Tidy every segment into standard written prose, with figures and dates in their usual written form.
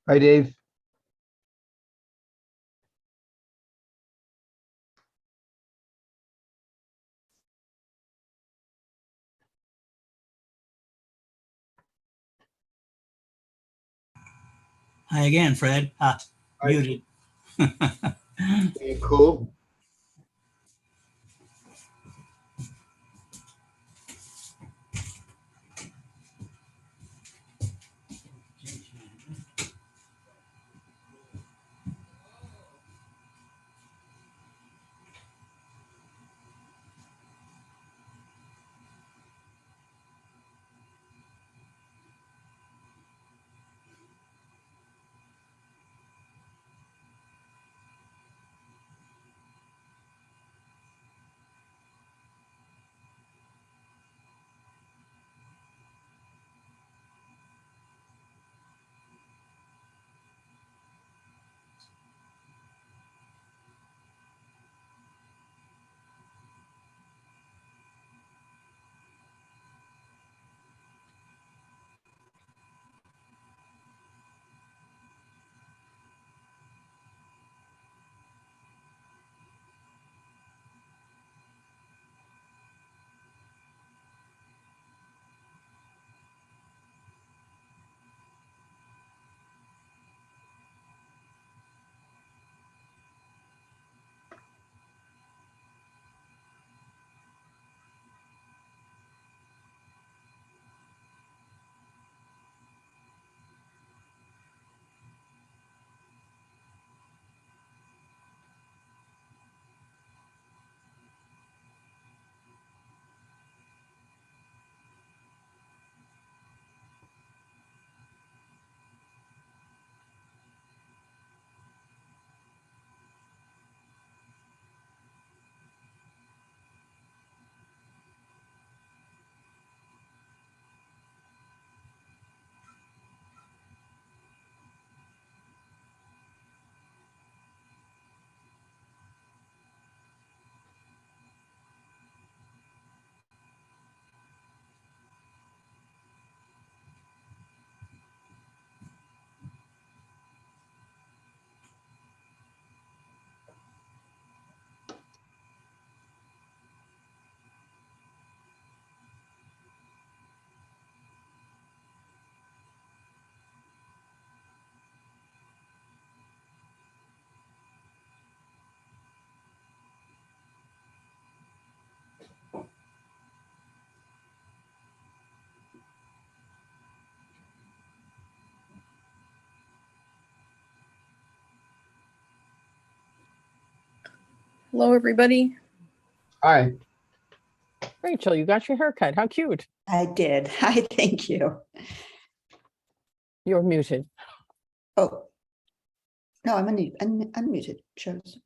Hi, Dave. Hi again, Fred. Muted. Hey, cool. Hello, everybody. Hi. Rachel, you got your haircut. How cute. I did. Hi, thank you. You're muted. Oh, no, I'm unmuted. Shows.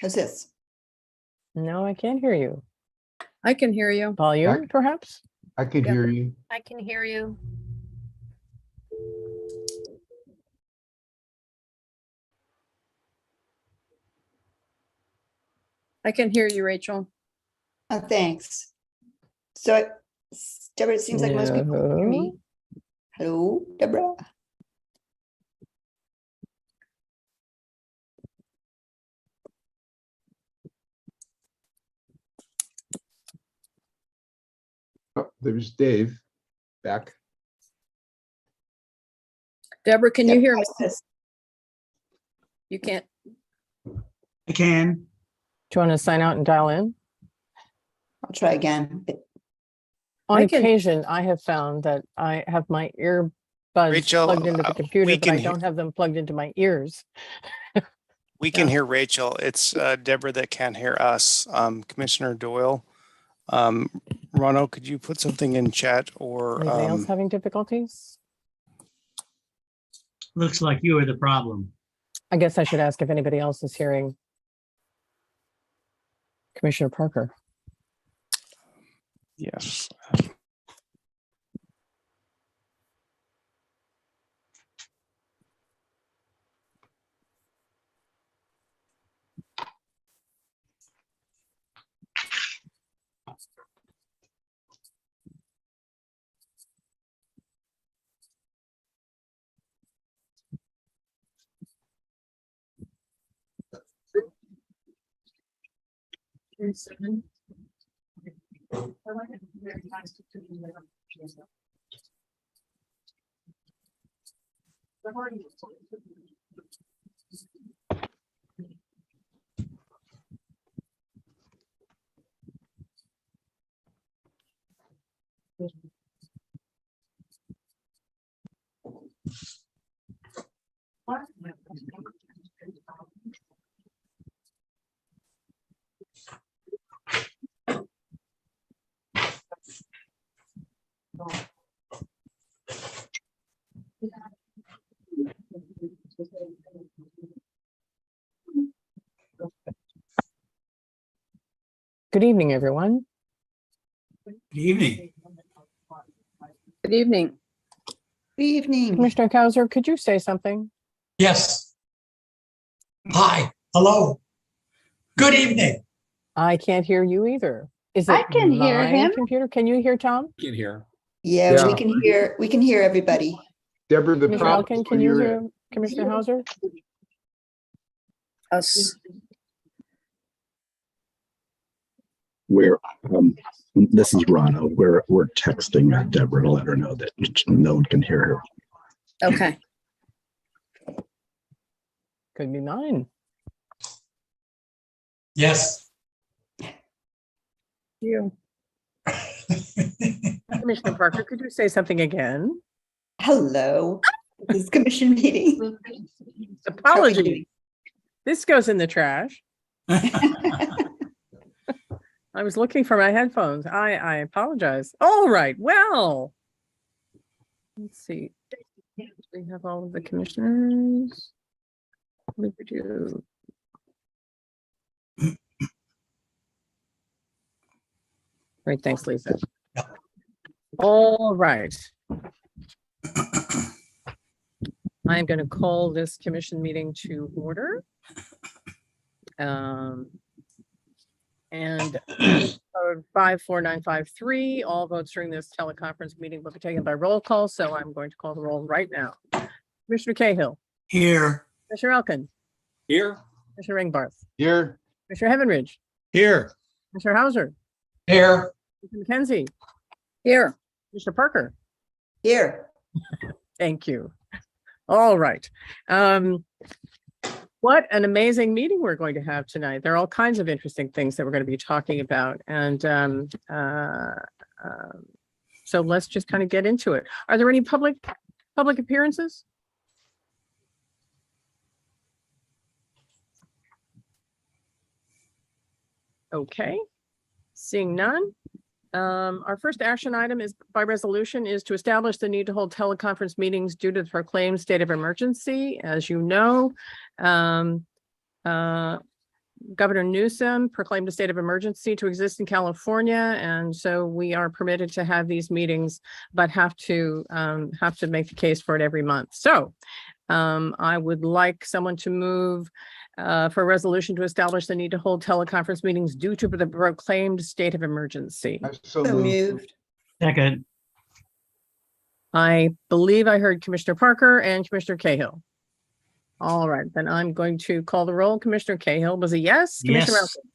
How's this? No, I can't hear you. I can hear you. Volume, perhaps? I can Yeah. hear you. I can hear you. I can hear you, Rachel. Oh, thanks. So, Deborah, it seems like most people can hear me. Hello, Deborah. Oh, there's Dave back. Deborah, can you hear me? Deborah, You can't. I can. Do you want to sign out and dial in? I'll try again. On I can- occasion, I have found that I have my earbuds Rachel, plugged into the computer, we but I can don't have them plugged into my ears. We can Yeah. hear Rachel. It's Deborah that can't hear us. Commissioner Doyle. Ronald, could you put something in chat or Anybody else having difficulties? Looks like you are the problem. I guess I should ask if anybody else is hearing Commissioner Parker. yes. Good evening, everyone. Good evening. Good evening. Good evening. Commissioner Kauser, could you say something? Yes. Hi, hello. Good evening. I can't hear you either. Is it I can hear my him. computer? Can you hear Tom? Get here. Yeah, we Yeah. can hear everybody. Deborah, the Commissioner problem. Elkin, can you hear Commissioner Hauser? Us. We're this is Rana. We're texting Deborah to let her know that no one can hear her. Okay. Could be mine. Yes. You. Commissioner Parker, could you say something again? Hello. This is commission meeting. Apology. This goes in the trash. I was looking for my headphones. I apologize. All right. Well, let's see. We have all of the commissioners. What did we do? Great. Thanks, Lisa. All right. I'm going to call this commission meeting to order. And code 54953, all votes during this teleconference meeting will be taken by roll call. So I'm going to call the roll right now. Commissioner Cahill, Here. Commissioner Elkin, Here. Commissioner Ringbarth, Here, Commissioner Heavenridge, Here. Commissioner Hauser, Here. Commissioner McKenzie, Here. Commissioner Parker. Here. Thank you. All right. What an amazing meeting we're going to have tonight. There are all kinds of interesting things that we're going to be talking about. And so let's just kind of get into it. Are there any public appearances? Okay, seeing none. Our first action item is by resolution is to establish the need to hold teleconference meetings due to the proclaimed state of emergency. As you know, Governor Newsom proclaimed a state of emergency to exist in California. And so we are permitted to have these meetings, but have to make the case for it every month. So I would like someone to move for a resolution to establish the need to hold teleconference meetings due to the proclaimed state of emergency. I so So moved. moved. Second. I believe I heard Commissioner Parker and Commissioner Cahill. All right, then I'm going to call the roll. Commissioner Cahill was a yes. Commissioner Yes. Elkin,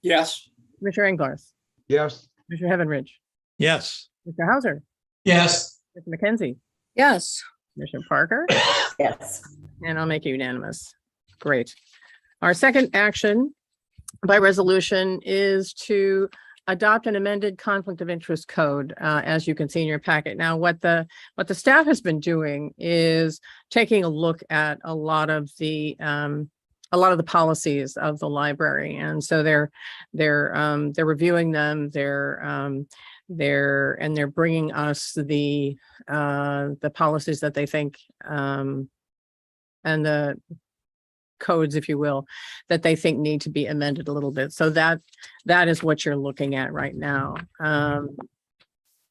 Yes. Commissioner Engarth, Yes, Commissioner Heavenridge, Yes. Mr. Hauser, Yes. Mr. McKenzie, Yes. Commissioner Parker, Yes. and I'll make it unanimous. Great. Our second action by resolution is to adopt an amended conflict of interest code, as you can see in your packet. Now, what the staff has been doing is taking a look at a lot of the policies of the library, and so they're reviewing them. They're bringing us the policies that they think and the codes, if you will, that they think need to be amended a little bit. So that is what you're looking at right now.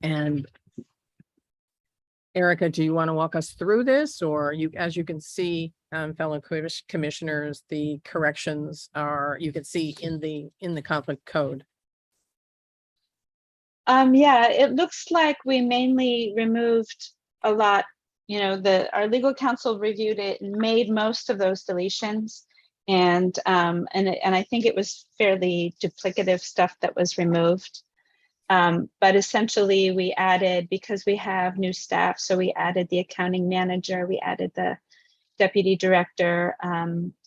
And Erica, do you want to walk us through this, or as you can see, fellow commissioners, the corrections are, you can see in the conflict code. Yeah, it looks like we mainly removed a lot. Our legal counsel reviewed it and made most of those deletions. And I think it was fairly duplicative stuff that was removed. But essentially we added, because we have new staff, so we added the accounting manager, we added the deputy director.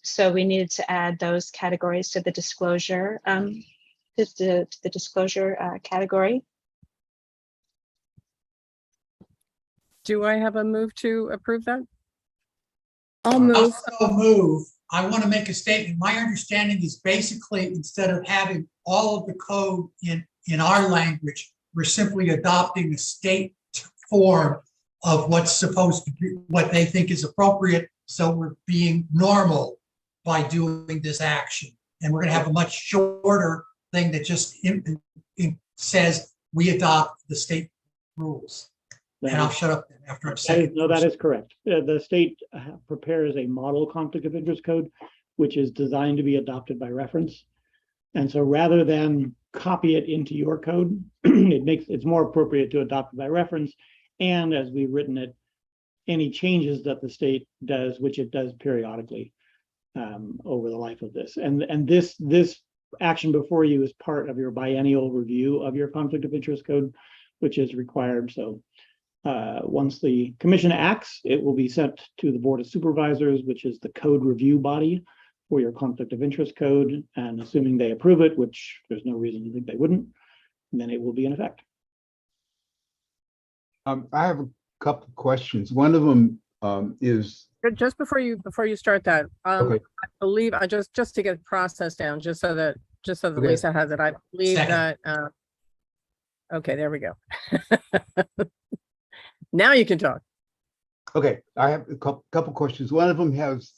So we needed to add those categories to the disclosure, to the disclosure category. Do I have a move to approve that? I'll move. I'll move. I want to make a statement. My understanding is basically, instead of having all of the code in our language, we're simply adopting a state form of what's supposed to be, what they think is appropriate. So we're being normal by doing this action. And we're going to have a much shorter thing that just says we adopt the state rules. And I'll shut up then after I'm saying. No, that is correct. The state prepares a model conflict of interest code, which is designed to be adopted by reference. And so rather than copy it into your code, it's more appropriate to adopt it by reference. And as we've written it, any changes that the state does, which it does periodically over the life of this. And this action before you is part of your biennial review of your conflict of interest code, which is required. So once the commission acts, it will be sent to the Board of Supervisors, which is the code review body for your conflict of interest code. And assuming they approve it, which there's no reason to think they wouldn't, then it will be in effect. I have a couple of questions. One of them is Just before you start that, okay. I believe I just to get the process down, just so that Okay. Lisa has it. I believe Second. that. Okay, there we go. Now you can talk. Okay, I have a couple questions. One of them has,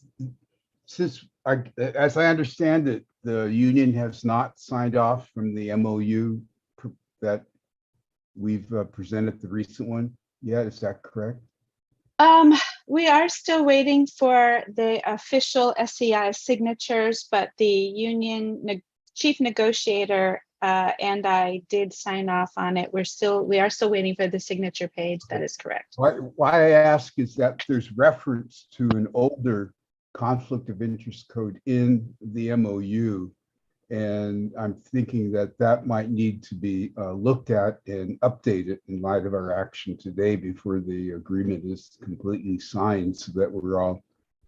as I understand it, the union has not signed off from the MOU that we've presented, the recent one yet. Is that correct? We are still waiting for the official SEI signatures, but the union chief negotiator and I did sign off on it. We are still waiting for the signature page. That is correct. Why I ask is that there's reference to an older conflict of interest code in the MOU. And I'm thinking that that might need to be looked at and updated in light of our action today before the agreement is completely signed, so that we're all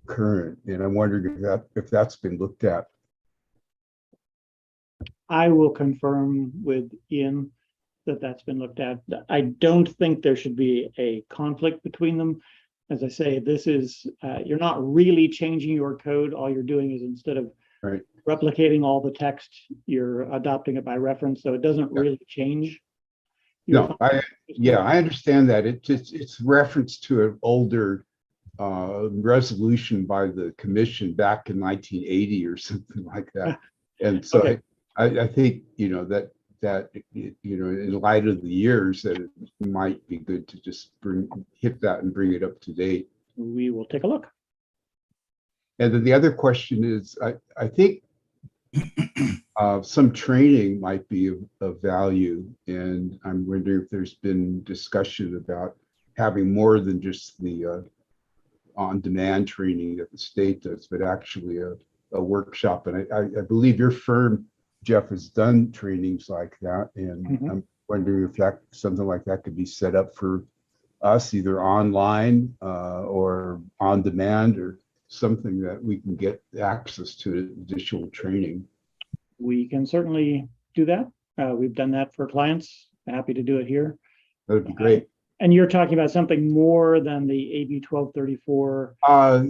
current. And I'm wondering if that's been looked at. I will confirm with Ian that that's been looked at. I don't think there should be a conflict between them. As I say, this is, you're not really changing your code. All you're doing is, instead of replicating all the text, you're adopting it by reference. So it doesn't really change. No, I understand that. It's reference to an older resolution by the commission back in 1980 or something like that. And so Okay. I think, that in light of the years, that it might be good to just hit that and bring it up to date. We will take a look. And then the other question is, I think some training might be of value. And I'm wondering if there's been discussion about having more than just the on-demand training that the state does, but actually a workshop. And I believe your firm, Jeff, has done trainings like that. And I'm wondering if something like that could be set up for us, either online or on demand, or something that we can get access to additional training. We can certainly do that. We've done that for clients. Happy to do it here. That would be great. And you're talking about something more than the AB 1234.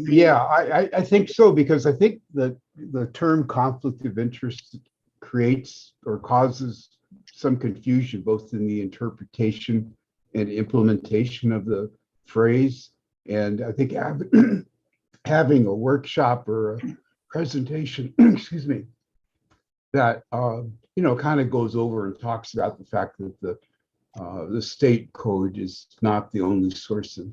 Yeah, I think so, because I think that the term conflict of interest creates or causes some confusion, both in the interpretation and implementation of the phrase. And I think having a workshop or a presentation, excuse me, that kind of goes over and talks about the fact that the state code is not the only source of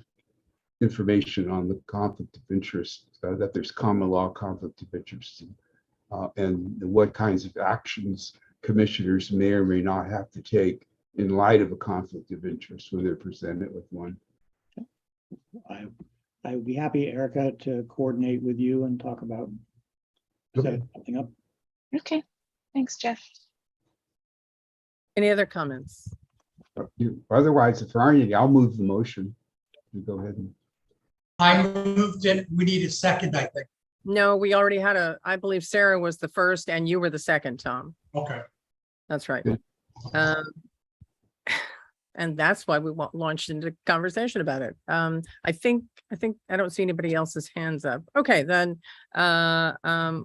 information on the conflict of interest, that there's common law conflict of interest, and what kinds of actions commissioners may or may not have to take in light of a conflict of interest when they're presented with one. I would be happy, Erica, to coordinate with you and talk about set something up. Okay, thanks, Jeff. Any other comments? Otherwise, if there aren't any, I'll move the motion. You go ahead and. I moved it. We need a second, I think. No, we already had I believe Sarah was the first and you were the second, Tom. Okay. That's right. Good. And that's why we launched into conversation about it. I think I don't see anybody else's hands up. Okay, then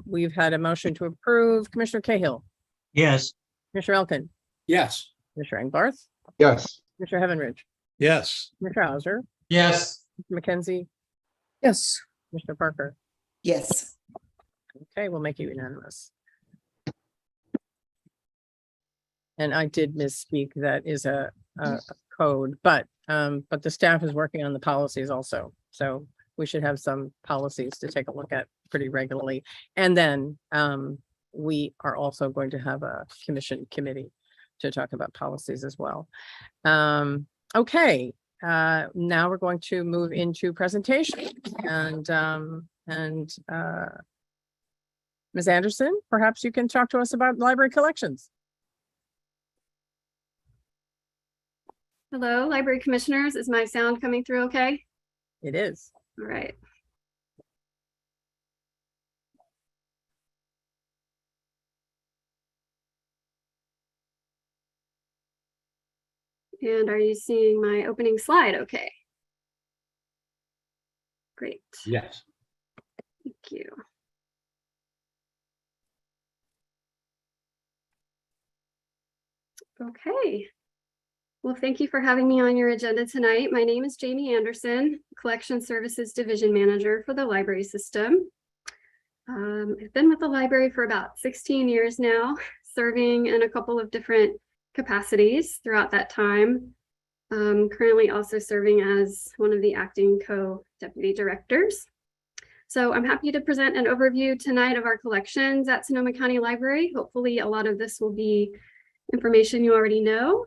we've had a motion to approve. Commissioner Cahill, Yes. Commissioner Elkin, Yes. Commissioner Engbarth, Yes. Commissioner Heavenridge, Yes. Commissioner Hauser, Yes. Mr. McKenzie, Yes. Commissioner Parker. Yes. Okay, we'll make it unanimous. And I did misspeak. That is a code, but the staff is working on the policies also. So we should have some policies to take a look at pretty regularly. And then we are also going to have a committee to talk about policies as well. Okay, now we're going to move into presentation and Ms. Anderson, perhaps you can talk to us about library collections. Hello, library commissioners. Is my sound coming through okay? It is. All right. And are you seeing my opening slide okay? Great. Yes. Thank you. Okay. Well, thank you for having me on your agenda tonight. My name is Jamie Anderson, Collection Services Division Manager for the library system. I've been with the library for about 16 years now, serving in a couple of different capacities throughout that time. Currently also serving as one of the acting co-deputy directors. So I'm happy to present an overview tonight of our collections at Sonoma County Library. Hopefully a lot of this will be information you already know.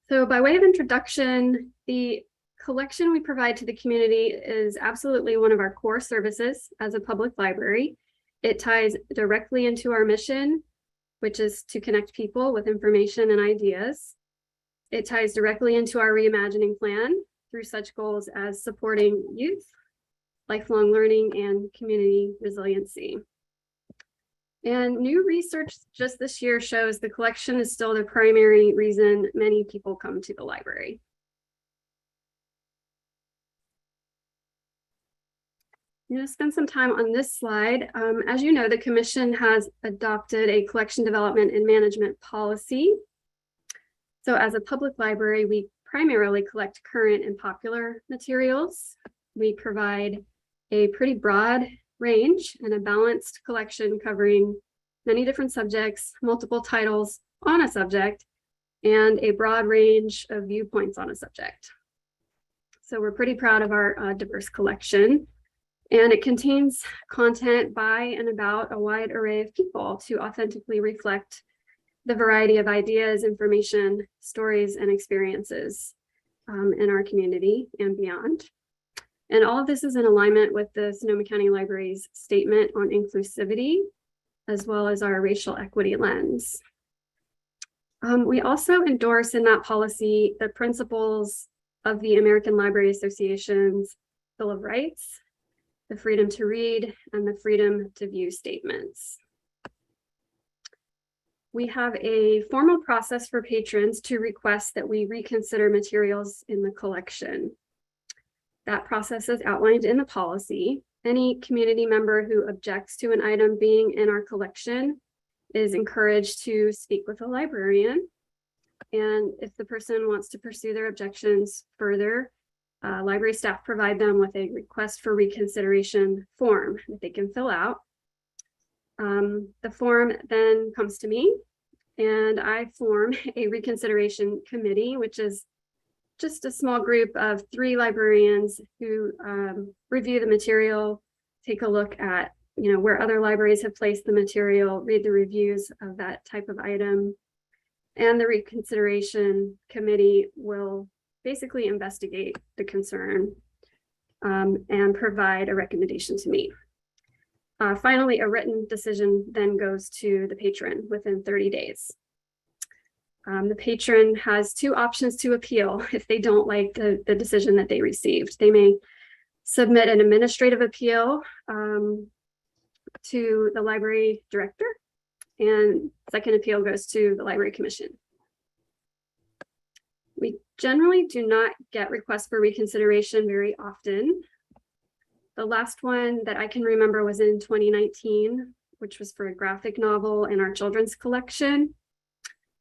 So by way of introduction, the collection we provide to the community is absolutely one of our core services as a public library. It ties directly into our mission, which is to connect people with information and ideas. It ties directly into our reimagining plan through such goals as supporting youth, lifelong learning, and community resiliency. And new research just this year shows the collection is still the primary reason many people come to the library. I'm going to spend some time on this slide. As you know, the Commission has adopted a collection development and management policy. So as a public library, we primarily collect current and popular materials. We provide a pretty broad range and a balanced collection covering many different subjects, multiple titles on a subject, and a broad range of viewpoints on a subject. So we're pretty proud of our diverse collection. And it contains content by and about a wide array of people to authentically reflect the variety of ideas, information, stories, and experiences in our community and beyond. And all of this is in alignment with the Sonoma County Library's statement on inclusivity, as well as our racial equity lens. We also endorse in that policy the principles of the American Library Association's Bill of Rights, the freedom to read, and the freedom to view statements. We have a formal process for patrons to request that we reconsider materials in the collection. That process is outlined in the policy. Any community member who objects to an item being in our collection is encouraged to speak with a librarian. And if the person wants to pursue their objections further, library staff provide them with a request for reconsideration form that they can fill out. The form then comes to me and I form a reconsideration committee, which is just a small group of 3 librarians who review the material, take a look at where other libraries have placed the material, read the reviews of that type of item. And the reconsideration committee will basically investigate the concern and provide a recommendation to me. Finally, a written decision then goes to the patron within 30 days. The patron has two options to appeal if they don't like the decision that they received. They may submit an administrative appeal to the library director, and second appeal goes to the library commission. We generally do not get requests for reconsideration very often. The last one that I can remember was in 2019, which was for a graphic novel in our children's collection.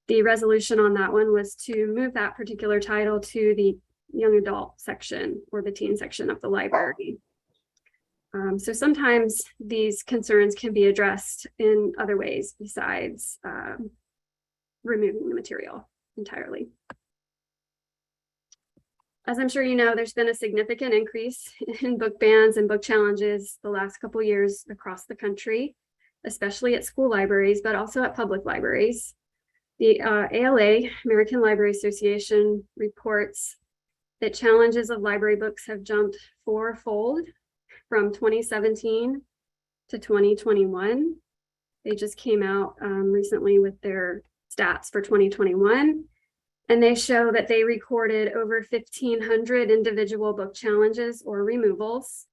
The resolution on that one was to move that particular title to the young adult section or the teen section of the library. So sometimes these concerns can be addressed in other ways besides removing the material entirely. As I'm sure you know, there's been a significant increase in book bans and book challenges the last couple of years across the country, especially at school libraries, but also at public libraries. The ALA, American Library Association, reports that challenges of library books have jumped fourfold from 2017 to 2021. They just came out recently with their stats for 2021. And they show that they recorded over 1,500 individual book challenges or removals.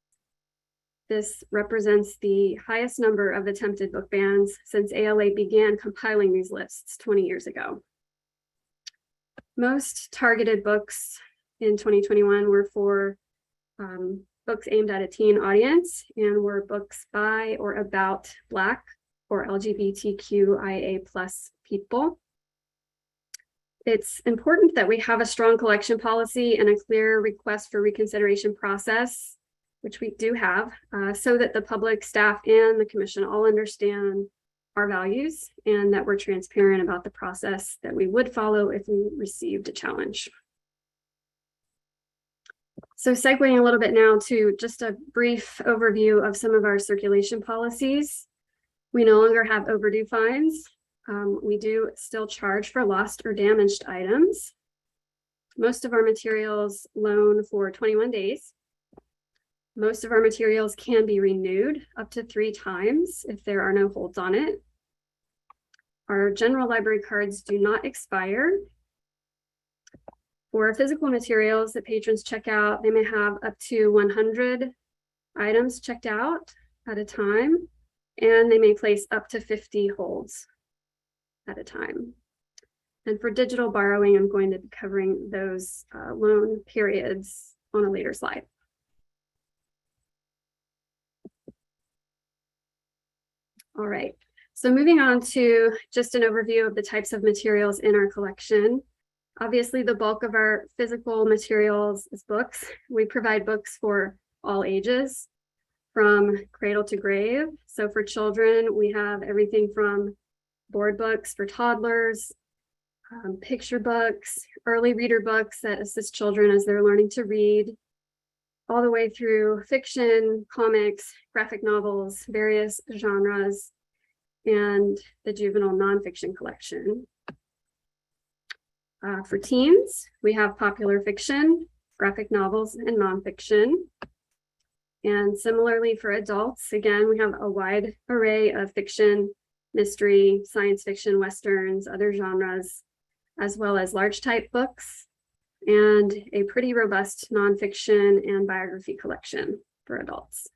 This represents the highest number of attempted book bans since ALA began compiling these lists 20 years ago. Most targeted books in 2021 were for books aimed at a teen audience and were books by or about Black or LGBTQIA+ people. It's important that we have a strong collection policy and a clear request for reconsideration process, which we do have, so that the public, staff, and the commission all understand our values and that we're transparent about the process that we would follow if we received a challenge. So segueing a little bit now to just a brief overview of some of our circulation policies. We no longer have overdue fines. We do still charge for lost or damaged items. Most of our materials loan for 21 days. Most of our materials can be renewed up to 3 times if there are no holds on it. Our general library cards do not expire. For physical materials that patrons check out, they may have up to 100 items checked out at a time, and they may place up to 50 holds at a time. And for digital borrowing, I'm going to be covering those loan periods on a later slide. All right, so moving on to just an overview of the types of materials in our collection. Obviously, the bulk of our physical materials is books. We provide books for all ages, from cradle to grave. So for children, we have everything from board books for toddlers, picture books, early reader books that assist children as they're learning to read, all the way through fiction, comics, graphic novels, various genres, and the juvenile nonfiction collection. For teens, we have popular fiction, graphic novels, and nonfiction. And similarly for adults, again, we have a wide array of fiction, mystery, science fiction, westerns, other genres, as well as large type books, and a pretty robust nonfiction and biography collection for adults.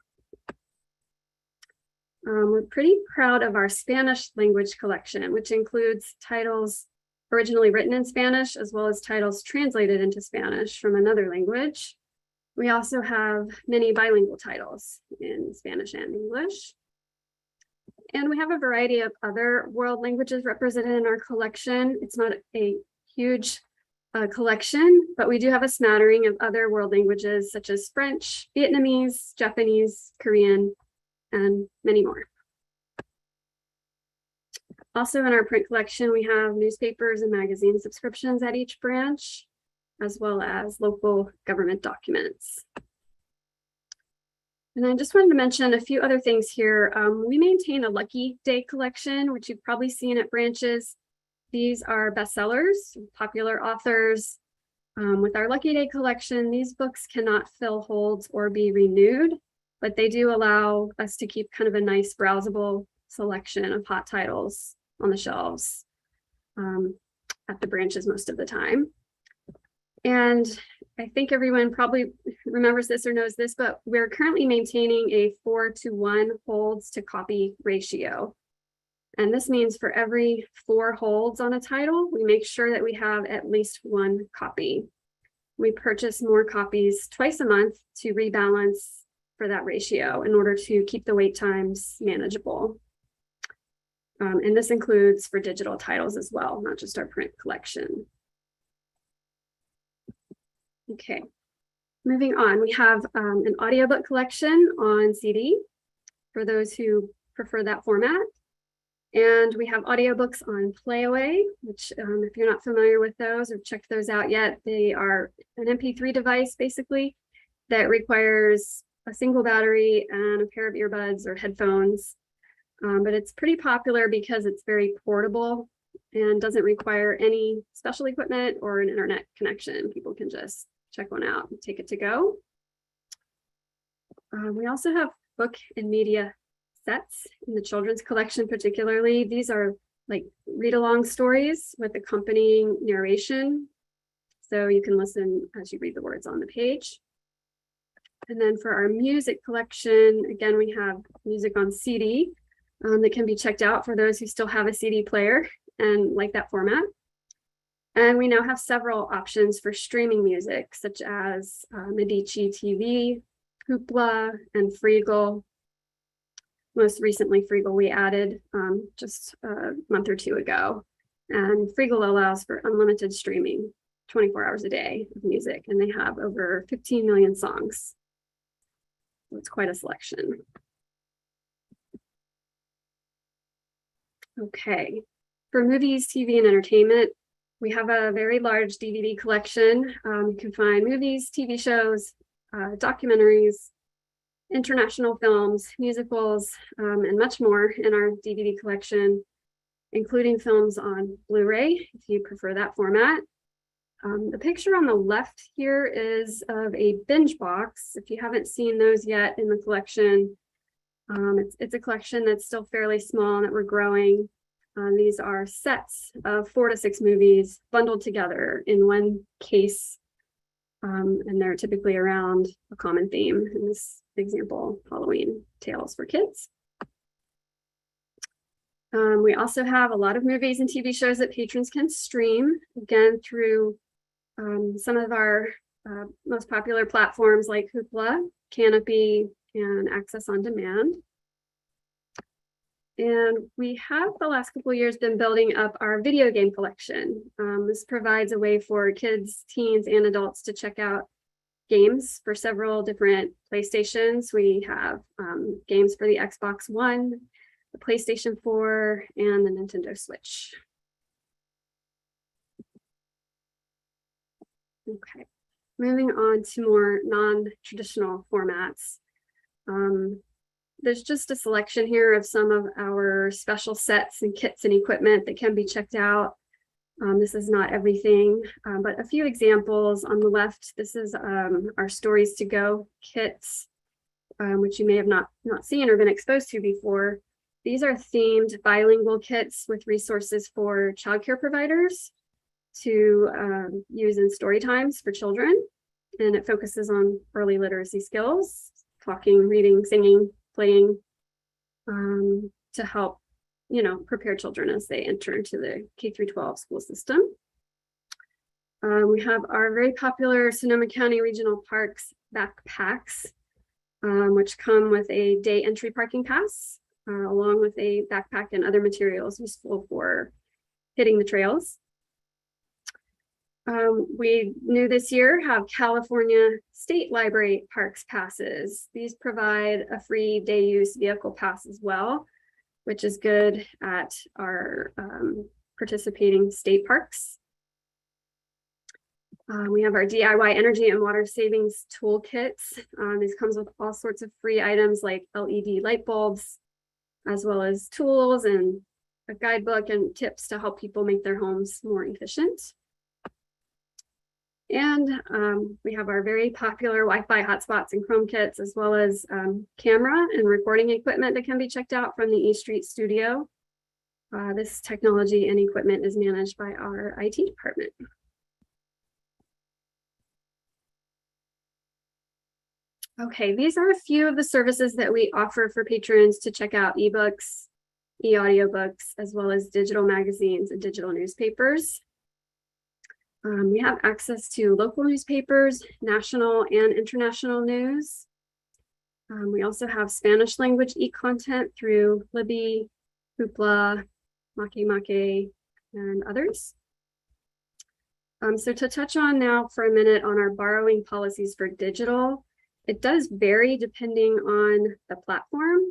We're pretty proud of our Spanish language collection, which includes titles originally written in Spanish, as well as titles translated into Spanish from another language. We also have many bilingual titles in Spanish and English. And we have a variety of other world languages represented in our collection. It's not a huge collection, but we do have a smattering of other world languages such as French, Vietnamese, Japanese, Korean, and many more. Also in our print collection, we have newspapers and magazine subscriptions at each branch, as well as local government documents. And I just wanted to mention a few other things here. We maintain a Lucky Day collection, which you've probably seen at branches. These are bestsellers, popular authors. With our Lucky Day collection, these books cannot fill holds or be renewed, but they do allow us to keep kind of a nice browsable selection of hot titles on the shelves at the branches most of the time. And I think everyone probably remembers this or knows this, but we're currently maintaining a 4:1 holds to copy ratio. And this means for every 4 holds on a title, we make sure that we have at least 1 copy. We purchase more copies twice a month to rebalance for that ratio in order to keep the wait times manageable. And this includes for digital titles as well, not just our print collection. Okay, moving on, we have an audiobook collection on CD for those who prefer that format. And we have audiobooks on Playaway, which if you're not familiar with those or checked those out yet, they are an MP3 device basically that requires a single battery and a pair of earbuds or headphones. But it's pretty popular because it's very portable and doesn't require any special equipment or an internet connection. People can just check one out and take it to go. We also have book and media sets in the children's collection particularly. These are like read-along stories with accompanying narration. So you can listen as you read the words on the page. And then for our music collection, again, we have music on CD that can be checked out for those who still have a CD player and like that format. And we now have several options for streaming music, such as Medici TV, Hoopla, and Freegal. Most recently, Freegal we added just a month or 2 ago. And Freegal allows for unlimited streaming 24 hours a day of music, and they have over 15 million songs. So it's quite a selection. Okay, for movies, TV, and entertainment, we have a very large DVD collection. You can find movies, TV shows, documentaries, international films, musicals, and much more in our DVD collection, including films on Blu-ray, if you prefer that format. The picture on the left here is of a binge box. If you haven't seen those yet in the collection, it's a collection that's still fairly small and that we're growing. These are sets of 4 to 6 movies bundled together in one case, and they're typically around a common theme. In this example, Halloween tales for kids. We also have a lot of movies and TV shows that patrons can stream, again, through some of our most popular platforms like Hoopla, Canopy, and Access on Demand. And we have the last couple of years been building up our video game collection. This provides a way for kids, teens, and adults to check out games for several different PlayStations. We have games for the Xbox One, the PlayStation 4, and the Nintendo Switch. Okay, moving on to more non-traditional formats. There's just a selection here of some of our special sets and kits and equipment that can be checked out. This is not everything, but a few examples on the left. This is our Stories to Go kits, which you may have not seen or been exposed to before. These are themed bilingual kits with resources for childcare providers to use in story times for children. And it focuses on early literacy skills, talking, reading, singing, playing, to help, prepare children as they enter into the K-12 school system. We have our very popular Sonoma County Regional Parks backpacks, which come with a day entry parking pass, along with a backpack and other materials useful for hitting the trails. We new this year have California State Library Parks passes. These provide a free day use vehicle pass as well, which is good at our participating state parks. We have our DIY energy and water savings toolkits. This comes with all sorts of free items like LED light bulbs, as well as tools and a guidebook and tips to help people make their homes more efficient. And we have our very popular Wi-Fi hotspots and Chrome kits, as well as camera and recording equipment that can be checked out from the East Street studio. This technology and equipment is managed by our IT department. Okay, these are a few of the services that we offer for patrons to check out ebooks, e-audiobooks, as well as digital magazines and digital newspapers. We have access to local newspapers, national and international news. We also have Spanish language e-content through Libby, Hoopla, Make, and others. So to touch on now for a minute on our borrowing policies for digital, it does vary depending on the platform.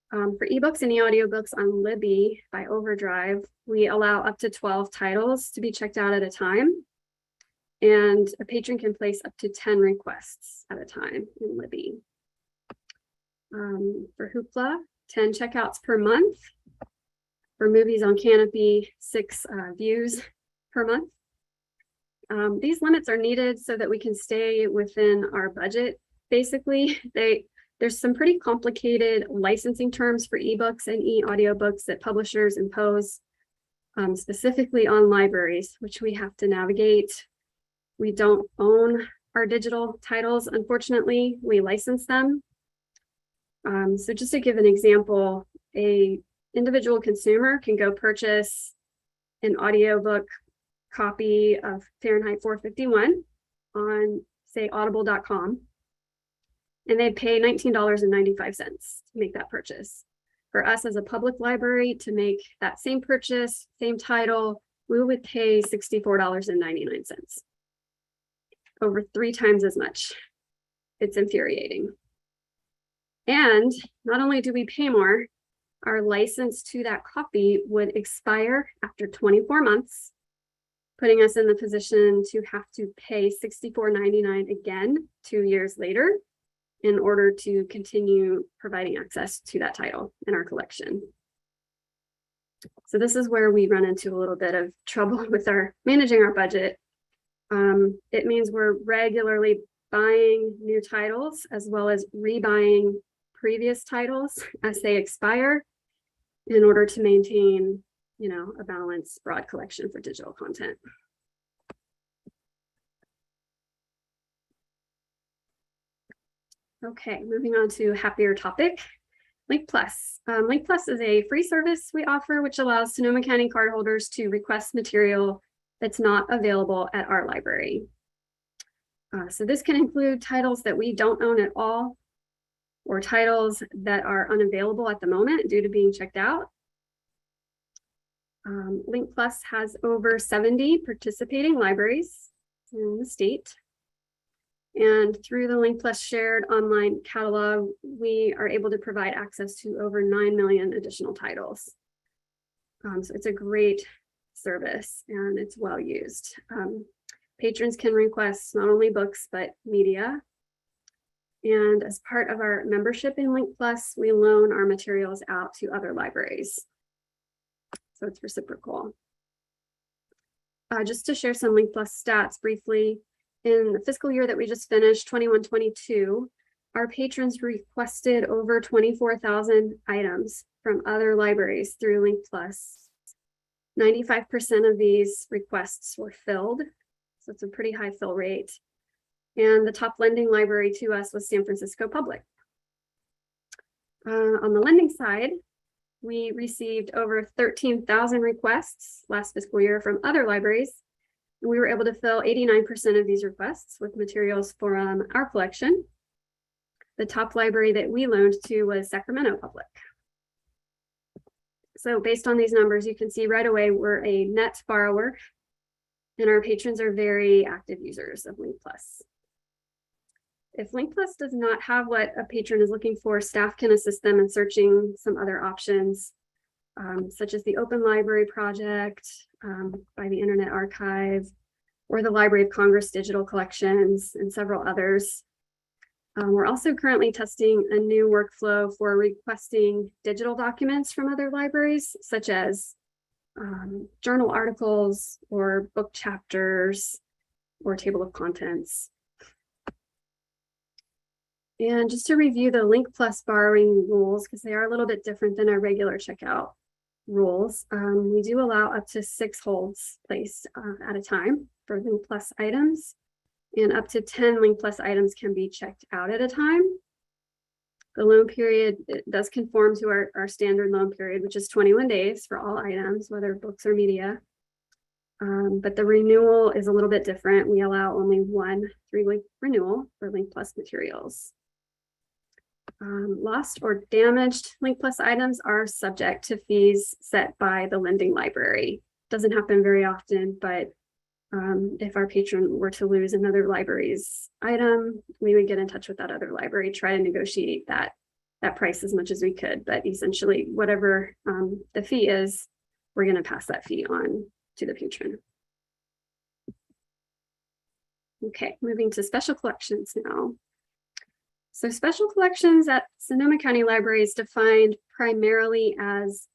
For ebooks and e-audiobooks on Libby by Overdrive, we allow up to 12 titles to be checked out at a time. And a patron can place up to 10 requests at a time in Libby. For Hoopla, 10 checkouts per month. For movies on Canopy, 6 views per month. These limits are needed so that we can stay within our budget. Basically, there's some pretty complicated licensing terms for ebooks and e-audiobooks that publishers impose specifically on libraries, which we have to navigate. We don't own our digital titles, unfortunately, we license them. So just to give an example, an individual consumer can go purchase an audiobook copy of Fahrenheit 451 on, say, audible.com. And they pay $19.95 to make that purchase. For us as a public library to make that same purchase, same title, we would pay $64.99. Over 3 times as much. It's infuriating. And not only do we pay more, our license to that copy would expire after 24 months, putting us in the position to have to pay $64.99 again 2 years later in order to continue providing access to that title in our collection. So this is where we run into a little bit of trouble with our managing our budget. It means we're regularly buying new titles as well as rebuying previous titles as they expire in order to maintain, a balanced broad collection for digital content. Okay, moving on to a happier topic, Link Plus. Link Plus is a free service we offer, which allows Sonoma County cardholders to request material that's not available at our library. So this can include titles that we don't own at all, or titles that are unavailable at the moment due to being checked out. Link Plus has over 70 participating libraries in the state. And through the Link Plus shared online catalog, we are able to provide access to over 9 million additional titles. So it's a great service and it's well used. Patrons can request not only books, but media. And as part of our membership in Link Plus, we loan our materials out to other libraries. So it's reciprocal. Just to share some Link Plus stats briefly, in the fiscal year that we just finished, 21-22, our patrons requested over 24,000 items from other libraries through Link Plus. 95% of these requests were filled, so it's a pretty high fill rate. And the top lending library to us was San Francisco Public. On the lending side, we received over 13,000 requests last fiscal year from other libraries. We were able to fill 89% of these requests with materials from our collection. The top library that we loaned to was Sacramento Public. So based on these numbers, you can see right away we're a net borrower and our patrons are very active users of Link Plus. If Link Plus does not have what a patron is looking for, staff can assist them in searching some other options, such as the Open Library Project by the Internet Archive, or the Library of Congress digital collections, and several others. We're also currently testing a new workflow for requesting digital documents from other libraries, such as journal articles or book chapters or table of contents. And just to review the Link Plus borrowing rules, because they are a little bit different than our regular checkout rules, we do allow up to 6 holds placed at a time for Link Plus items, and up to 10 Link Plus items can be checked out at a time. The loan period, it does conform to our standard loan period, which is 21 days for all items, whether books or media. But the renewal is a little bit different. We allow only 1 3-week renewal for Link Plus materials. Lost or damaged Link Plus items are subject to fees set by the lending library. Doesn't happen very often, but if our patron were to lose another library's item, we would get in touch with that other library, try to negotiate that price as much as we could. But essentially, whatever the fee is, we're going to pass that fee on to the patron. Okay, moving to special collections now. So special collections at Sonoma County Library is defined primarily as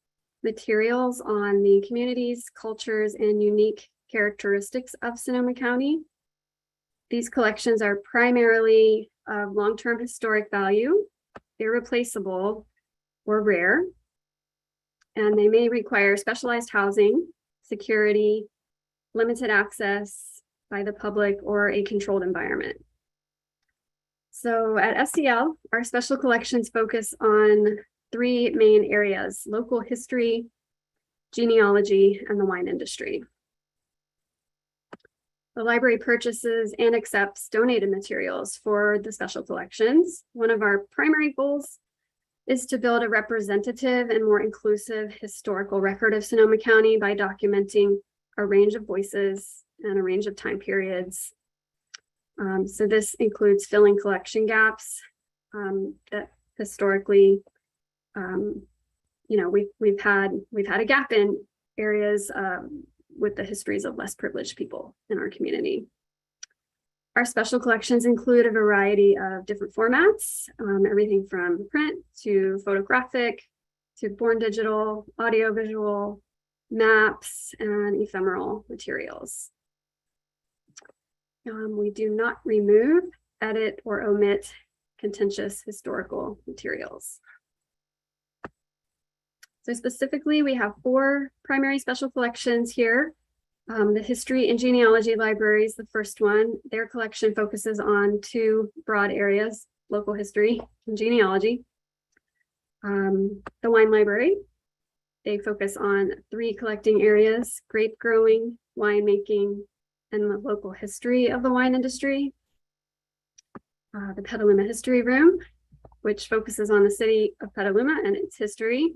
materials on the communities, cultures, and unique characteristics of Sonoma County. These collections are primarily of long-term historic value, irreplaceable, or rare, and they may require specialized housing, security, limited access by the public, or a controlled environment. So at SCL, our special collections focus on 3 main areas: local history, genealogy, and the wine industry. The library purchases and accepts donated materials for the special collections. One of our primary goals is to build a representative and more inclusive historical record of Sonoma County by documenting a range of voices and a range of time periods. So this includes filling collection gaps that historically, we've had a gap in areas with the histories of less privileged people in our community. Our special collections include a variety of different formats, everything from print to photographic to born digital, audiovisual, maps, and ephemeral materials. We do not remove, edit, or omit contentious historical materials. So specifically, we have 4 primary special collections here. The History and Genealogy Library is the first one. Their collection focuses on 2 broad areas: local history and genealogy. The Wine Library, they focus on 3 collecting areas: grape growing, winemaking, and the local history of the wine industry. The Petaluma History Room, which focuses on the city of Petaluma and its history.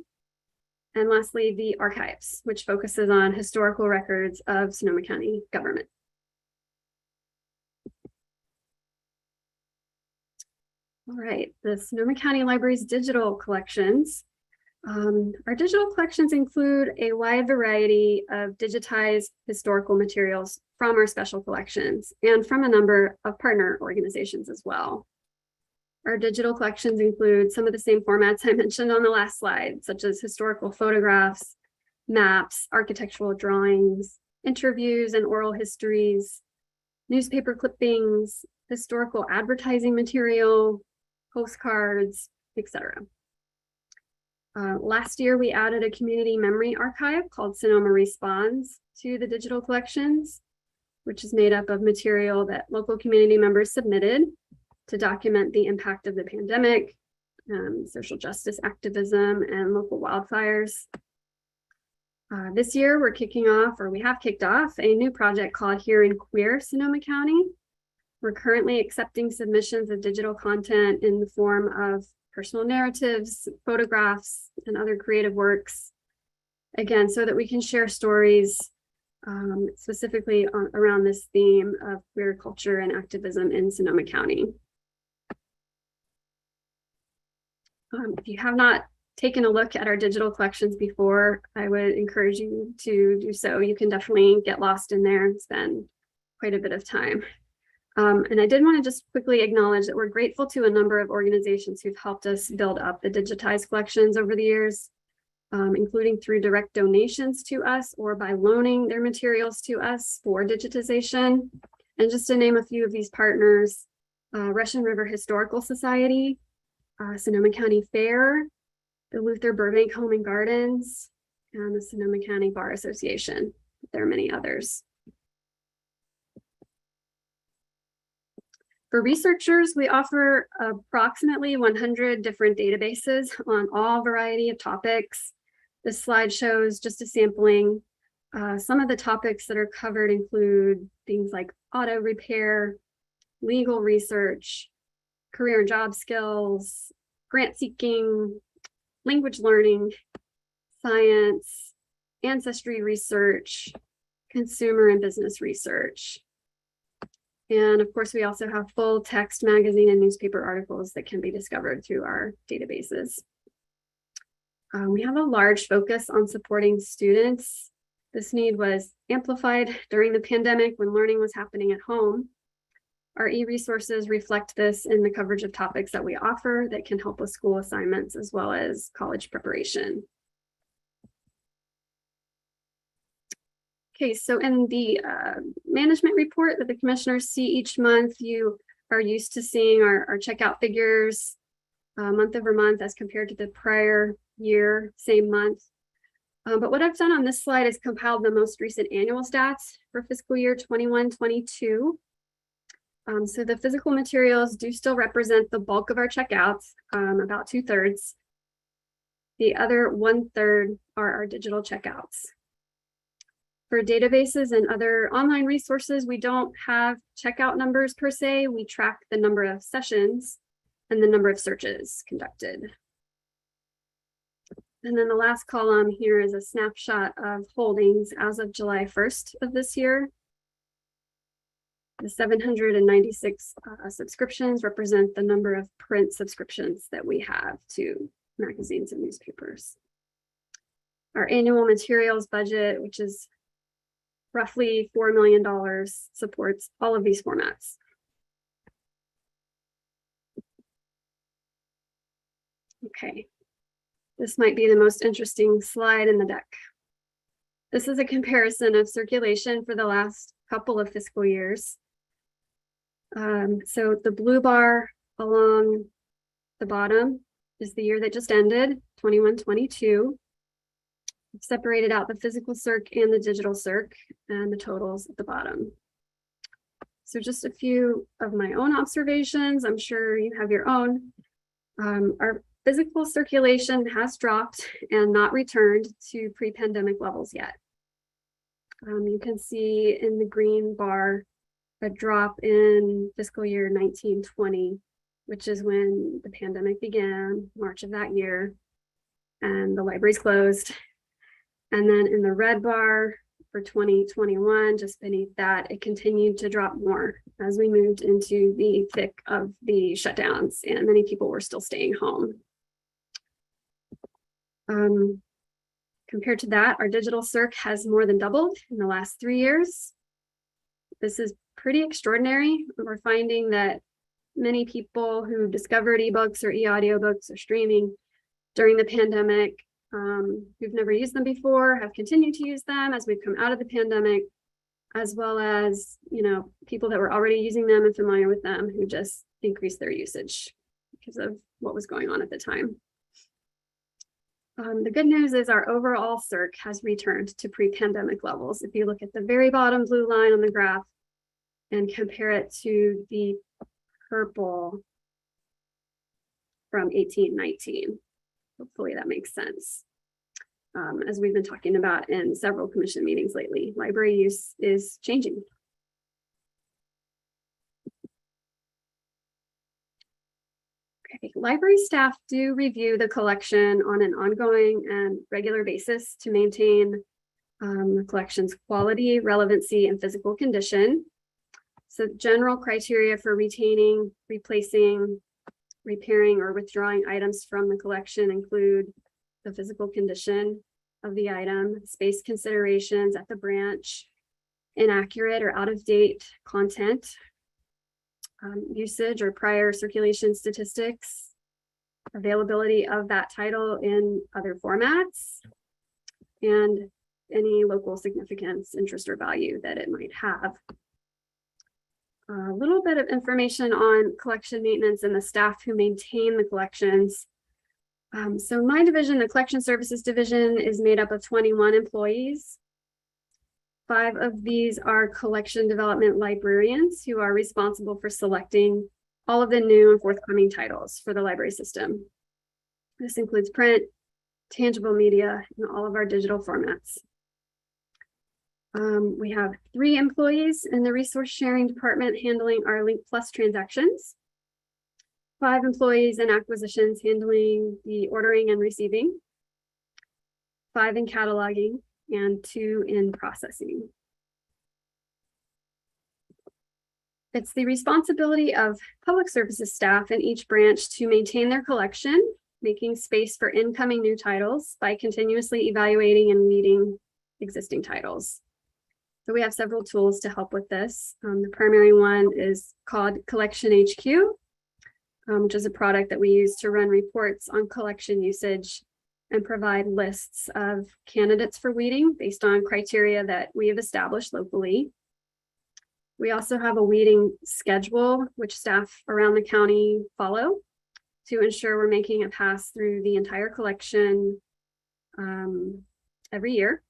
And lastly, the Archives, which focuses on historical records of Sonoma County government. All right, the Sonoma County Library's digital collections. Our digital collections include a wide variety of digitized historical materials from our special collections and from a number of partner organizations as well. Our digital collections include some of the same formats I mentioned on the last slide, such as historical photographs, maps, architectural drawings, interviews and oral histories, newspaper clippings, historical advertising material, postcards, etc. Last year, we added a community memory archive called Sonoma Responds to the digital collections, which is made up of material that local community members submitted to document the impact of the pandemic, social justice activism, and local wildfires. This year, we're kicking off, or we have kicked off, a new project called Here in Queer Sonoma County. We're currently accepting submissions of digital content in the form of personal narratives, photographs, and other creative works, again, so that we can share stories specifically around this theme of queer culture and activism in Sonoma County. If you have not taken a look at our digital collections before, I would encourage you to do so. You can definitely get lost in there and spend quite a bit of time. And I did want to just quickly acknowledge that we're grateful to a number of organizations who've helped us build up the digitized collections over the years. including through direct donations to us or by loaning their materials to us for digitization. And just to name a few of these partners, Russian River Historical Society, Sonoma County Fair, the Luther Burbank Home and Gardens, and the Sonoma County Bar Association. There are many others. For researchers, we offer approximately 100 different databases on all variety of topics. This slide shows just a sampling. Some of the topics that are covered include things like auto repair, legal research, career and job skills, grant seeking, language learning, science, ancestry research, consumer and business research. And of course, we also have full text magazine and newspaper articles that can be discovered through our databases. We have a large focus on supporting students. This need was amplified during the pandemic when learning was happening at home. Our e-resources reflect this in the coverage of topics that we offer that can help with school assignments as well as college preparation. Okay, so in the management report that the commissioners see each month, you are used to seeing our checkout figures month over month as compared to the prior year, same month. But what I've done on this slide is compiled the most recent annual stats for fiscal year 21-22. So the physical materials do still represent the bulk of our checkouts, about 2/3. The other 1/3 are our digital checkouts. For databases and other online resources, we don't have checkout numbers per se. We track the number of sessions and the number of searches conducted. And then the last column here is a snapshot of holdings as of July 1st of this year. The 796 subscriptions represent the number of print subscriptions that we have to magazines and newspapers. Our annual materials budget, which is roughly $4 million, supports all of these formats. Okay, this might be the most interesting slide in the deck. This is a comparison of circulation for the last couple of fiscal years. So the blue bar along the bottom is the year that just ended, 21-22. I've separated out the physical circ and the digital circ and the totals at the bottom. So just a few of my own observations. I'm sure you have your own. Our physical circulation has dropped and not returned to pre-pandemic levels yet. You can see in the green bar a drop in fiscal year 19-20, which is when the pandemic began, March of that year, and the libraries closed. And then in the red bar for 2021, just beneath that, it continued to drop more as we moved into the thick of the shutdowns and many people were still staying home. Compared to that, our digital circ has more than doubled in the last 3 years. This is pretty extraordinary. We're finding that many people who discovered ebooks or e-audiobooks or streaming during the pandemic, who've never used them before, have continued to use them as we've come out of the pandemic, as well as, you know, people that were already using them and familiar with them who just increased their usage because of what was going on at the time. The good news is our overall circ has returned to pre-pandemic levels. If you look at the very bottom blue line on the graph and compare it to the purple from 18-19, hopefully that makes sense. As we've been talking about in several commission meetings lately, library use is changing. Okay, library staff do review the collection on an ongoing and regular basis to maintain the collection's quality, relevancy, and physical condition. So general criteria for retaining, replacing, repairing, or withdrawing items from the collection include the physical condition of the item, space considerations at the branch, inaccurate or out-of-date content, usage or prior circulation statistics, availability of that title in other formats, and any local significance, interest, or value that it might have. A little bit of information on collection maintenance and the staff who maintain the collections. So my division, the Collection Services Division, is made up of 21 employees. 5 of these are collection development librarians who are responsible for selecting all of the new and forthcoming titles for the library system. This includes print, tangible media, and all of our digital formats. We have 3 employees in the resource sharing department handling our Link Plus transactions, 5 employees in acquisitions handling the ordering and receiving, 5 in cataloging, and 2 in processing. It's the responsibility of public services staff in each branch to maintain their collection, making space for incoming new titles by continuously evaluating and weeding existing titles. So we have several tools to help with this. The primary one is called Collection HQ, which is a product that we use to run reports on collection usage and provide lists of candidates for weeding based on criteria that we have established locally. We also have a weeding schedule, which staff around the county follow to ensure we're making it pass through the entire collection every year.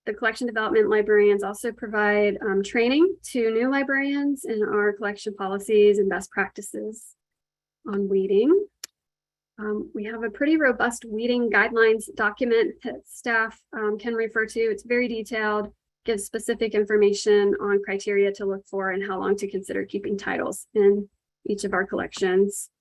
The collection development librarians also provide training to new librarians in our collection policies and best practices on weeding. We have a pretty robust weeding guidelines document that staff can refer to. It's very detailed, gives specific information on criteria to look for and how long to consider keeping titles in each of our collections.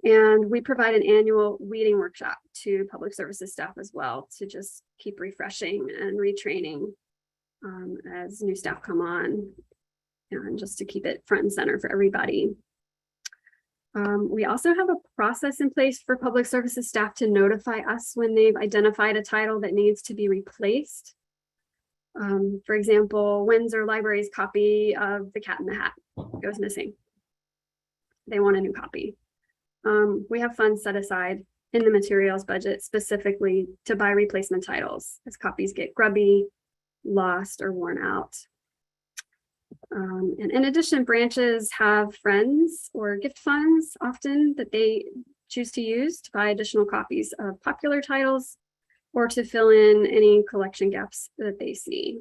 And we provide an annual weeding workshop to public services staff as well to just keep refreshing and retraining as new staff come on, and just to keep it front and center for everybody. We also have a process in place for public services staff to notify us when they've identified a title that needs to be replaced. For example, Windsor Library's copy of The Cat in the Hat goes missing. They want a new copy. We have funds set aside in the materials budget specifically to buy replacement titles as copies get grubby, lost, or worn out. And in addition, branches have friends or gift funds often that they choose to use to buy additional copies of popular titles or to fill in any collection gaps that they see.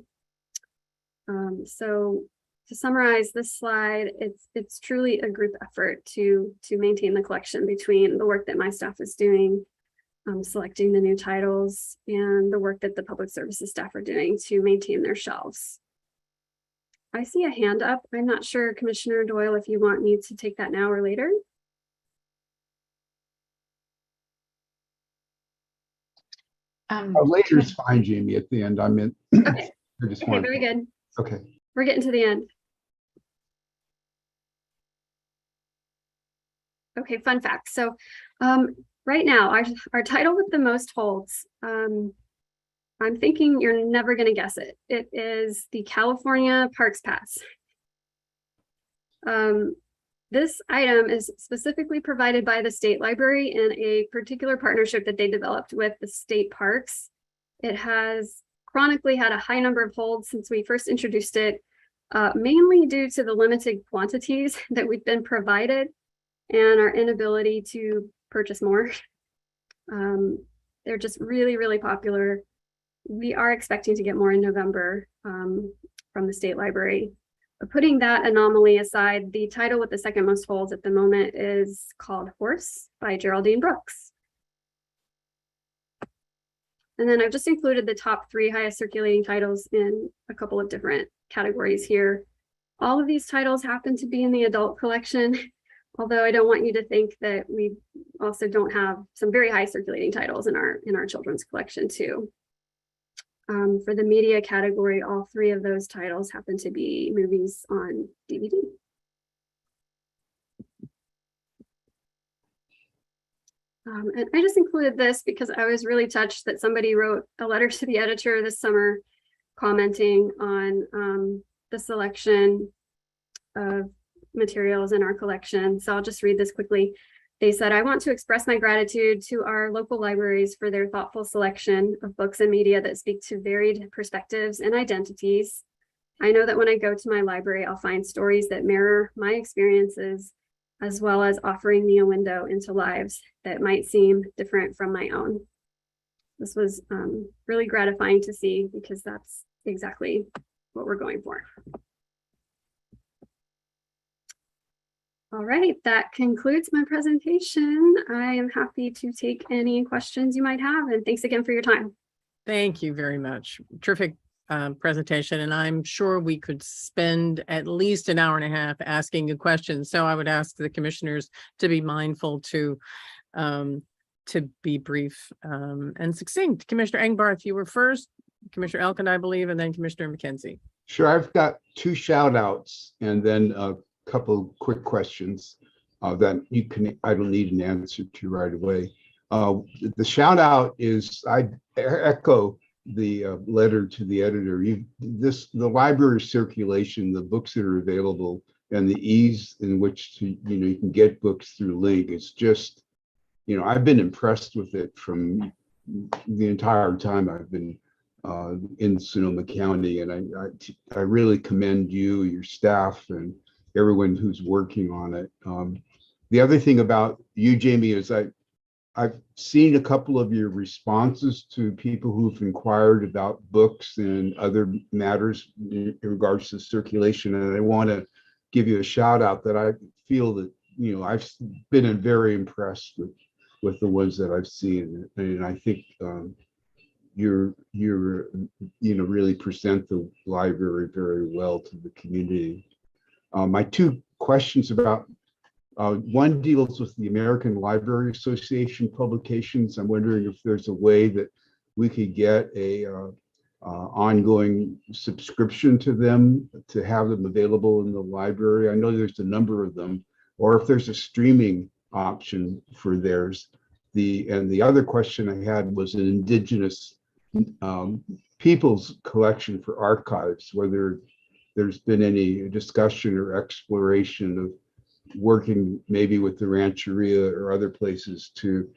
So to summarize this slide, it's truly a group effort to maintain the collection between the work that my staff is doing, selecting the new titles, and the work that the public services staff are doing to maintain their shelves. I see a hand up. I'm not sure, Commissioner Doyle, if you want me to take that now or later. Later is fine, Jamie. At the end, I'm in. Okay. Okay, very good. Okay. We're getting to the end. Okay, fun fact. So right now, our title with the most holds, I'm thinking you're never going to guess it. It is the California Parks Pass. This item is specifically provided by the state library in a particular partnership that they developed with the state parks. It has chronically had a high number of holds since we first introduced it, mainly due to the limited quantities that we've been provided and our inability to purchase more. They're just really, really popular. We are expecting to get more in November from the state library. But putting that anomaly aside, the title with the second most holds at the moment is called Horse by Geraldine Brooks. And then I've just included the top 3 highest circulating titles in a couple of different categories here. All of these titles happen to be in the adult collection, although I don't want you to think that we also don't have some very high circulating titles in our children's collection too. For the media category, all 3 of those titles happen to be movies on DVD. And I just included this because I was really touched that somebody wrote a letter to the editor this summer commenting on the selection of materials in our collection. So I'll just read this quickly. They said, I want to express my gratitude to our local libraries for their thoughtful selection of books and media that speak to varied perspectives and identities. I know that when I go to my library, I'll find stories that mirror my experiences, as well as offering me a window into lives that might seem different from my own. This was really gratifying to see, because that's exactly what we're going for. All right, that concludes my presentation. I am happy to take any questions you might have, and thanks again for your time. Thank you very much. Terrific presentation, and I'm sure we could spend at least an hour and a half asking you questions. So I would ask the commissioners to be mindful to be brief and succinct. Commissioner Engbarth, you were first, Commissioner Elkin, I believe, and then Commissioner McKenzie. Sure, I've got 2 shout outs and then a couple quick questions that I don't need an answer to right away. The shout out is, I echo the letter to the editor. The library circulation, the books that are available, and the ease in which to, you can get books through link. It's just, I've been impressed with it from the entire time I've been in Sonoma County, and I really commend you, your staff, and everyone who's working on it. The other thing about you, Jamie, is I've seen a couple of your responses to people who've inquired about books and other matters in regards to circulation, and I want to give you a shout out that I feel that I've been very impressed with the ones that I've seen, and I think you're really present the library very well to the community. My 2 questions about one deals with the American Library Association publications. I'm wondering if there's a way that we could get a ongoing subscription to them, to have them available in the library. I know there's a number of them, or if there's a streaming option for theirs. The other question I had was an indigenous people's collection for archives, whether there's been any discussion or exploration of working maybe with the Rancheria or other places to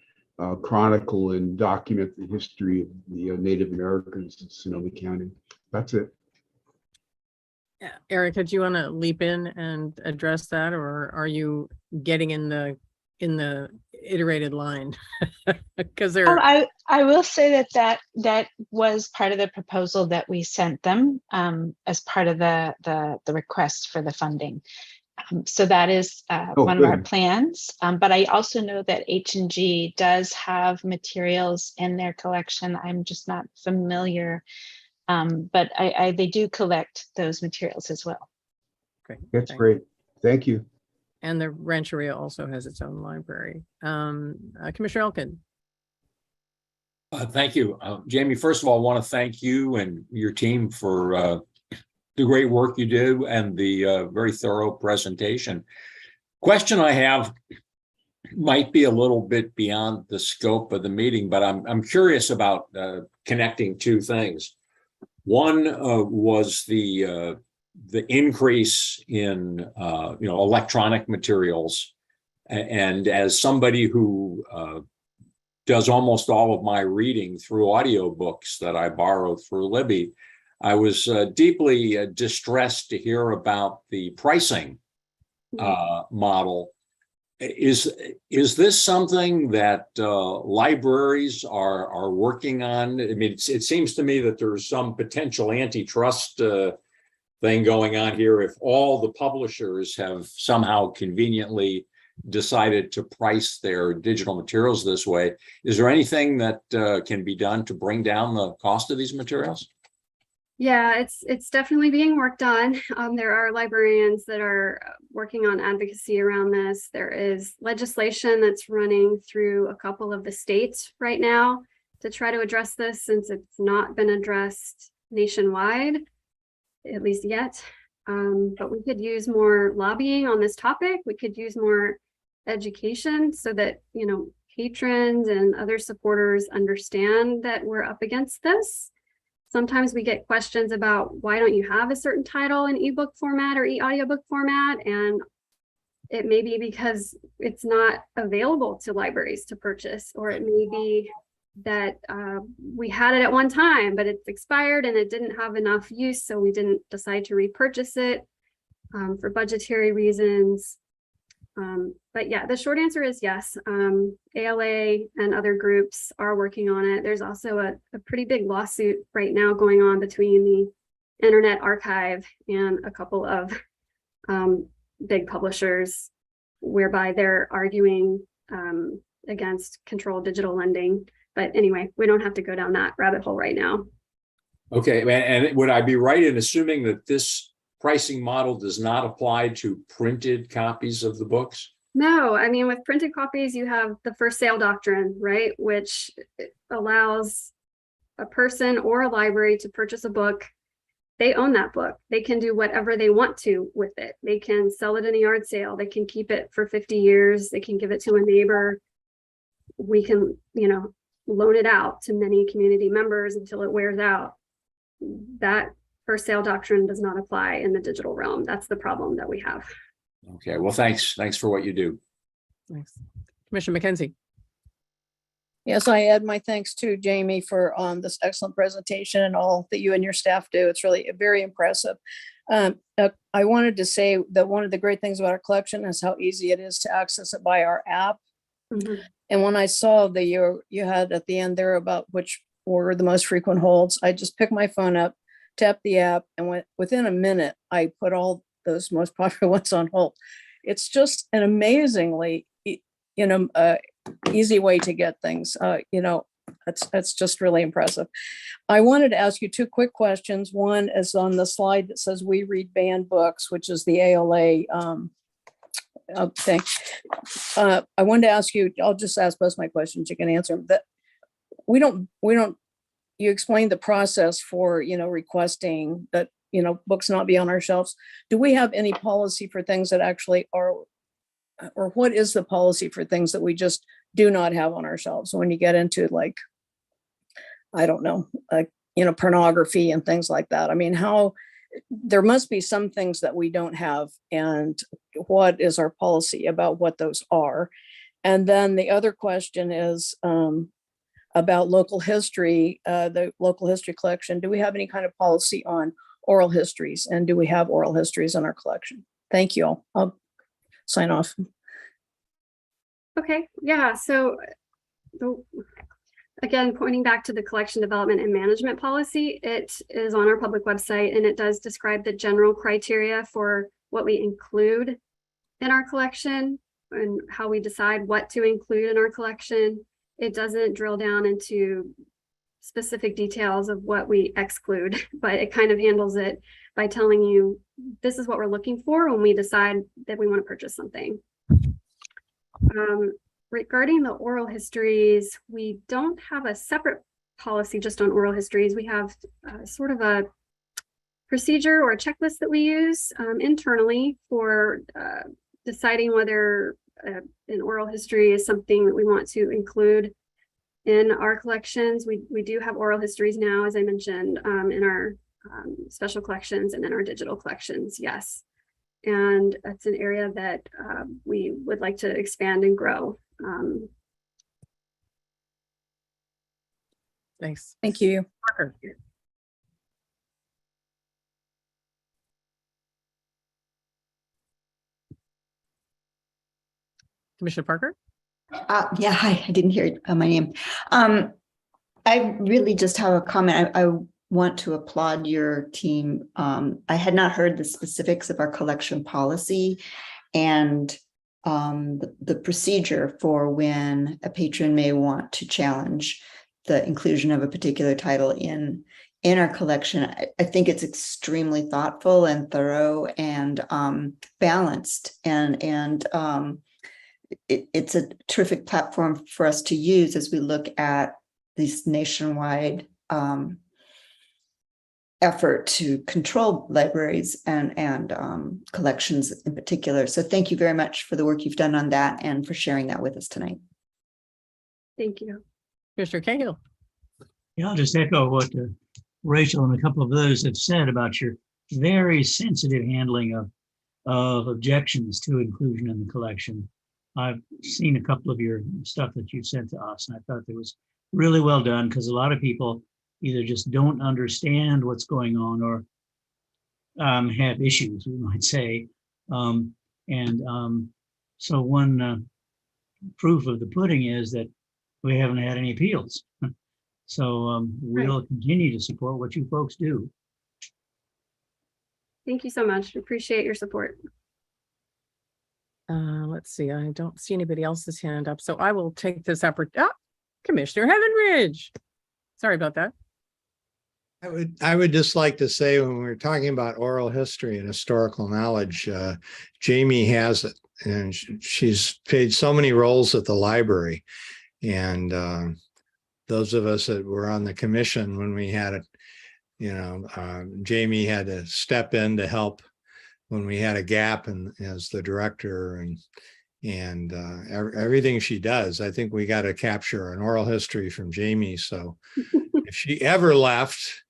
chronicle and document the history of the Native Americans in Sonoma County. That's it. Yeah, Erica, do you want to leap in and address that, or are you getting in the iterated line? Because I will say that was part of the proposal that we sent them as part of the request for the funding. So that is one of our plans. But I also know that H&G does have materials in their collection. I'm just not familiar, but they do collect those materials as well. Great. That's great. Thank you. And the Rancheria also has its own library. Commissioner Elkin. Thank you. Jamie, first of all, I want to thank you and your team for the great work you do and the very thorough presentation. Question I have might be a little bit beyond the scope of the meeting, but I'm curious about connecting 2 things. One was the increase in electronic materials, and as somebody who does almost all of my reading through audiobooks that I borrow through Libby, I was deeply distressed to hear about the pricing model. Is this something that libraries are working on? I mean, it seems to me that there's some potential antitrust thing going on here if all the publishers have somehow conveniently decided to price their digital materials this way. Is there anything that can be done to bring down the cost of these materials? Yeah, it's definitely being worked on. There are librarians that are working on advocacy around this. There is legislation that's running through a couple of the states right now to try to address this, since it's not been addressed nationwide, at least yet. But we could use more lobbying on this topic. We could use more education so that, patrons and other supporters understand that we're up against this. Sometimes we get questions about, why don't you have a certain title in ebook format or e-audiobook format? And It may be because it's not available to libraries to purchase, or it may be that we had it at one time, but it's expired and it didn't have enough use, so we didn't decide to repurchase it for budgetary reasons. But yeah, the short answer is yes. ALA and other groups are working on it. There's also a pretty big lawsuit right now going on between the Internet Archive and a couple of big publishers, whereby they're arguing against controlled digital lending. But anyway, we don't have to go down that rabbit hole right now. Okay, and would I be right in assuming that this pricing model does not apply to printed copies of the books? No, I mean, with printed copies, you have the first sale doctrine, right? Which allows a person or a library to purchase a book. They own that book. They can do whatever they want to with it. They can sell it in a yard sale. They can keep it for 50 years. They can give it to a neighbor. We can, loan it out to many community members until it wears out. That first sale doctrine does not apply in the digital realm. That's the problem that we have. Okay, well, thanks for what you do. Thanks. Commissioner McKenzie. Yes, I add my thanks to Jamie for this excellent presentation and all that you and your staff do. It's really very impressive. I wanted to say that one of the great things about our collection is how easy it is to access it by our app. Mhm. And when I saw that you had at the end there about which were the most frequent holds, I just picked my phone up, tapped the app, and within a minute, I put all those most popular ones on hold. It's just an amazingly, easy way to get things. That's just really impressive. I wanted to ask you two quick questions. One is on the slide that says we read banned books, which is the ALA thing. I wanted to ask you, I'll just ask both my questions, you can answer them. That we don't, you explained the process for, requesting that, books not be on our shelves. Do we have any policy for things that actually are, or what is the policy for things that we just do not have on our shelves? When you get into like, I don't know, pornography and things like that. I mean, there must be some things that we don't have, and what is our policy about what those are? And then the other question is about local history, the local history collection. Do we have any kind of policy on oral histories, and do we have oral histories in our collection? Thank you all. I'll sign off. Okay, yeah, so again, pointing back to the collection development and management policy, it is on our public website, and it does describe the general criteria for what we include in our collection and how we decide what to include in our collection. It doesn't drill down into specific details of what we exclude, but it kind of handles it by telling you, this is what we're looking for when we decide that we want to purchase something. Regarding the oral histories, we don't have a separate policy just on oral histories. We have sort of a procedure or a checklist that we use internally for deciding whether an oral history is something that we want to include in our collections. We do have oral histories now, as I mentioned, in our special collections and in our digital collections, yes. And it's an area that we would like to expand and grow. Thanks. Thank you. Parker. Commissioner Parker? Yeah, hi, I didn't hear my name. I really just have a comment. I want to applaud your team. I had not heard the specifics of our collection policy and the procedure for when a patron may want to challenge the inclusion of a particular title in our collection. I think it's extremely thoughtful and thorough and balanced, and it's a terrific platform for us to use as we look at this nationwide effort to control libraries and collections in particular. So thank you very much for the work you've done on that and for sharing that with us tonight. Thank you. Commissioner Cahill. Yeah, I'll just echo what Rachel and a couple of others have said about your very sensitive handling of of objections to inclusion in the collection. I've seen a couple of your stuff that you sent to us, and I thought it was really well done because a lot of people either just don't understand what's going on or have issues, we might say. So one proof of the pudding is that we haven't had any appeals. So we'll continue to support what you folks do. Thank you so much. Appreciate your support. Let's see, I don't see anybody else's hand up, so I will take this opportunity. Commissioner Heavenridge. Sorry about that. I would just like to say, when we're talking about oral history and historical knowledge, Jamie has it, and she's played so many roles at the library. And those of us that were on the commission when we had it, Jamie had to step in to help when we had a gap as the director, and everything she does. I think we got to capture an oral history from Jamie. So if she ever left,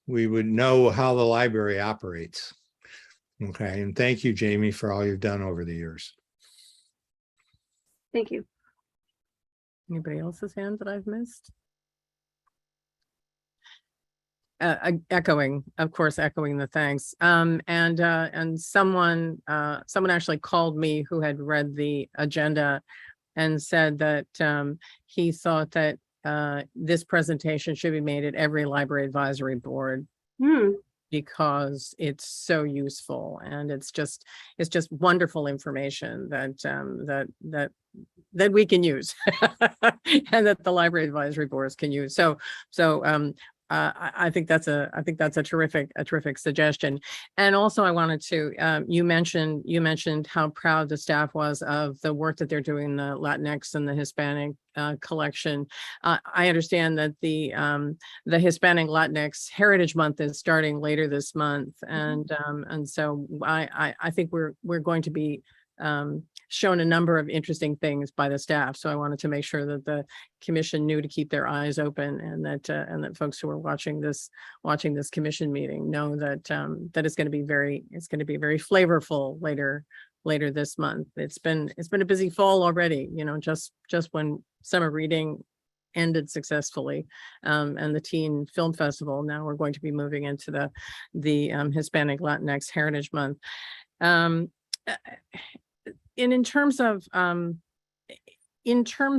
we would know how the library operates. Okay, and thank you, Jamie, for all you've done over the years. Thank you. Anybody else's hand that I've missed? Echoing the thanks. And someone actually called me who had read the agenda and said that he thought that this presentation should be made at every library advisory board because it's so useful, and it's just wonderful information that we can use and that the library advisory boards can use. So I think that's a terrific suggestion. And also I wanted to, you mentioned how proud the staff was of the work that they're doing in the Latinx and the Hispanic collection. I understand that the Hispanic Latinx Heritage Month is starting later this month, and so I think we're going to be shown a number of interesting things by the staff. So I wanted to make sure that the commission knew to keep their eyes open, and that folks who are watching this commission meeting know that that it's going to be very flavorful later this month. It's been a busy fall already, just when summer reading ended successfully, and the Teen Film Festival. Now we're going to be moving into the Hispanic Latinx Heritage Month. In terms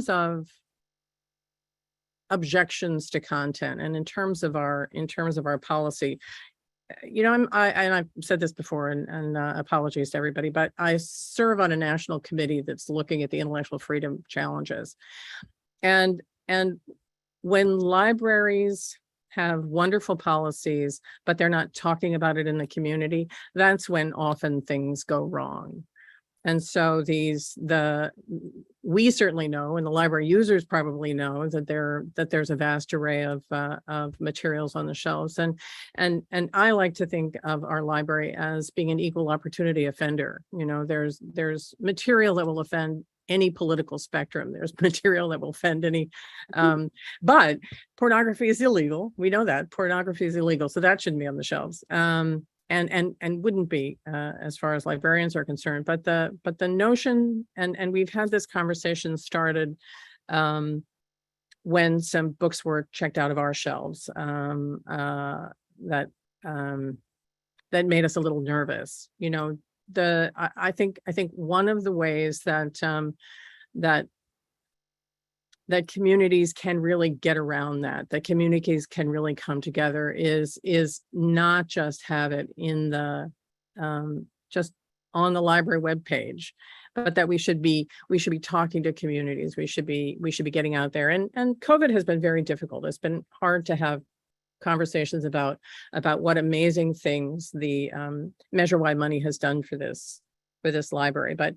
of objections to content, and in terms of our policy, I've said this before, and apologies to everybody, but I serve on a national committee that's looking at the intellectual freedom challenges, and when libraries have wonderful policies, but they're not talking about it in the community, that's when often things go wrong. And so we certainly know, and the library users probably know, that there's a vast array of materials on the shelves. And I like to think of our library as being an equal opportunity offender. There's material that will offend any political spectrum. There's material that will offend any, but pornography is illegal. We know that pornography is illegal, so that shouldn't be on the shelves. And wouldn't be as far as librarians are concerned, but the notion, and we've had this conversation started when some books were checked out of our shelves that made us a little nervous. I think one of the ways that communities can really get around that communities can really come together is not just have it in the just on the library webpage, but that we should be talking to communities. We should be getting out there. And COVID has been very difficult. It's been hard to have conversations about what amazing things the Measure Y money has done for this library, but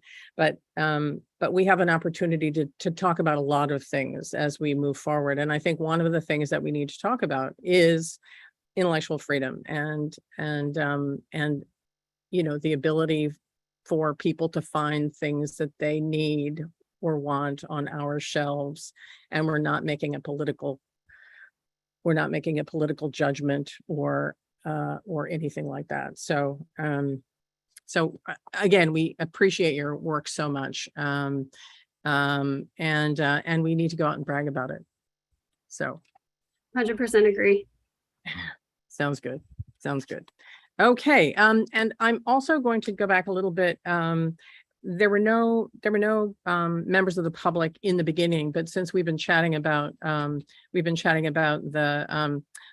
we have an opportunity to talk about a lot of things as we move forward. And I think one of the things that we need to talk about is intellectual freedom and the ability for people to find things that they need or want on our shelves, and we're not making a political judgment or anything like that. So So again, we appreciate your work so much. And we need to go out and brag about it. So 100% agree. sounds good. Sounds good. Okay. And I'm also going to go back a little bit. There were no members of the public in the beginning, but since we've been chatting about the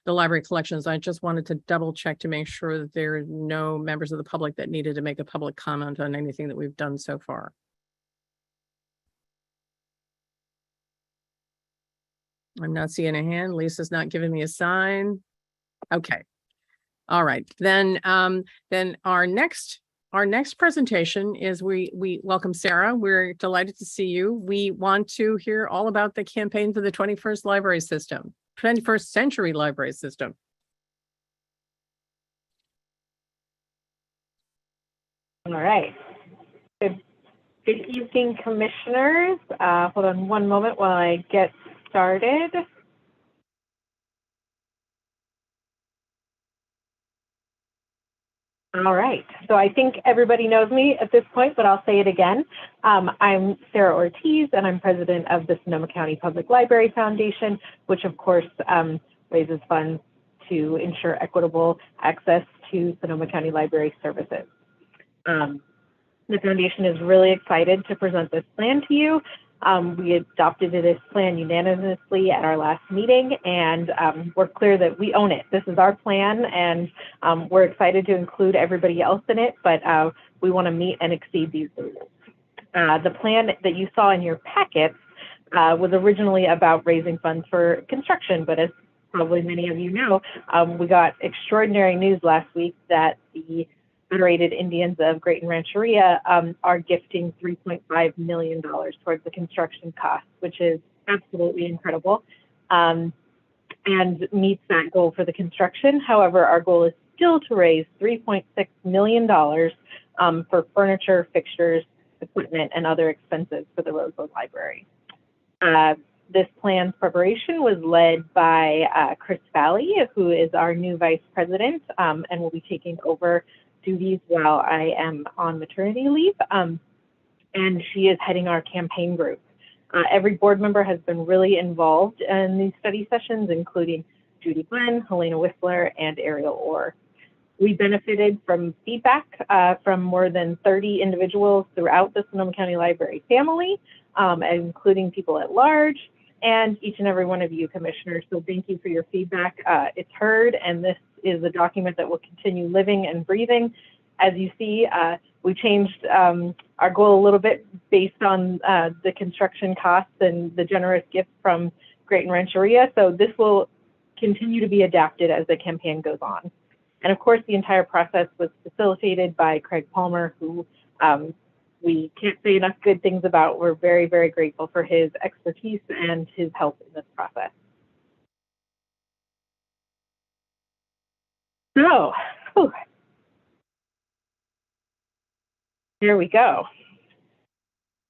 library collections, I just wanted to double check to make sure that there are no members of the public that needed to make a public comment on anything that we've done so far. I'm not seeing a hand. Lisa's not giving me a sign. Okay. All right. Then our next presentation is we welcome Sarah. We're delighted to see you. We want to hear all about the campaign for the 21st library system, 21st century library system. All right. Good evening, commissioners. Hold on one moment while I get started. All right, so I think everybody knows me at this point, but I'll say it again. I'm Sarah Ortiz, and I'm president of the Sonoma County Public Library Foundation, which of course raises funds to ensure equitable access to Sonoma County Library services. The foundation is really excited to present this plan to you. We adopted this plan unanimously at our last meeting, and we're clear that we own it. This is our plan, and we're excited to include everybody else in it, but we want to meet and exceed these goals. The plan that you saw in your packets was originally about raising funds for construction, but as probably many of you know, we got extraordinary news last week that the Federated Indians of Great Rancheria are gifting $3.5 million towards the construction costs, which is absolutely incredible, and meets that goal for the construction. However, our goal is still to raise $3.6 million for furniture, fixtures, equipment, and other expenses for the Roseland Library. This plan's preparation was led by Chris Valley, who is our new vice president and will be taking over duties while I am on maternity leave, and she is heading our campaign group. Every board member has been really involved in these study sessions, including Judy Glenn, Helena Whistler, and Ariel Orr. We benefited from feedback from more than 30 individuals throughout the Sonoma County Library family, including people at large, and each and every one of you commissioners. So thank you for your feedback. It's heard, and this is a document that will continue living and breathing. As you see, we changed our goal a little bit based on the construction costs and the generous gift from Great Rancheria. So this will continue to be adapted as the campaign goes on. And of course, the entire process was facilitated by Craig Palmer, who we can't say enough good things about. We're very, very grateful for his expertise and his help in this process. So, here we go.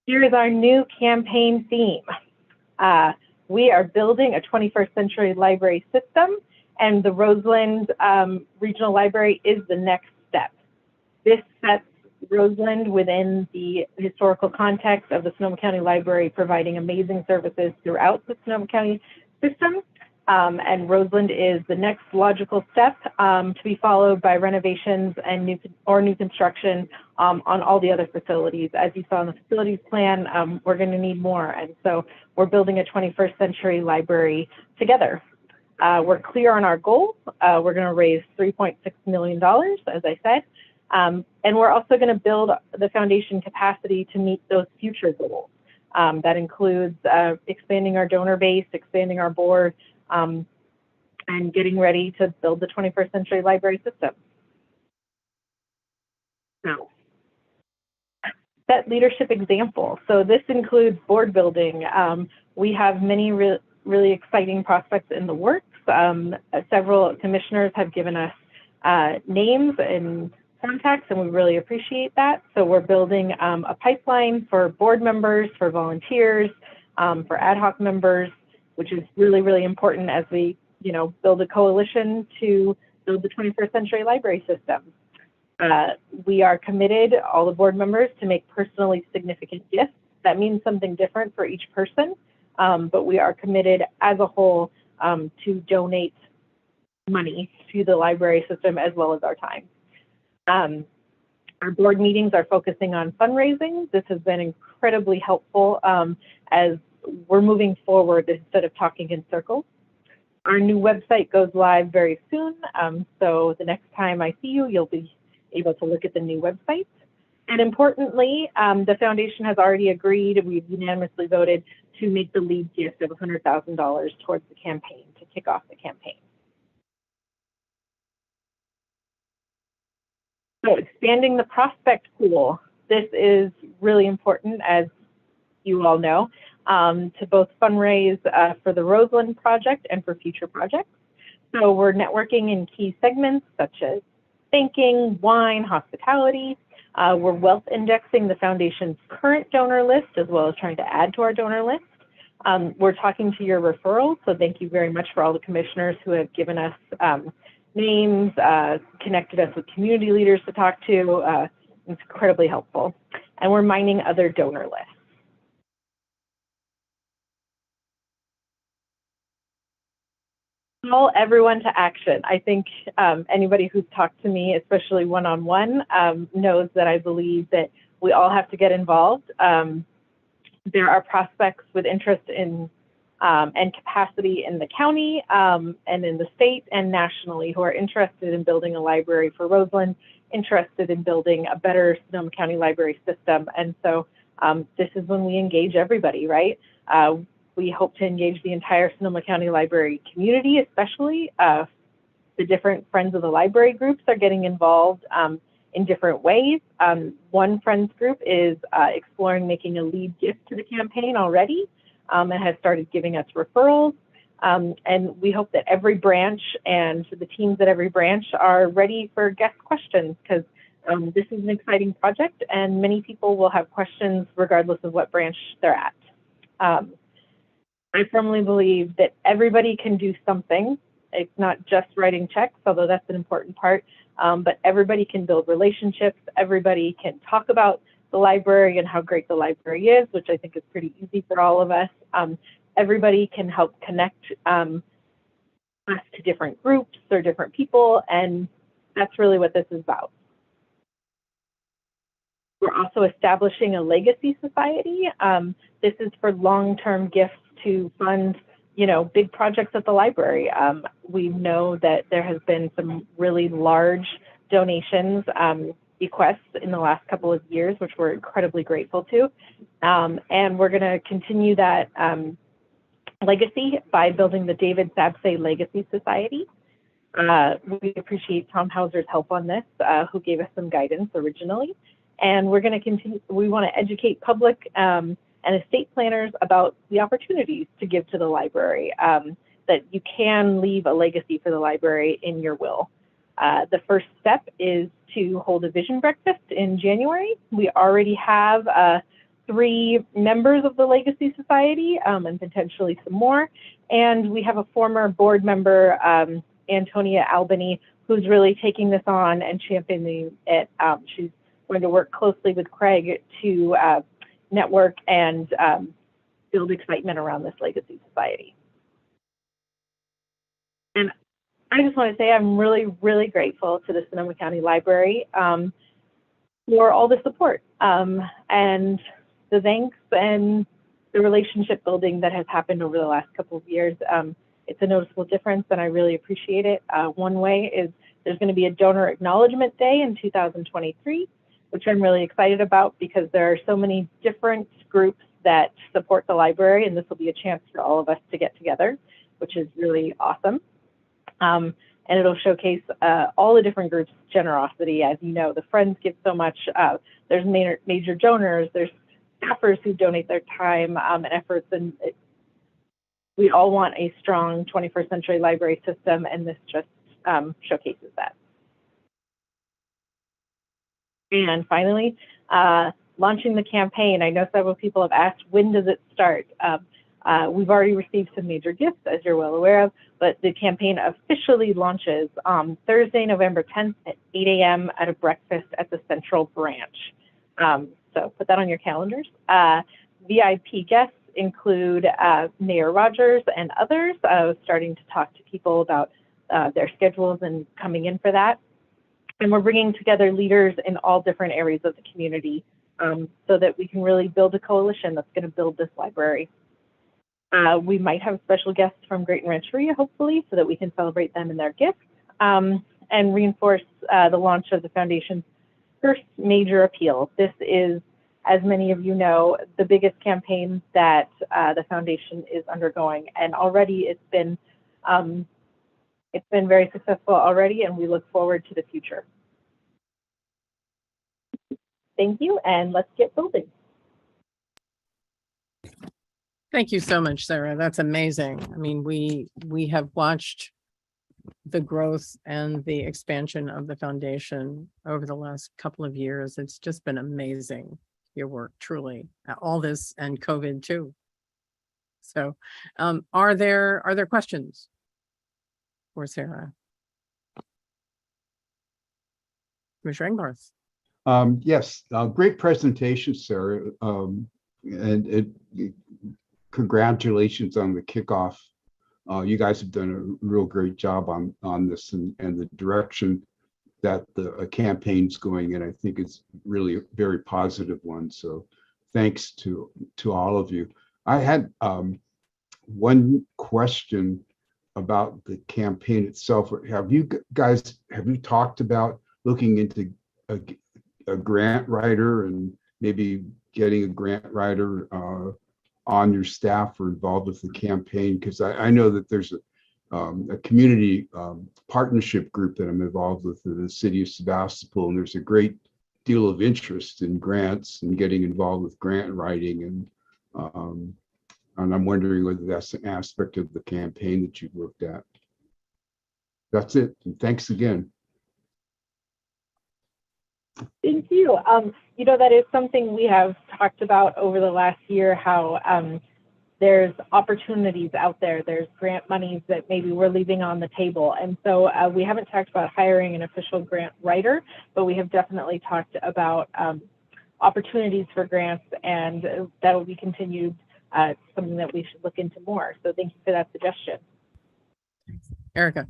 Here is our new campaign theme. We are building a 21st century library system, and the Roseland Regional Library is the next step. This sets Roseland within the historical context of the Sonoma County Library, providing amazing services throughout the Sonoma County system. And Roseland is the next logical step to be followed by renovations and new construction on all the other facilities. As you saw in the facilities plan, we're going to need more. And so we're building a 21st century library together. We're clear on our goals. We're going to raise $3.6 million, as I said. And we're also going to build the foundation capacity to meet those future goals. That includes expanding our donor base, expanding our board, and getting ready to build the 21st century library system. Now, set leadership example. So this includes board building. We have many really exciting prospects in the works. Several commissioners have given us names and contacts, and we really appreciate that. So we're building a pipeline for board members, for volunteers, for ad hoc members, which is really, really important as we, build a coalition to build the 21st century library system. We are committed, all the board members, to make personally significant gifts. That means something different for each person, but we are committed as a whole to donate money to the library system as well as our time. Our board meetings are focusing on fundraising. This has been incredibly helpful as we're moving forward instead of talking in circles. Our new website goes live very soon, so the next time I see you, you'll be able to look at the new website. And importantly, the foundation has already agreed, we've unanimously voted to make the lead gift of $100,000 towards the campaign, to kick off the campaign. So expanding the prospect pool, this is really important, as you all know, to both fundraise for the Roseland project and for future projects. So we're networking in key segments such as banking, wine, hospitality. We're wealth indexing the foundation's current donor list as well as trying to add to our donor list. We're talking to your referrals, so thank you very much for all the commissioners who have given us names, connected us with community leaders to talk to. It's incredibly helpful. And we're mining other donor lists. Call everyone to action. I think anybody who's talked to me, especially one-on-one, knows that I believe that we all have to get involved. There are prospects with interest in and capacity in the county and in the state and nationally who are interested in building a library for Roseland, interested in building a better Sonoma County library system. And so this is when we engage everybody, right? We hope to engage the entire Sonoma County library community, especially the different Friends of the Library groups are getting involved in different ways. One Friends group is exploring making a lead gift to the campaign already and has started giving us referrals. And we hope that every branch and the teams at every branch are ready for guest questions, because this is an exciting project and many people will have questions regardless of what branch they're at. I firmly believe that everybody can do something. It's not just writing checks, although that's an important part, but everybody can build relationships. Everybody can talk about the library and how great the library is, which I think is pretty easy for all of us. Everybody can help connect us to different groups or different people, and that's really what this is about. We're also establishing a legacy society. This is for long-term gifts to fund, big projects at the library. We know that there has been some really large donations, bequests in the last couple of years, which we're incredibly grateful to. And we're going to continue that legacy by building the David Babsay Legacy Society. We appreciate Tom Hauser's help on this, who gave us some guidance originally. And we're going to continue, we want to educate public and estate planners about the opportunities to give to the library, that you can leave a legacy for the library in your will. The first step is to hold a vision breakfast in January. We already have 3 members of the Legacy Society and potentially some more. And we have a former board member, Antonia Albany, who's really taking this on and championing it. She's going to work closely with Craig to network and build excitement around this Legacy Society. And I just want to say I'm really, really grateful to the Sonoma County Library for all the support and the thanks and the relationship building that has happened over the last couple of years. It's a noticeable difference and I really appreciate it. One way is there's going to be a Donor Acknowledgement Day in 2023, which I'm really excited about because there are so many different groups that support the library, and this will be a chance for all of us to get together, which is really awesome. And it'll showcase all the different groups' generosity. As you know, the Friends give so much. There's major donors, there's staffers who donate their time and efforts, and we all want a strong 21st century library system, and this just showcases that. And finally, launching the campaign. I know several people have asked, when does it start? We've already received some major gifts, as you're well aware of, but the campaign officially launches Thursday, November 10th at 8 a.m. at a breakfast at the Central Branch. So put that on your calendars. VIP guests include Mayor Rogers and others. I was starting to talk to people about their schedules and coming in for that. And we're bringing together leaders in all different areas of the community so that we can really build a coalition that's going to build this library. We might have special guests from Great Rancheria, hopefully, so that we can celebrate them and their gifts and reinforce the launch of the Foundation's first major appeal. This is, as many of you know, the biggest campaign that the Foundation is undergoing, and already it's been very successful already, and we look forward to the future. Thank you, and let's get building. Thank you so much, Sarah. That's amazing. I mean, we have watched the growth and the expansion of the foundation over the last couple of years. It's just been amazing, your work, truly. All this and COVID too. So are there questions for Sarah? Commissioner Engbarth. Yes, great presentation, Sarah. Congratulations on the kickoff. You guys have done a real great job on this and the direction that the campaign's going in. I think it's really a very positive one. So thanks to all of you. I had one question about the campaign itself. Have you talked about looking into a grant writer and maybe getting a grant writer on your staff or involved with the campaign? Because I know that there's a community partnership group that I'm involved with in the city of Sebastopol, and there's a great deal of interest in grants and getting involved with grant writing, and I'm wondering whether that's an aspect of the campaign that you've looked at. That's it, and thanks again. Thank you. You know, that is something we have talked about over the last year, how there's opportunities out there. There's grant monies that maybe we're leaving on the table. And so we haven't talked about hiring an official grant writer, but we have definitely talked about opportunities for grants, and that will be continued, something that we should look into more. So thank you for that suggestion. Erica.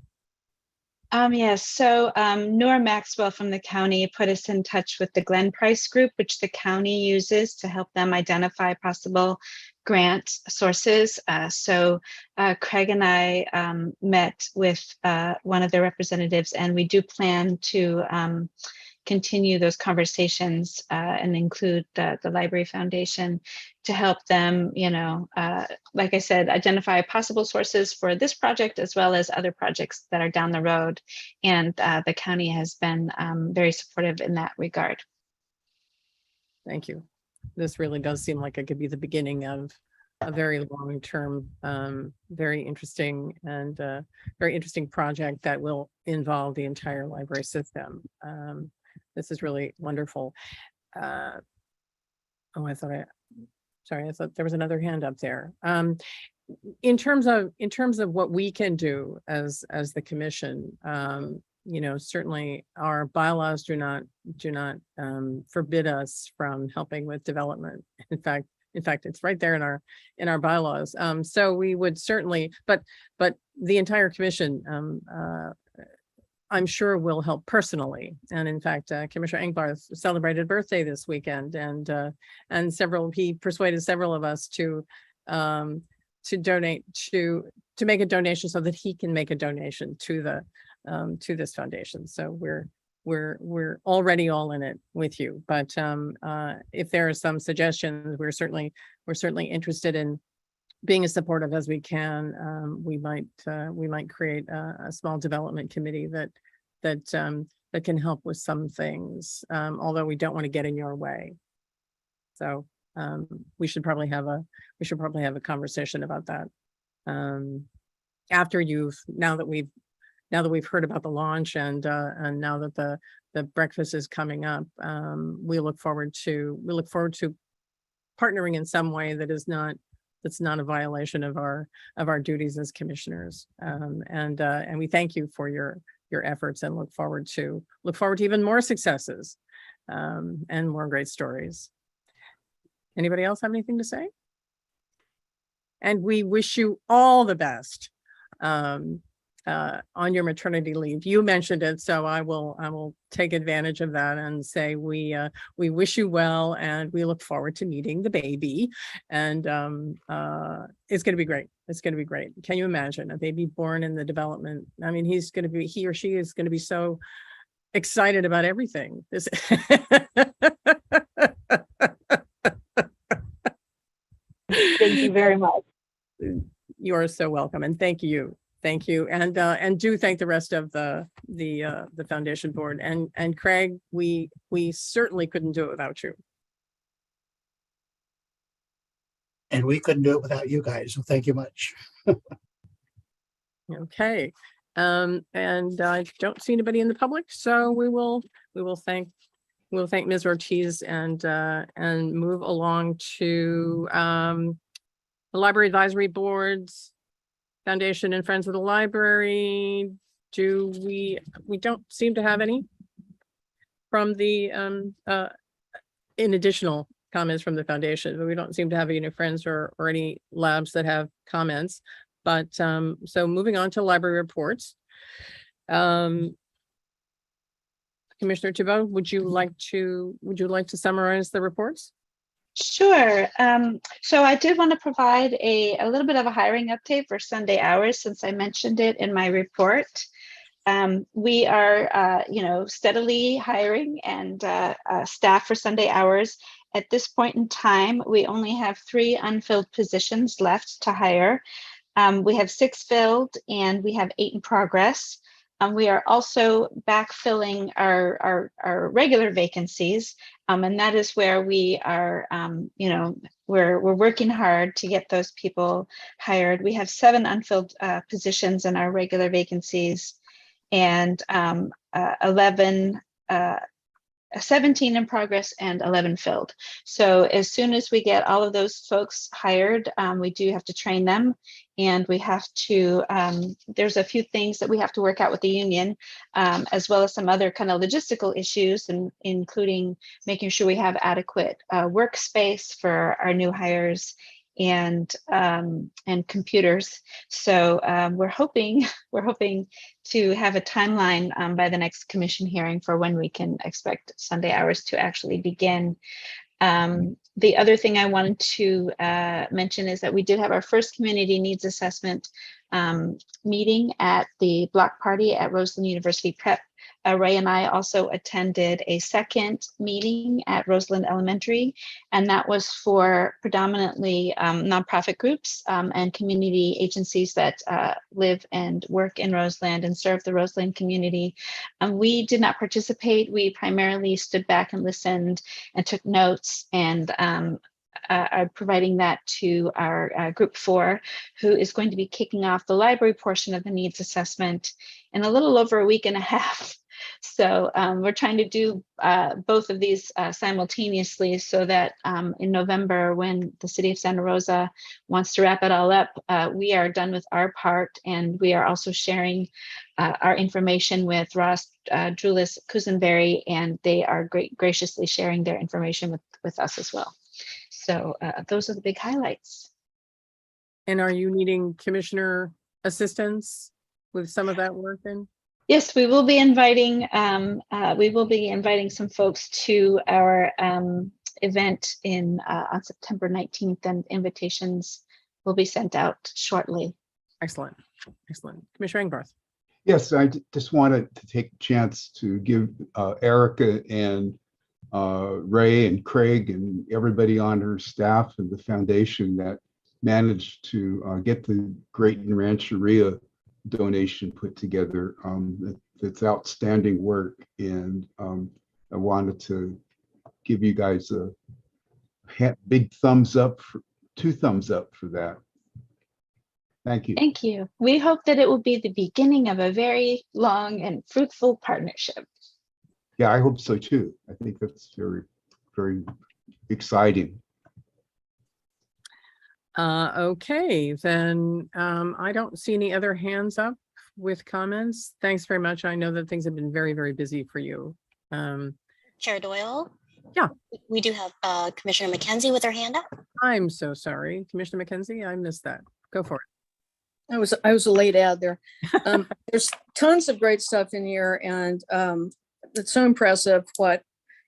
Yes, so Nora Maxwell from the county put us in touch with the Glenn Price Group, which the county uses to help them identify possible grant sources. So Craig and I met with one of their representatives, and we do plan to continue those conversations and include the Library Foundation to help them, you know, like I said, identify possible sources for this project as well as other projects that are down the road. And the county has been very supportive in that regard. Thank you. This really does seem like it could be the beginning of a very long-term, very interesting project that will involve the entire library system. This is really wonderful. I thought there was another hand up there. In terms of what we can do as the commission, you know, certainly our bylaws do not forbid us from helping with development. In fact, it's right there in our bylaws. So we would certainly, but the entire commission, I'm sure will help personally. And in fact, Commissioner Engbarth celebrated birthday this weekend, and he persuaded several of us to donate to make a donation so that he can make a donation to this foundation. So we're already all in it with you. But if there are some suggestions, we're certainly interested in being as supportive as we can. We might create a small development committee that can help with some things, although we don't want to get in your way. So we should probably have a conversation about that after now that we've heard about the launch, and now that the breakfast is coming up. We look forward to partnering in some way that is not that's not a violation of our duties as commissioners. And we thank you for your efforts and look forward to even more successes and more great stories. Anybody else have anything to say? And we wish you all the best on your maternity leave. You mentioned it, so I will take advantage of that and say we wish you well, and we look forward to meeting the baby. And it's going to be great. It's going to be great. Can you imagine a baby born in the development? I mean, he or she is going to be so excited about everything. This Thank you very much. You are so welcome, and thank you. Thank you, and do thank the rest of the foundation board, and Craig. We certainly couldn't do it without you. And we couldn't do it without you guys. So thank you much. Okay, and I don't see anybody in the public, so we will thank Ms. Ortiz and move along to the library advisory boards. Foundation and Friends of the Library. We don't seem to have any from the in additional comments from the foundation, but we don't seem to have any friends or any labs that have comments. But so moving on to library reports. Commissioner Thibault, would you like to summarize the reports? Sure. So I did want to provide a little bit of a hiring update for Sunday hours, since I mentioned it in my report. We are, steadily hiring and staff for Sunday hours. At this point in time, we only have 3 unfilled positions left to hire. We have 6 filled and we have 8 in progress. We are also backfilling our regular vacancies, and that is where we are, we're working hard to get those people hired. We have 7 unfilled positions in our regular vacancies, and 17 in progress and 11 filled. So as soon as we get all of those folks hired, we do have to train them, and we have to, there's a few things that we have to work out with the union, as well as some other kind of logistical issues, and including making sure we have adequate workspace for our new hires and computers. So we're hoping to have a timeline by the next commission hearing for when we can expect Sunday hours to actually begin. The other thing I wanted to mention is that we did have our first community needs assessment meeting at the block party at Roseland University Prep. Ray and I also attended a second meeting at Roseland Elementary, and that was for predominantly nonprofit groups and community agencies that live and work in Roseland and serve the Roseland community. We did not participate. We primarily stood back and listened and took notes, and are providing that to our group 4, who is going to be kicking off the library portion of the needs assessment in a little over a week and a half. So we're trying to do both of these simultaneously, so that in November, when the city of Santa Rosa wants to wrap it all up, we are done with our part, and we are also sharing our information with Ross Drulis Kuzenberry, and they are graciously sharing their information with us as well. So those are the big highlights. And are you needing commissioner assistance with some of that work then? Yes, we will be inviting some folks to our event on September 19th, and invitations will be sent out shortly. Excellent. Commissioner Engbarth. Yes, I just wanted to take a chance to give Erica and Ray and Craig and everybody on her staff and the foundation that managed to get the Grayton Rancheria donation put together. It's outstanding work, and I wanted to give you guys a big thumbs up, 2 thumbs up for that. Thank you. Thank you. We hope that it will be the beginning of a very long and fruitful partnership. Yeah, I hope so too. I think that's very, very exciting. Okay, then I don't see any other hands up with comments. Thanks very much. I know that things have been very, very busy for you. Chair Doyle? Yeah. We do have Commissioner McKenzie with her hand up. I'm so sorry, Commissioner McKenzie, I missed that. Go for it. I was a late ad there. There's tons of great stuff in here, and it's so impressive what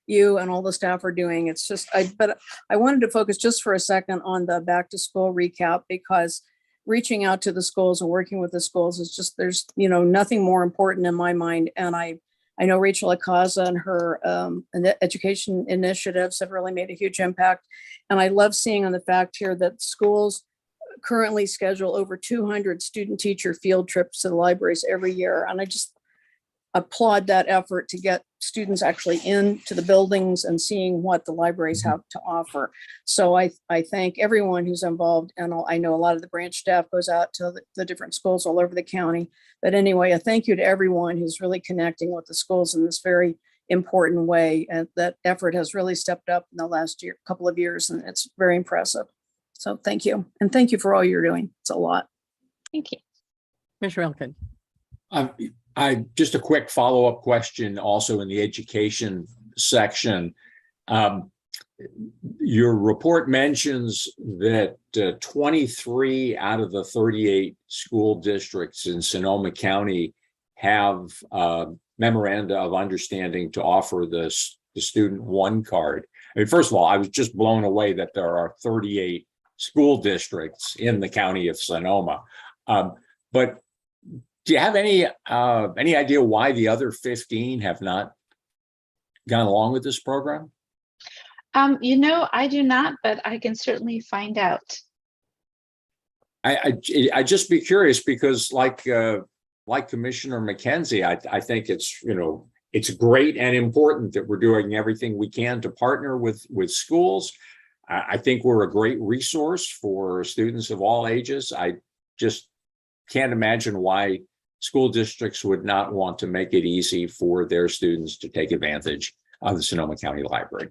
you and all the staff are doing. It's just, but I wanted to focus just for a second on the back to school recap, because reaching out to the schools and working with the schools is just, there's, nothing more important in my mind. And I know Rachel Akaza and her education initiatives have really made a huge impact. And I love seeing on the fact here that schools currently schedule over 200 student teacher field trips to the libraries every year. And I just applaud that effort to get students actually into the buildings and seeing what the libraries have to offer. So I thank everyone who's involved. And I know a lot of the branch staff goes out to the different schools all over the county. But anyway, a thank you to everyone who's really connecting with the schools in this very important way. And that effort has really stepped up in the last couple of years, and it's very impressive. So thank you. And thank you for all you're doing. It's a lot. Thank you. Commissioner Elkin. I just a quick follow-up question also in the education section. Your report mentions that 23 out of the 38 school districts in Sonoma County have memoranda of understanding to offer the student one card. I mean, first of all, I was just blown away that there are 38 school districts in the county of Sonoma. But do you have any idea why the other 15 have not gone along with this program? I do not, but I can certainly find out. I just be curious, because like Commissioner McKenzie, I think it's great and important that we're doing everything we can to partner with schools. I think we're a great resource for students of all ages. I just can't imagine why school districts would not want to make it easy for their students to take advantage of the Sonoma County Library.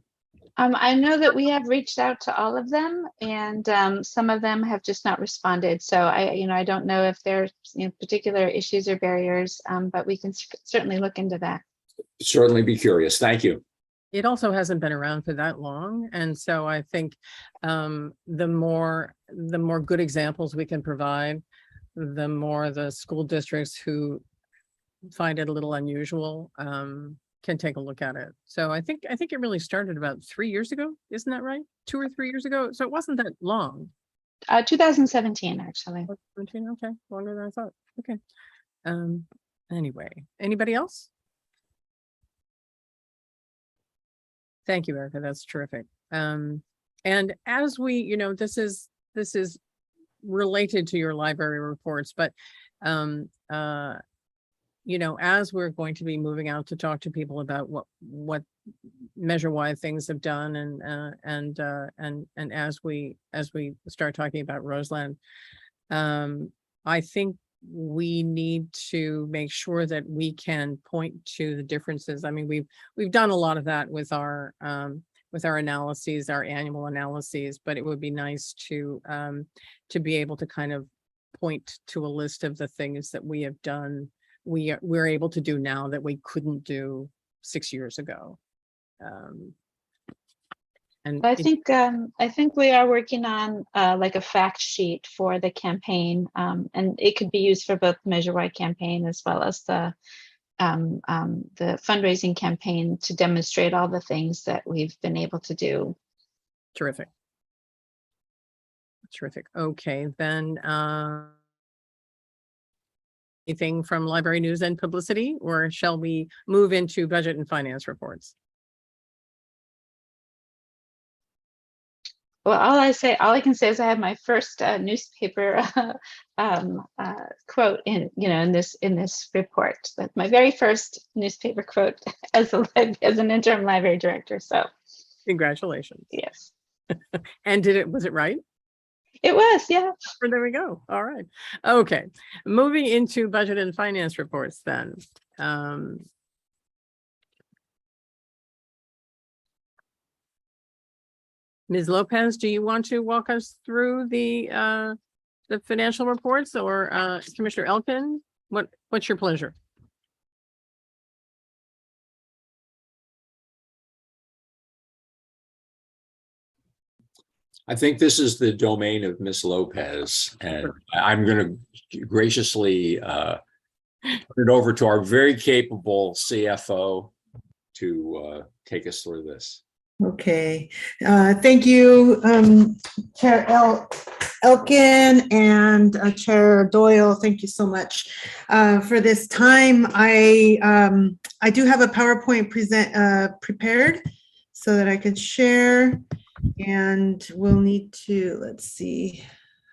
I know that we have reached out to all of them, and some of them have just not responded. So I don't know if there's particular issues or barriers, but we can certainly look into that. Certainly be curious. Thank you. It also hasn't been around for that long. And so I think the more good examples we can provide, the more the school districts who find it a little unusual can take a look at it. So I think it really started about 3 years ago. Isn't that right? 2 or 3 years ago. So it wasn't that long. 2017, actually. 2017, okay, longer than I thought. Okay. Anyway, anybody else? Thank you, Erica. That's terrific. And as we, this is related to your library reports, but as we're going to be moving out to talk to people about what measure-wide things have done, and as we start talking about Roseland, I think we need to make sure that we can point to the differences. I mean, we've done a lot of that with our analyses, our annual analyses, but it would be nice to be able to kind of point to a list of the things that we have done, we're able to do now that we couldn't do 6 years ago. And I think we are working on like a fact sheet for the campaign, and it could be used for both measure-wide campaign as well as the fundraising campaign to demonstrate all the things that we've been able to do. Terrific. Terrific. Okay, then anything from library news and publicity, or shall we move into budget and finance reports? Well, all I can say is I have my first newspaper quote in this report. That's my very first newspaper quote as an interim library director. So, congratulations. Yes. And was it right? It was, yeah. There we go. All right. Okay. Moving into budget and finance reports then. Ms. Lopez, do you want to walk us through the financial reports, or Commissioner Elkin? What's your pleasure? I think this is the domain of Miss Lopez, and I'm going to graciously turn it over to our very capable CFO to take us through this. Okay, thank you, Chair Elkin and Chair Doyle. Thank you so much for this time. I do have a PowerPoint prepared so that I could share, and we'll need to, let's see,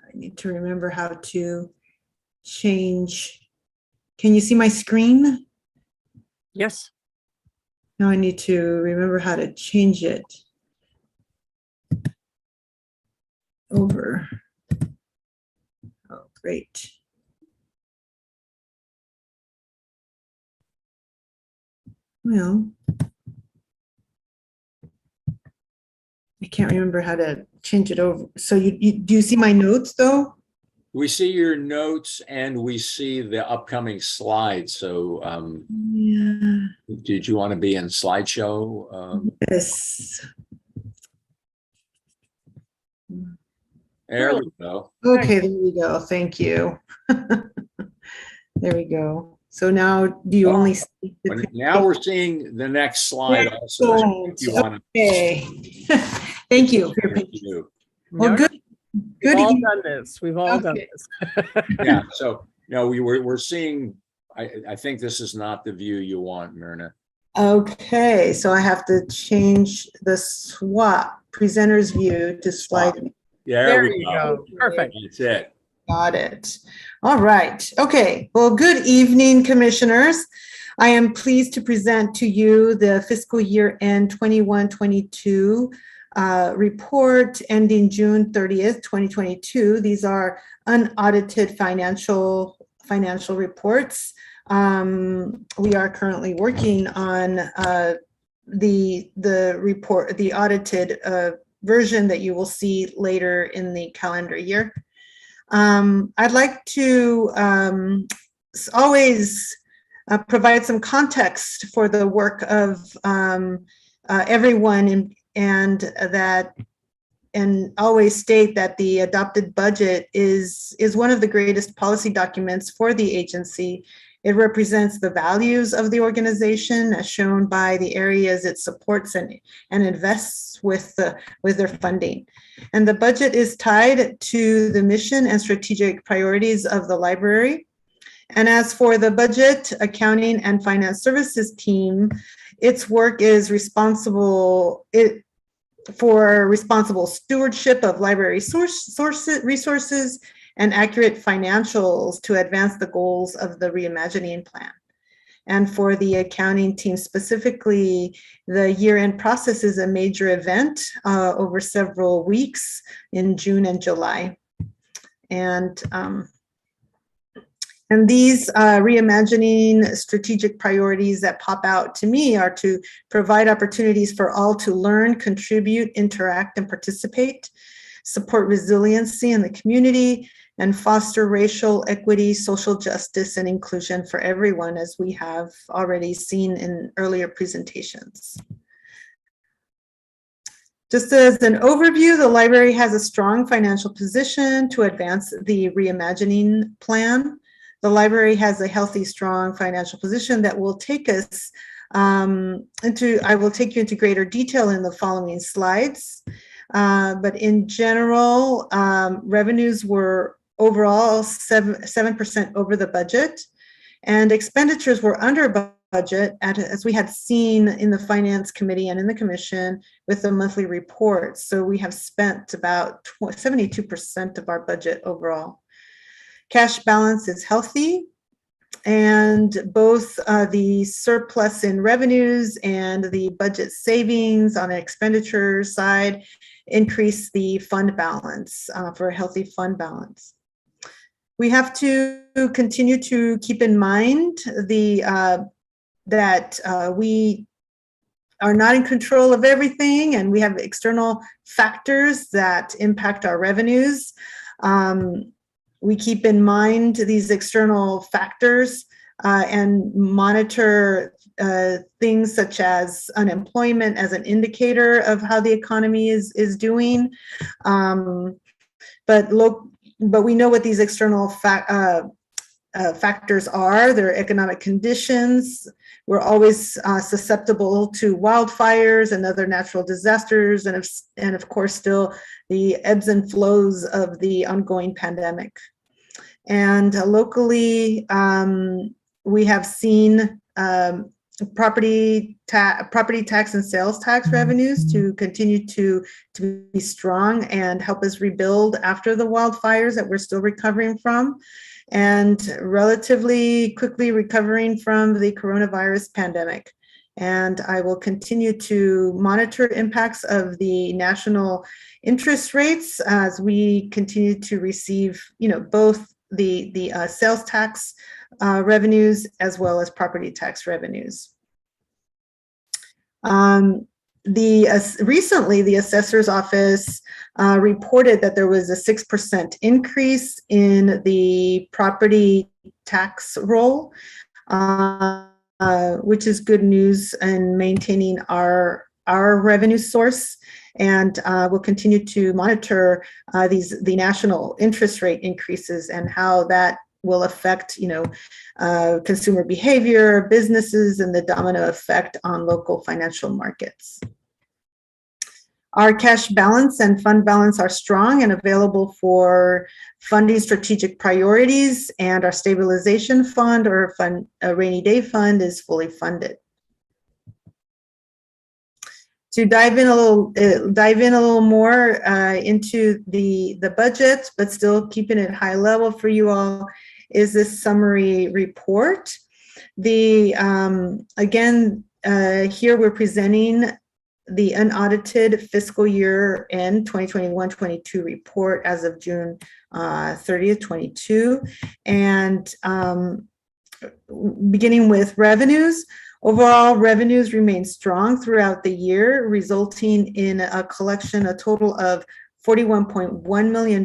I need to remember how to change. Can you see my screen? Yes. Now I need to remember how to change it over. Oh, great. Well, I can't remember how to change it over. So do you see my notes though? We see your notes and we see the upcoming slides. So Yeah. did you want to be in slideshow? Yes. There we go. Okay, there we go. Thank you. There we go. So now do you only see the Now we're seeing the next slide also. Excellent. You want Okay. Thank you. to, Well, good. We've all evening. done this. We've all done this. yeah. So no, we're seeing. I think this is not the view you want, Myrna. Okay, so I have to change the swap presenter's view to slide. Yeah, there you go. Perfect. That's it. Got it. All right. Okay. Well, good evening, commissioners. I am pleased to present to you the fiscal year end 21-22 report ending June 30th, 2022. These are unaudited financial reports. We are currently working on the report, the audited version that you will see later in the calendar year. I'd like to always provide some context for the work of everyone, and always state that the adopted budget is one of the greatest policy documents for the agency. It represents the values of the organization as shown by the areas it supports and invests with their funding. And the budget is tied to the mission and strategic priorities of the library. And as for the budget, accounting, and finance services team, its work is responsible for responsible stewardship of library resources and accurate financials to advance the goals of the reimagining plan. And for the accounting team specifically, the year-end process is a major event over several weeks in June and July. And these reimagining strategic priorities that pop out to me are to provide opportunities for all to learn, contribute, interact, and participate, support resiliency in the community, and foster racial equity, social justice, and inclusion for everyone, as we have already seen in earlier presentations. Just as an overview, the library has a strong financial position to advance the reimagining plan. The library has a healthy, strong financial position that will take us I will take you into greater detail in the following slides. But in general, revenues were overall 7% over the budget, and expenditures were under budget, as we had seen in the Finance Committee and in the Commission with the monthly reports. So we have spent about 72% of our budget overall. Cash balance is healthy, and both the surplus in revenues and the budget savings on the expenditure side increase the fund balance for a healthy fund balance. We have to continue to keep in mind that we are not in control of everything, and we have external factors that impact our revenues. We keep in mind these external factors and monitor things such as unemployment as an indicator of how the economy is doing. But we know what these external factors are. Their economic conditions. We're always susceptible to wildfires and other natural disasters, and of course still the ebbs and flows of the ongoing pandemic. And locally, we have seen property tax and sales tax revenues to continue to be strong and help us rebuild after the wildfires that we're still recovering from, and relatively quickly recovering from the coronavirus pandemic. And I will continue to monitor impacts of the national interest rates as we continue to receive, both the sales tax revenues as well as property tax revenues. Recently, the assessor's office reported that there was a 6% increase in the property tax roll, which is good news in maintaining our revenue source. And we'll continue to monitor the national interest rate increases and how that will affect, consumer behavior, businesses, and the domino effect on local financial markets. Our cash balance and fund balance are strong and available for funding strategic priorities, and our stabilization fund or rainy day fund is fully funded. To dive in a little more into the budget, but still keeping it high level for you all, is this summary report. Again, here we're presenting the unaudited fiscal year end 2021-22 report as of June 30th, 22. And beginning with revenues, overall revenues remain strong throughout the year, resulting in a total of $41.1 million,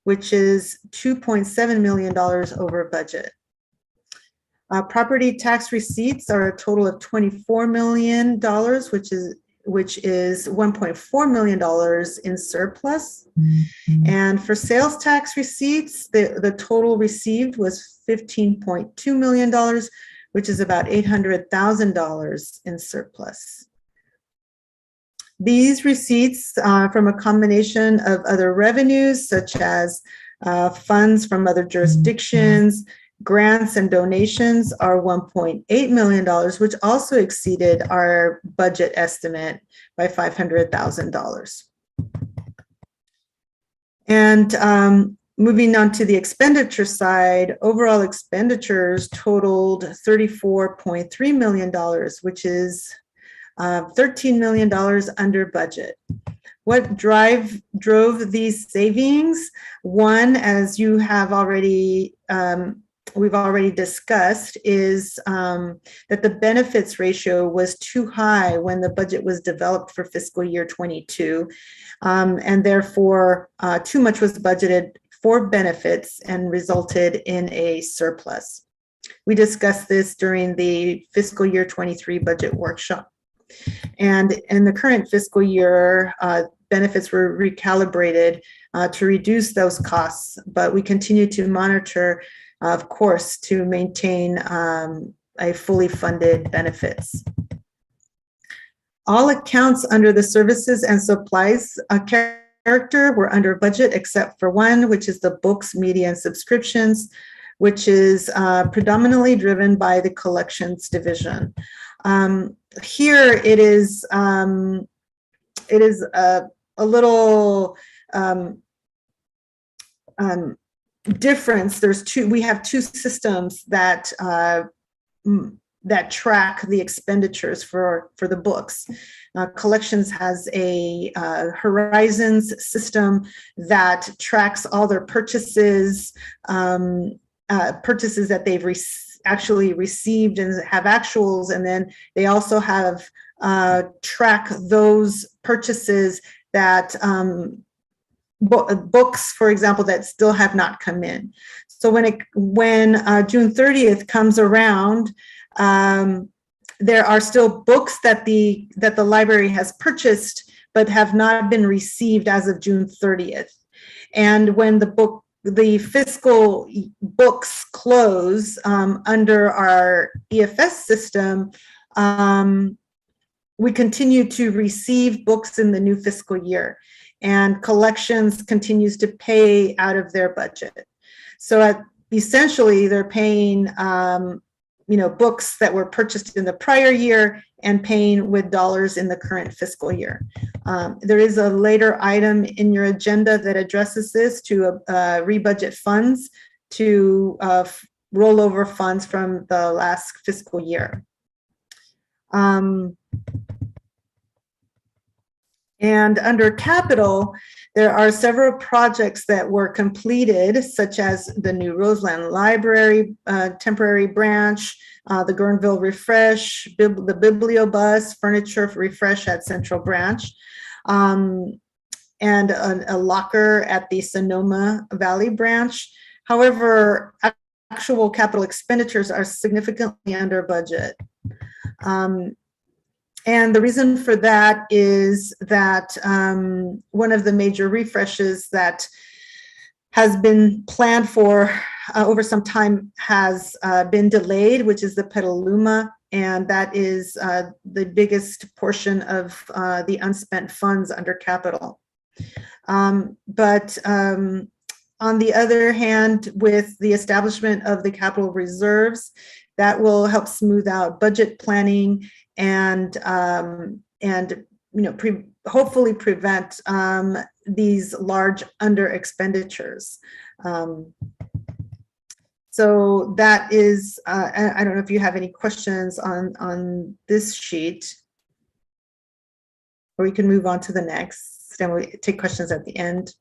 which is $2.7 million over budget. Property tax receipts are a total of $24 million, which is $1.4 million in surplus. And for sales tax receipts, the total received was $15.2 million, which is about $800,000 in surplus. These receipts from a combination of other revenues, such as funds from other jurisdictions, grants and donations, are $1.8 million, which also exceeded our budget estimate by $500,000. And moving on to the expenditure side, overall expenditures totaled $34.3 million, which is $13 million under budget. What drove these savings? One, as you have already we've already discussed, is that the benefits ratio was too high when the budget was developed for fiscal year 22, and therefore too much was budgeted for benefits and resulted in a surplus. We discussed this during the fiscal year 23 budget workshop. And in the current fiscal year, benefits were recalibrated to reduce those costs, but we continue to monitor, of course, to maintain a fully funded benefits. All accounts under the services and supplies character were under budget except for one, which is the books, media, and subscriptions, which is predominantly driven by the collections division. Here it is a little difference. We have two systems that track the expenditures for the books. Collections has a Horizons system that tracks all their purchases, purchases that they've actually received and have actuals, and then they also have track those purchases that books, for example, that still have not come in. So when June 30th comes around, there are still books that the library has purchased but have not been received as of June 30th. And when the fiscal books close under our EFS system, we continue to receive books in the new fiscal year, and collections continues to pay out of their budget. So essentially they're paying books that were purchased in the prior year and paying with dollars in the current fiscal year. There is a later item in your agenda that addresses this to rebudget funds to roll over funds from the last fiscal year. And under capital, there are several projects that were completed, such as the new Roseland Library temporary branch, the Guerneville refresh, the Bibliobus, furniture refresh at Central Branch, and a locker at the Sonoma Valley branch. However, actual capital expenditures are significantly under budget. And the reason for that is that one of the major refreshes that has been planned for over some time has been delayed, which is the Petaluma, and that is the biggest portion of the unspent funds under capital. But on the other hand, with the establishment of the capital reserves, that will help smooth out budget planning and hopefully prevent these large under expenditures. So that is, I don't know if you have any questions on this sheet, or we can move on to the next, and we'll take questions at the end.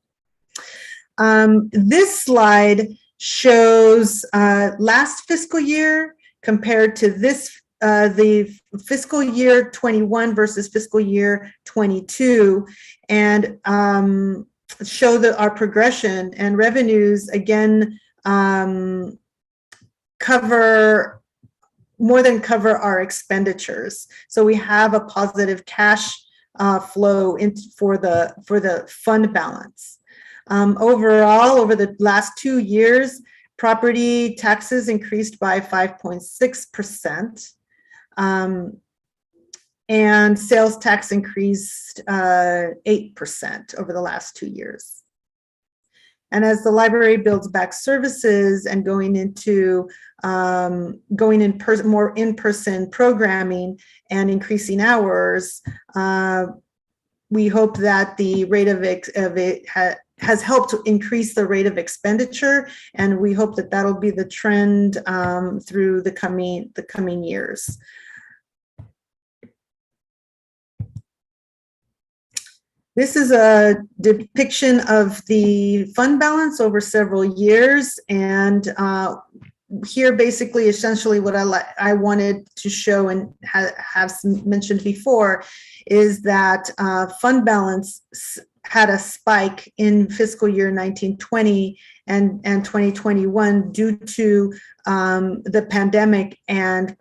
This slide shows last fiscal year compared to this the fiscal year 21 versus fiscal year 22, and show our progression, and revenues again more than cover our expenditures. So we have a positive cash flow for the fund balance. Overall, over the last 2 years, property taxes increased by 5.6%. And sales tax increased 8% over the last 2 years. And as the library builds back services and going into more in-person programming and increasing hours, we hope that the rate of it has helped to increase the rate of expenditure, and we hope that that'll be the trend through the coming years. This is a depiction of the fund balance over several years, and here basically essentially what I wanted to show and have mentioned before is that fund balance had a spike in fiscal year 1920 and 2021 due to the pandemic and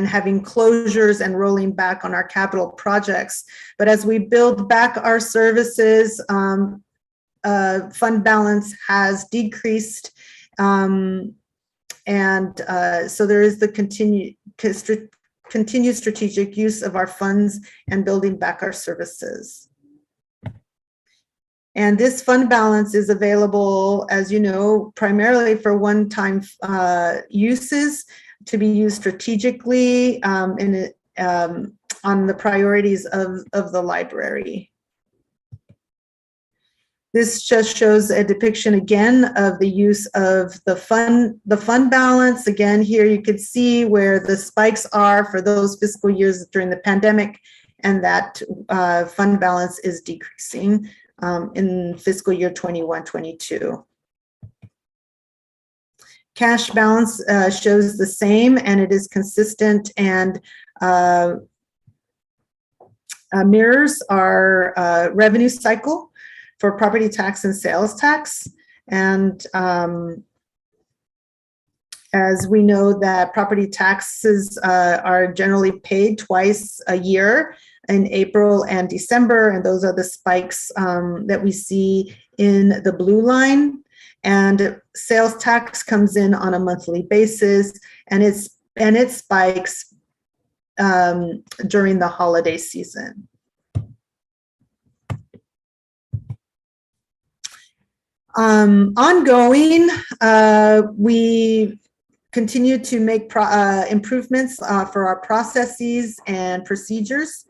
having closures and rolling back on our capital projects. But as we build back our services, fund balance has decreased. So there is the continued strategic use of our funds and building back our services. And this fund balance is available, as you know, primarily for one-time uses, to be used strategically on the priorities of the library. This just shows a depiction again of the use of the fund balance. Again, here you can see where the spikes are for those fiscal years during the pandemic, and that fund balance is decreasing in fiscal year 21-22. Cash balance shows the same, and it is consistent and mirrors our revenue cycle for property tax and sales tax. And as we know that property taxes are generally paid twice a year, in April and December, and those are the spikes that we see in the blue line. And sales tax comes in on a monthly basis, and it spikes during the holiday season. Ongoing, we continue to make improvements for our processes and procedures.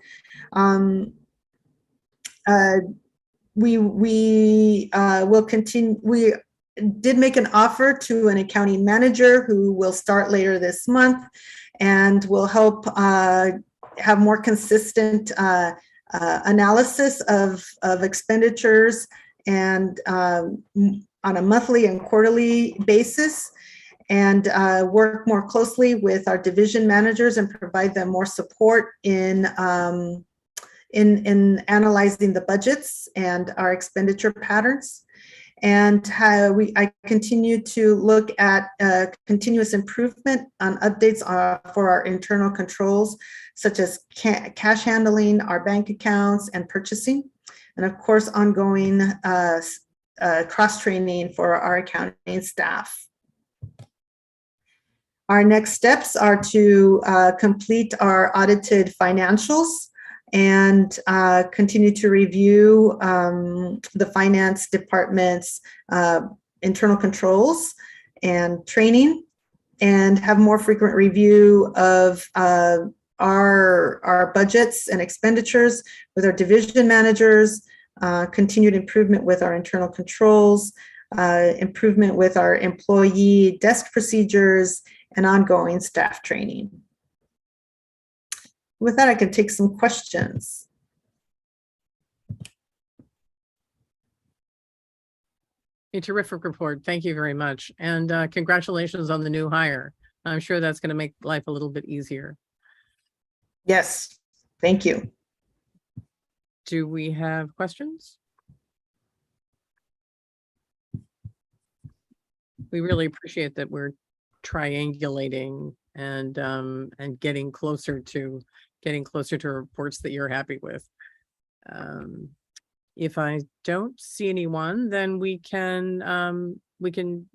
We will continue. We did make an offer to an accounting manager who will start later this month and will help have more consistent analysis of expenditures and on a monthly and quarterly basis, and work more closely with our division managers and provide them more support in analyzing the budgets and our expenditure patterns. And I continue to look at continuous improvement on updates for our internal controls, such as cash handling, our bank accounts, and purchasing. And of course, ongoing cross-training for our accounting staff. Our next steps are to complete our audited financials and continue to review the finance department's internal controls and training, and have more frequent review of our budgets and expenditures with our division managers, continued improvement with our internal controls, improvement with our employee desk procedures, and ongoing staff training. With that, I can take some questions. A terrific report. Thank you very much. And congratulations on the new hire. I'm sure that's going to make life a little bit easier. Yes, thank you. Do we have questions? We really appreciate that we're triangulating and getting closer to reports that you're happy with. If I don't see anyone, then we can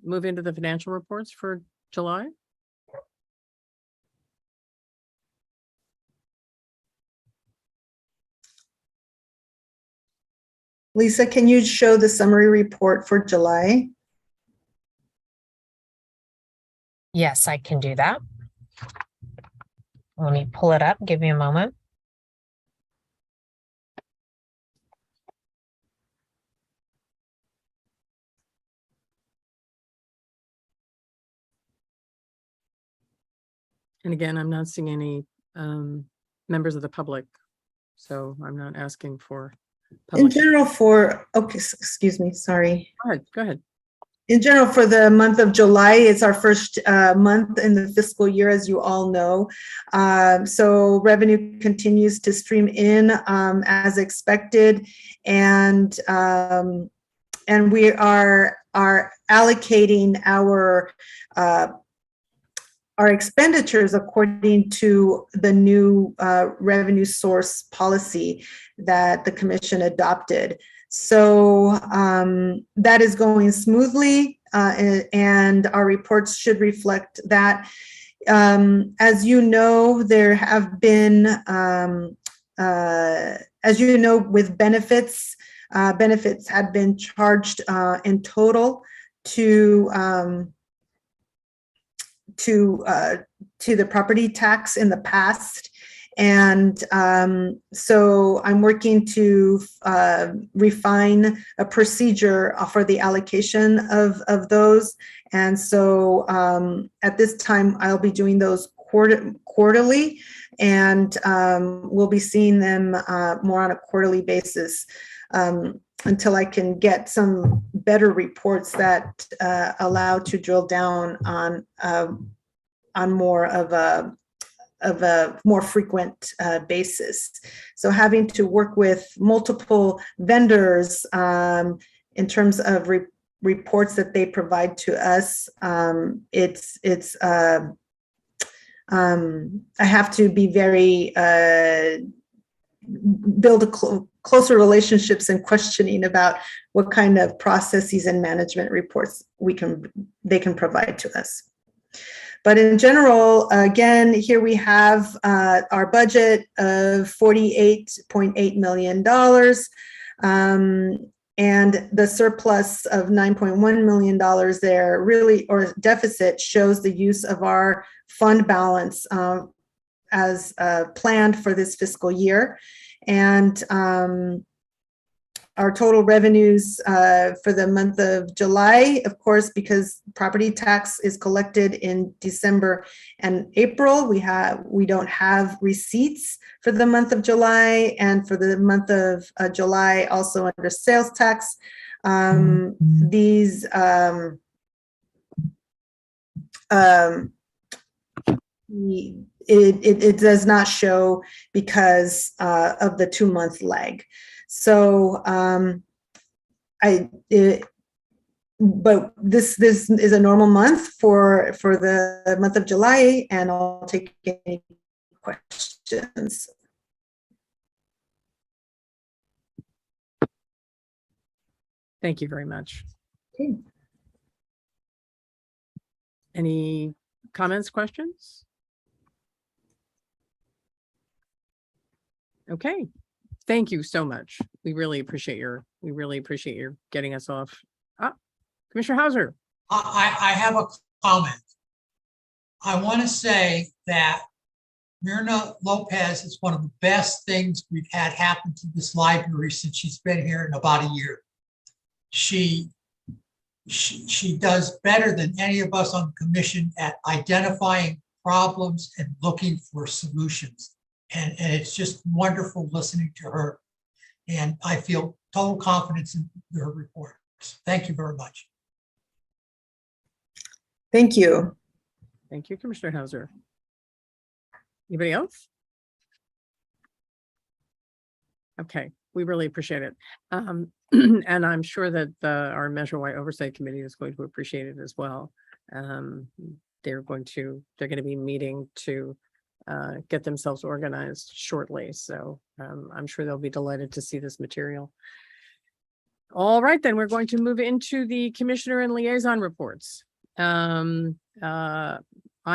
move into the financial reports for July. Lisa, can you show the summary report for July? Yes, I can do that. Let me pull it up. Give me a moment. And again, I'm not seeing any members of the public, so I'm not asking for In general okay, excuse me, sorry. Go ahead. In general, for the month of July, it's our first month in the fiscal year, as you all know. So revenue continues to stream in as expected, and we are allocating our expenditures according to the new revenue source policy that the commission adopted. So that is going smoothly, and our reports should reflect that. As you know, there have been, as you know, with benefits, benefits had been charged in total to the property tax in the past. And so I'm working to refine a procedure for the allocation of those. And so at this time, I'll be doing those quarterly, and we'll be seeing them more on a quarterly basis until I can get some better reports that allow to drill down on more of more frequent basis. So having to work with multiple vendors in terms of reports that they provide to us, I have to be very build closer relationships and questioning about what kind of processes and management reports they can provide to us. But in general, again, here we have our budget of $48.8 million. And the surplus of $9.1 million there really, or deficit, shows the use of our fund balance as planned for this fiscal year. And our total revenues for the month of July, of course, because property tax is collected in December and April, we don't have receipts for the month of July, and for the month of July, also under sales tax. It does not show because of the 2-month lag. So but this is a normal month for the month of July, and I'll take any questions. Thank you very much. Okay. Any comments, questions? Okay. Thank you so much. We really appreciate your getting us off. Commissioner Hauser. I have a comment. I want to say that Myrna Lopez is one of the best things we've had happen to this library since she's been here in about a year. She does better than any of us on the commission at identifying problems and looking for solutions. And it's just wonderful listening to her. And I feel total confidence in her reports. Thank you very much. Thank you. Thank you, Commissioner Hauser. Anybody else? Okay, we really appreciate it. And I'm sure that our Measure Y Oversight Committee is going to appreciate it as well. They're going to be meeting to get themselves organized shortly. So I'm sure they'll be delighted to see this material. All right, then we're going to move into the commissioner and liaison reports. I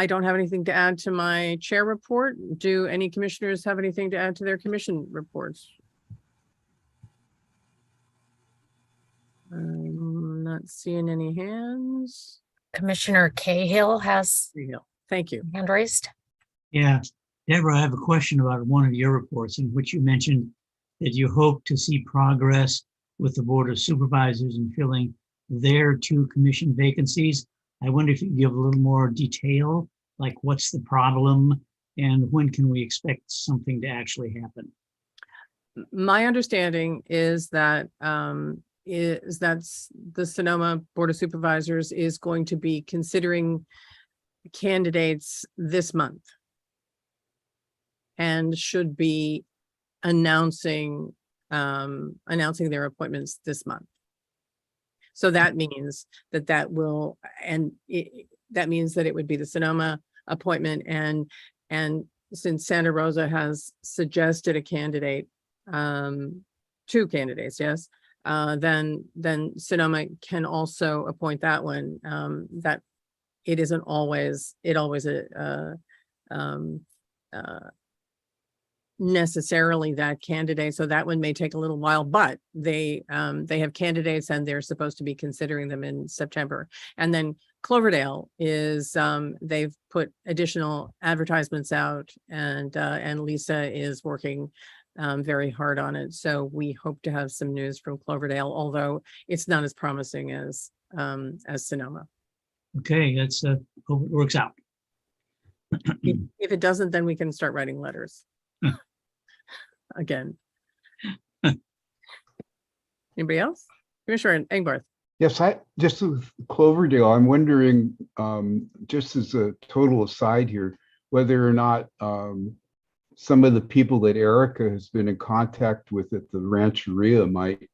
don't have anything to add to my chair report. Do any commissioners have anything to add to their commission reports? I'm not seeing any hands. Commissioner Cahill has Thank you. hand raised. Yeah, Deborah, I have a question about one of your reports in which you mentioned that you hope to see progress with the Board of Supervisors in filling their 2 commission vacancies. I wonder if you could give a little more detail, like what's the problem and when can we expect something to actually happen? My understanding is that the Sonoma Board of Supervisors is going to be considering candidates this month and should be announcing their appointments this month. So that means that means that it would be the Sonoma appointment, and since Santa Rosa has suggested a candidate, 2 candidates, yes, then Sonoma can also appoint that one. That it isn't always necessarily that candidate, so that one may take a little while, but they have candidates and they're supposed to be considering them in September. And then Cloverdale is they've put additional advertisements out, and Lisa is working very hard on it. So we hope to have some news from Cloverdale, although it's not as promising as Sonoma. Okay, that's hope it works out. If it doesn't, then we can start writing letters. Again. Anybody else? Commissioner Engbarth. Yes, just with Cloverdale, I'm wondering, just as a total aside here, whether or not some of the people that Erica has been in contact with at the Rancheria might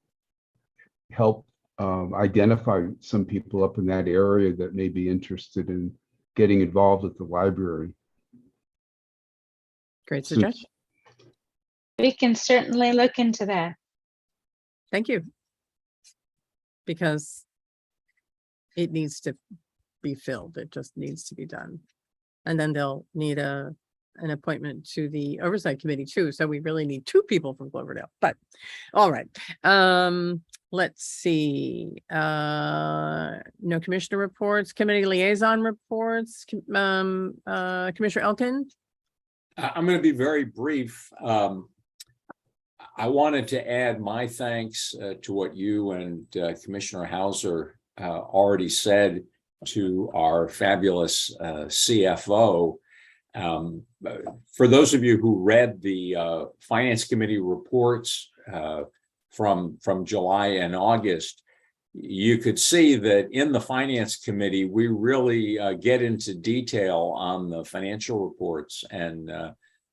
help identify some people up in that area that may be interested in getting involved at the library. Great suggestion. We can certainly look into that. Thank you. Because it needs to be filled. It just needs to be done. And then they'll need an appointment to the oversight committee too. So we really need 2 people from Cloverdale, but all right. Let's see. No commissioner reports, committee liaison reports. Commissioner Elkin. I'm going to be very brief. I wanted to add my thanks to what you and Commissioner Hauser already said to our fabulous CFO. For those of you who read the Finance Committee reports from July and August, you could see that in the Finance Committee, we really get into detail on the financial reports, and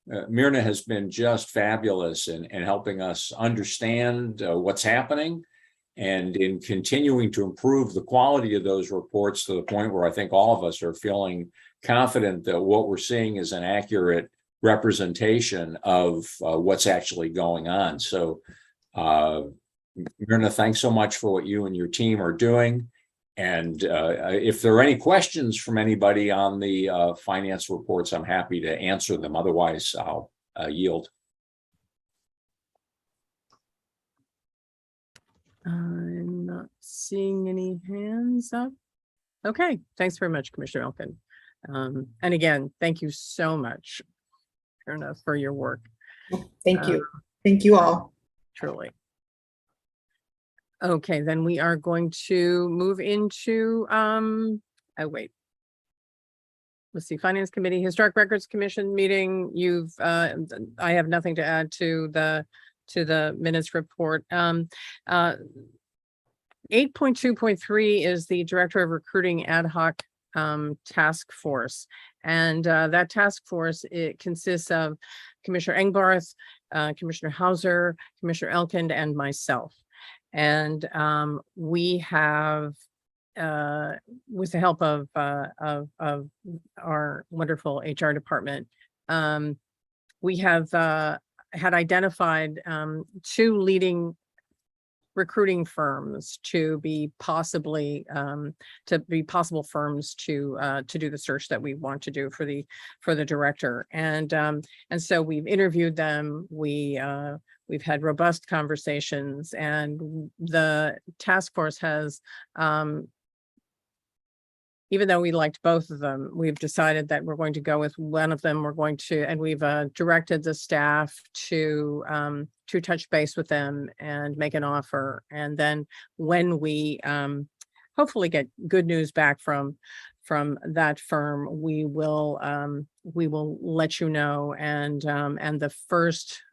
Myrna has been just fabulous in helping us understand what's happening and in continuing to improve the quality of those reports to the point where I think all of us are feeling confident that what we're seeing is an accurate representation of what's actually going on. So Myrna, thanks so much for what you and your team are doing. And if there are any questions from anybody on the finance reports, I'm happy to answer them. Otherwise, I'll yield. I'm not seeing any hands up. Okay, thanks very much, Commissioner Elkin. And again, thank you so much, Myrna, for your work. Thank you. Thank you all. Truly. Okay, then we are going to move into, wait. Let's see, Finance Committee, Historic Records Commission meeting. I have nothing to add to the minutes report. 8.2.3 is the Director of Recruiting Ad Hoc Task Force. And that task force, it consists of Commissioner Engbarth, Commissioner Hauser, Commissioner Elkind, and myself. And we have, with the help of our wonderful HR department, we have had identified 2 leading recruiting firms to be possible firms to do the search that we want to do for the director. And so we've interviewed them. We've had robust conversations, and the task force has, even though we liked both of them, we've decided that we're going to go with one of them. And we've directed the staff to touch base with them and make an offer. And then when we hopefully get good news back from that firm, we will let you know. And the first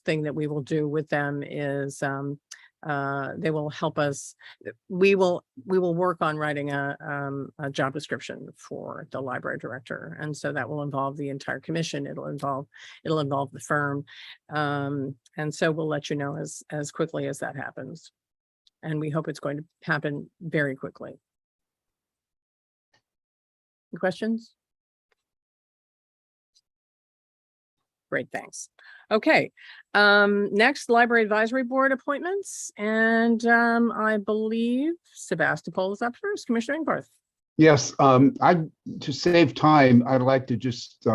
thing that we will do with them is they will help us. We will work on writing a job description for the library director, and so that will involve the entire commission. It'll involve the firm, and so we'll let you know as quickly as that happens, and we hope it's going to happen very quickly. Questions? Great, thanks. Okay, next, Library Advisory Board appointments, and I believe Sebastopol is up first. Commissioner Engbarth. Yes, to save time, I'd like to just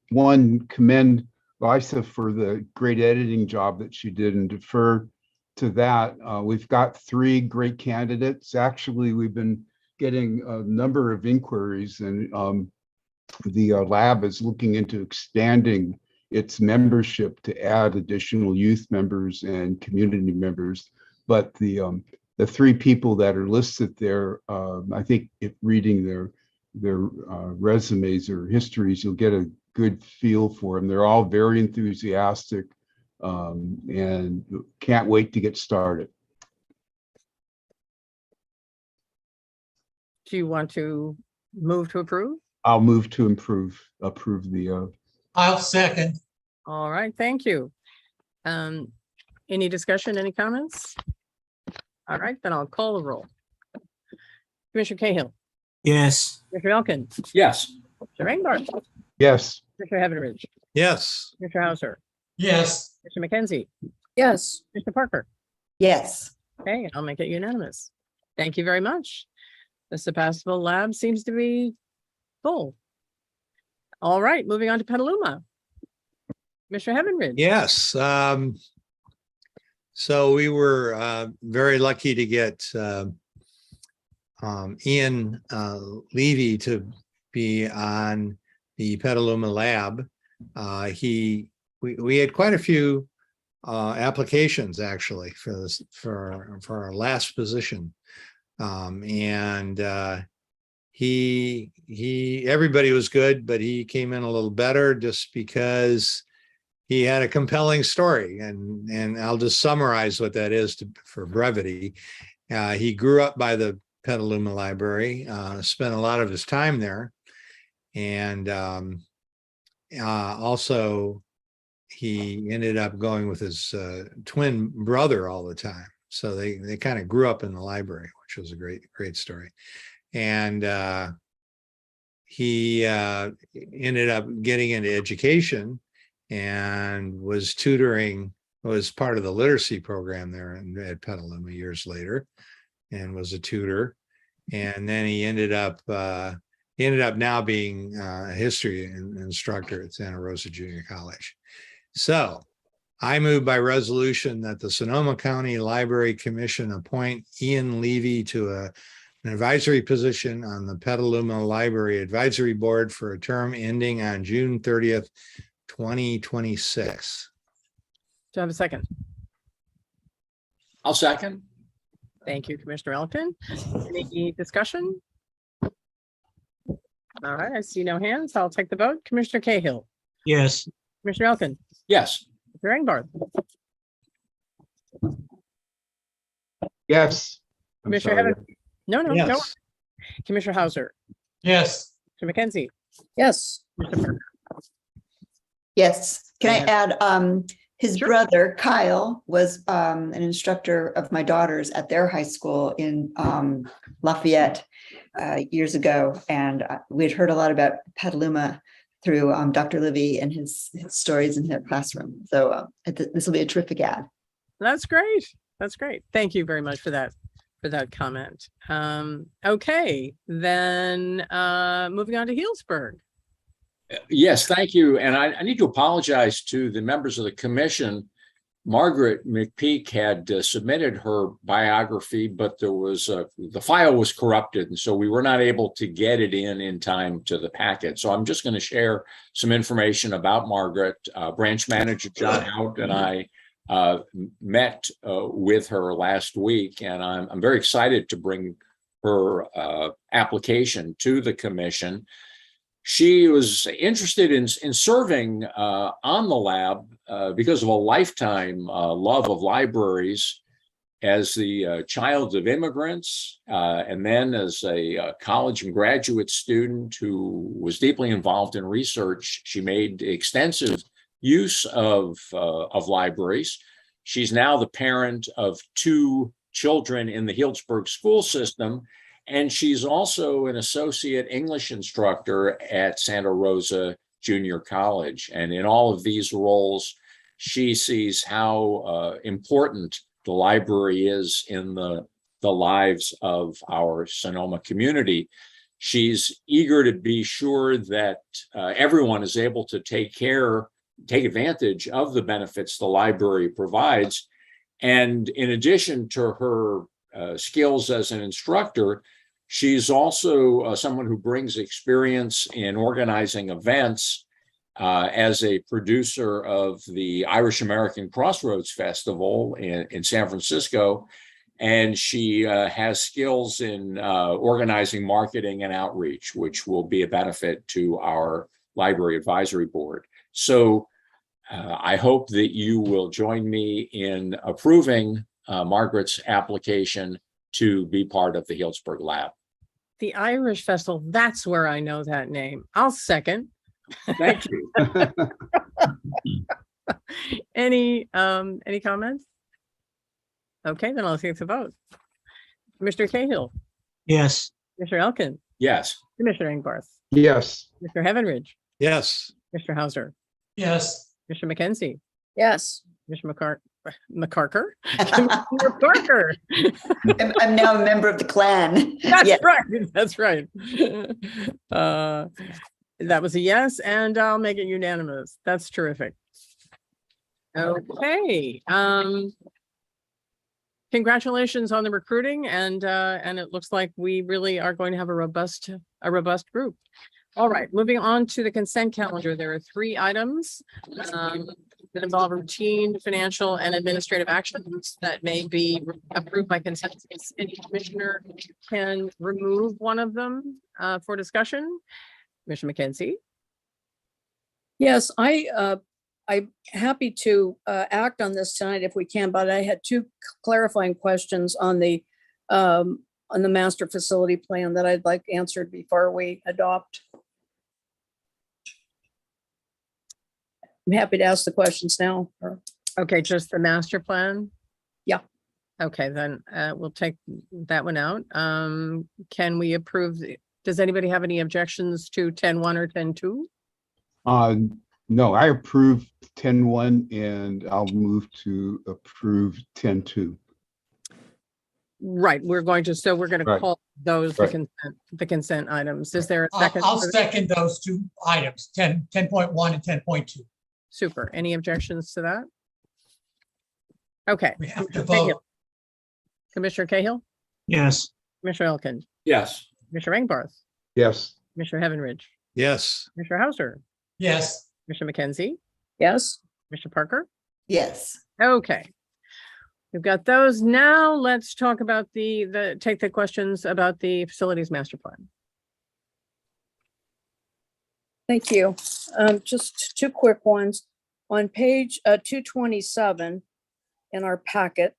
commend Lisa for the great editing job that she did and defer to that. We've got 3 great candidates. Actually, we've been getting a number of inquiries, and the lab is looking into expanding its membership to add additional youth members and community members. But the 3 people that are listed there, I think if reading their resumes or histories, you'll get a good feel for them. They're all very enthusiastic and can't wait to get started. Do you want to move to approve? I'll move to approve the, I'll second. All right, thank you. Any discussion, any comments? All right, then I'll call the roll. Commissioner Cahill, Yes. Commissioner Elkin, Yes. Commissioner Rainbart, yes. Commissioner Heavenridge, Yes. Commissioner Hauser, Yes. Commissioner McKenzie, Yes. Commissioner Parker. Yes. Okay, I'll make it unanimous. Thank you very much. The Sebastopol lab seems to be full. All right, moving on to Petaluma. Commissioner Heavenridge. Yes. So we were very lucky to get Ian Levy to be on the Petaluma lab. We had quite a few applications actually for this for our last position, and everybody was good, but he came in a little better just because he had a compelling story, and I'll just summarize what that is for brevity. He grew up by the Petaluma Library, spent a lot of his time there, and also he ended up going with his twin brother all the time. So they kind of grew up in the library, which was a great story. And he ended up getting into education and was part of the literacy program there at Petaluma years later, and was a tutor. And then he ended up now being a history instructor at Santa Rosa Junior College. So I move by resolution that the Sonoma County Library Commission appoint Ian Levy to an advisory position on the Petaluma Library Advisory Board for a term ending on June 30th, 2026. Do I have a second? I'll second. Thank you, Commissioner Elkin. Any discussion? All right, I see no hands. I'll take the vote. Commissioner Cahill, Yes. Commissioner Elkin, Yes. Commissioner Rainbart, Yes. I'm Commissioner sorry. Heaven. No. Yes. Commissioner Hauser, Yes. Commissioner McKenzie, Yes. Commissioner Parker. Yes. Can I add, his Sure. brother Kyle was an instructor of my daughters at their high school in Lafayette years ago. And we'd heard a lot about Petaluma through Dr. Livy and his stories in their classroom. So this will be a terrific ad. That's great. That's great. Thank you very much for that comment. Okay, then moving on to Healdsburg. Yes, thank you. And I need to apologize to the members of the commission. Margaret McPeak had submitted her biography, but the file was corrupted, and so we were not able to get it in time to the packet. So I'm just going to share some information about Margaret. Branch Manager John Hout and I met with her last week, and I'm very excited to bring her application to the commission. She was interested in serving on the lab because of a lifetime love of libraries as the child of immigrants, and then as a college and graduate student who was deeply involved in research. She made extensive use of libraries. She's now the parent of 2 children in the Healdsburg school system, and she's also an associate English instructor at Santa Rosa Junior College. And in all of these roles, she sees how important the library is in the lives of our Sonoma community. She's eager to be sure that everyone is able to take advantage of the benefits the library provides. And in addition to her skills as an instructor, she's also someone who brings experience in organizing events as a producer of the Irish American Crossroads Festival in San Francisco. And she has skills in organizing marketing and outreach, which will be a benefit to our Library Advisory Board. So I hope that you will join me in approving Margaret's application to be part of the Healdsburg Lab. The Irish Festival, that's where I know that name. I'll second. Thank you. Any comments? Okay, then I'll take the vote. Mr. Cahill, Yes. Mr. Elkin, Yes. Commissioner Ingbarth, Yes. Mr. Heavenridge, Yes. Mr. Hauser, Yes. Mr. McKenzie, Yes. Mr. McCarker, Commissioner Parker. I'm now a member of the clan. That's Yeah. right. That's right. That was a yes, and I'll make it unanimous. That's terrific. Okay. Congratulations on the recruiting, and it looks like we really are going to have a robust group. All right, moving on to the consent calendar. There are 3 items that involve routine, financial, and administrative actions that may be approved by consensus. Any commissioner can remove one of them for discussion. Commissioner McKenzie. Yes, I'm happy to act on this tonight if we can, but I had 2 clarifying questions on the master facility plan that I'd like answered before we adopt. I'm happy to ask the questions now. Okay, just the master plan? Yeah. Okay, then we'll take that one out. Can we approve? Does anybody have any objections to 10.1 or 10.2? No, I approve 10.1 and I'll move to approve 10.2. Right, we're going to Right. call those Right. the consent items. Is there a second? I'll second those 2 items, 10.1 and 10.2. Super. Any objections to that? Okay. We have to Commissioner vote. Cahill. Commissioner Cahill, Yes. Commissioner Elkin, Yes. Commissioner Ingbarth, Yes. Commissioner Heavenridge, Yes. Commissioner Hauser, Yes. Commissioner McKenzie, Yes. Mr. Parker. Yes. Okay. We've got those. Now let's talk about take the questions about the facilities master plan. Thank you. Just 2 quick ones. On page 227 in our packet,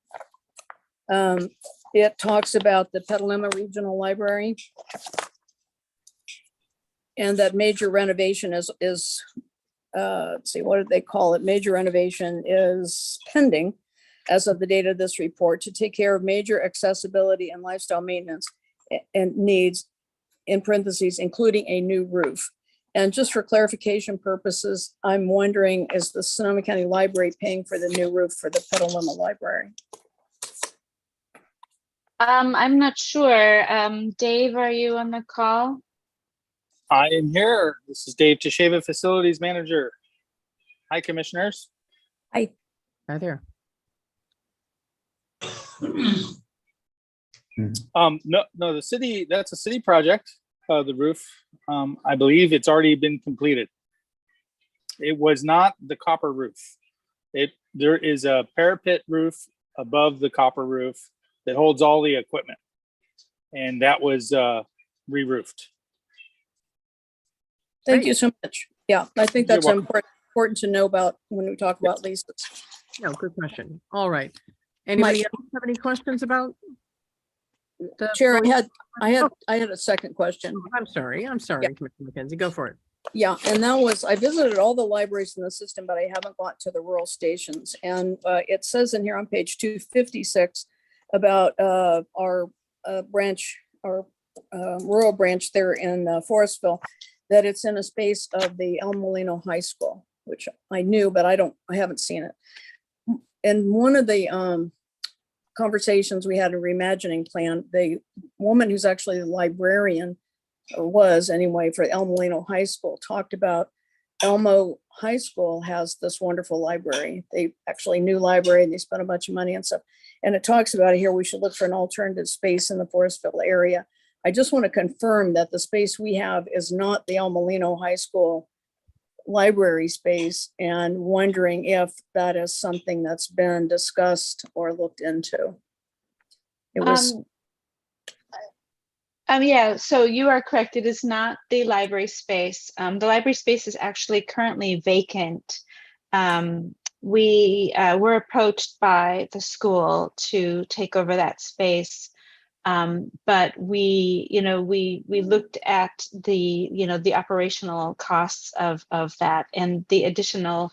it talks about the Petaluma Regional Library and that major renovation is let's see, what did they call it? Major renovation is pending as of the date of this report to take care of major accessibility and lifestyle maintenance and needs, in parentheses, including a new roof. And just for clarification purposes, I'm wondering, is the Sonoma County Library paying for the new roof for the Petaluma Library? I'm not sure. Dave, are you on the call? I am here. This is Dave Tasheva, Facilities Manager. Hi, Commissioners. Hi. Hi there. No, the city, that's a city project, the roof. I believe it's already been completed. It was not the copper roof. There is a parapet roof above the copper roof that holds all the equipment. And that was re-roofed. Thank you so much. Yeah, I think You're that's welcome. important to know about when we talk about leases. No, good question. All right. Anybody else have any questions about? the Chair, plan? I had a second question. I'm sorry, Commissioner McKenzie, go for it. Yeah, and that was, I visited all the libraries in the system, but I haven't got to the rural stations. And it says in here on page 256 about our branch, our rural branch there in Forestville, that it's in a space of the El Molino High School, which I knew, but I haven't seen it. And one of the conversations we had a reimagining plan, the woman who's actually the librarian, or was anyway, for El Molino High School, talked about Elmo High School has this wonderful library. They actually new library and they spent a bunch of money and stuff. And it talks about it here, we should look for an alternative space in the Forestville area. I just want to confirm that the space we have is not the El Molino High School library space, and wondering if that is something that's been discussed or looked into. It was. Yeah, so you are correct. It is not the library space. The library space is actually currently vacant. We were approached by the school to take over that space. But we looked at the operational costs of that, and the additional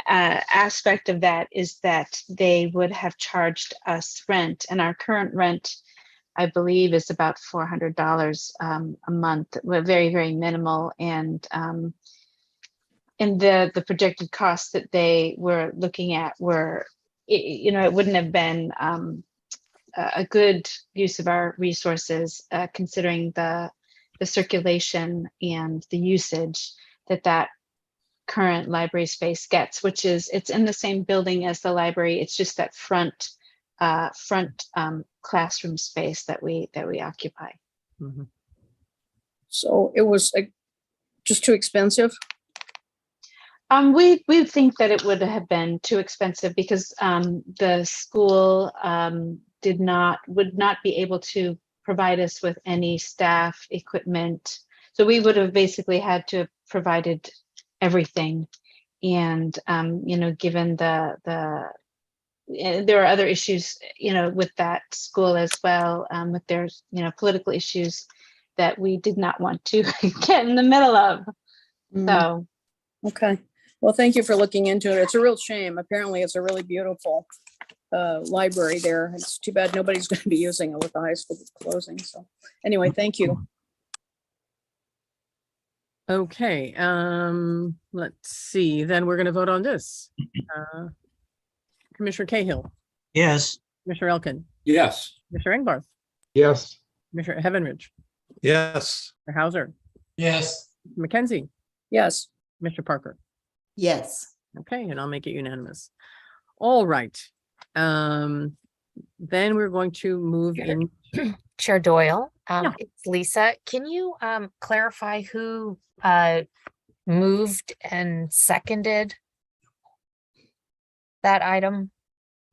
aspect of that is that they would have charged us rent, and our current rent, I believe, is about $400 a month. We're very, very minimal, and the projected costs that they were looking at were, it wouldn't have been a good use of our resources, considering the circulation and the usage that current library space gets, which is, it's in the same building as the library. It's just that front classroom space that we occupy. Mm-hmm. So it was just too expensive? We think that it would have been too expensive because the school would not be able to provide us with any staff equipment. So we would have basically had to have provided everything. And, given there are other issues, with that school as well, with their, political issues that we did not want to get in the middle of. So. Okay. Well, thank you for looking into it. It's a real shame. Apparently it's a really beautiful library there. It's too bad nobody's going to be using it with the high school closing. So anyway, thank you. Okay, let's see, then we're going to vote on this. Commissioner Cahill. Yes. Commissioner Elkin. Yes. Commissioner Engbarth. Yes. Commissioner Heavenridge. Yes. Commissioner Hauser. Yes. Mackenzie. Yes. Commissioner Parker. Yes. Okay, and I'll make it unanimous. All right. Then we're going to move in. Chair Doyle, Yeah. it's Lisa. Can you clarify who moved and seconded that item?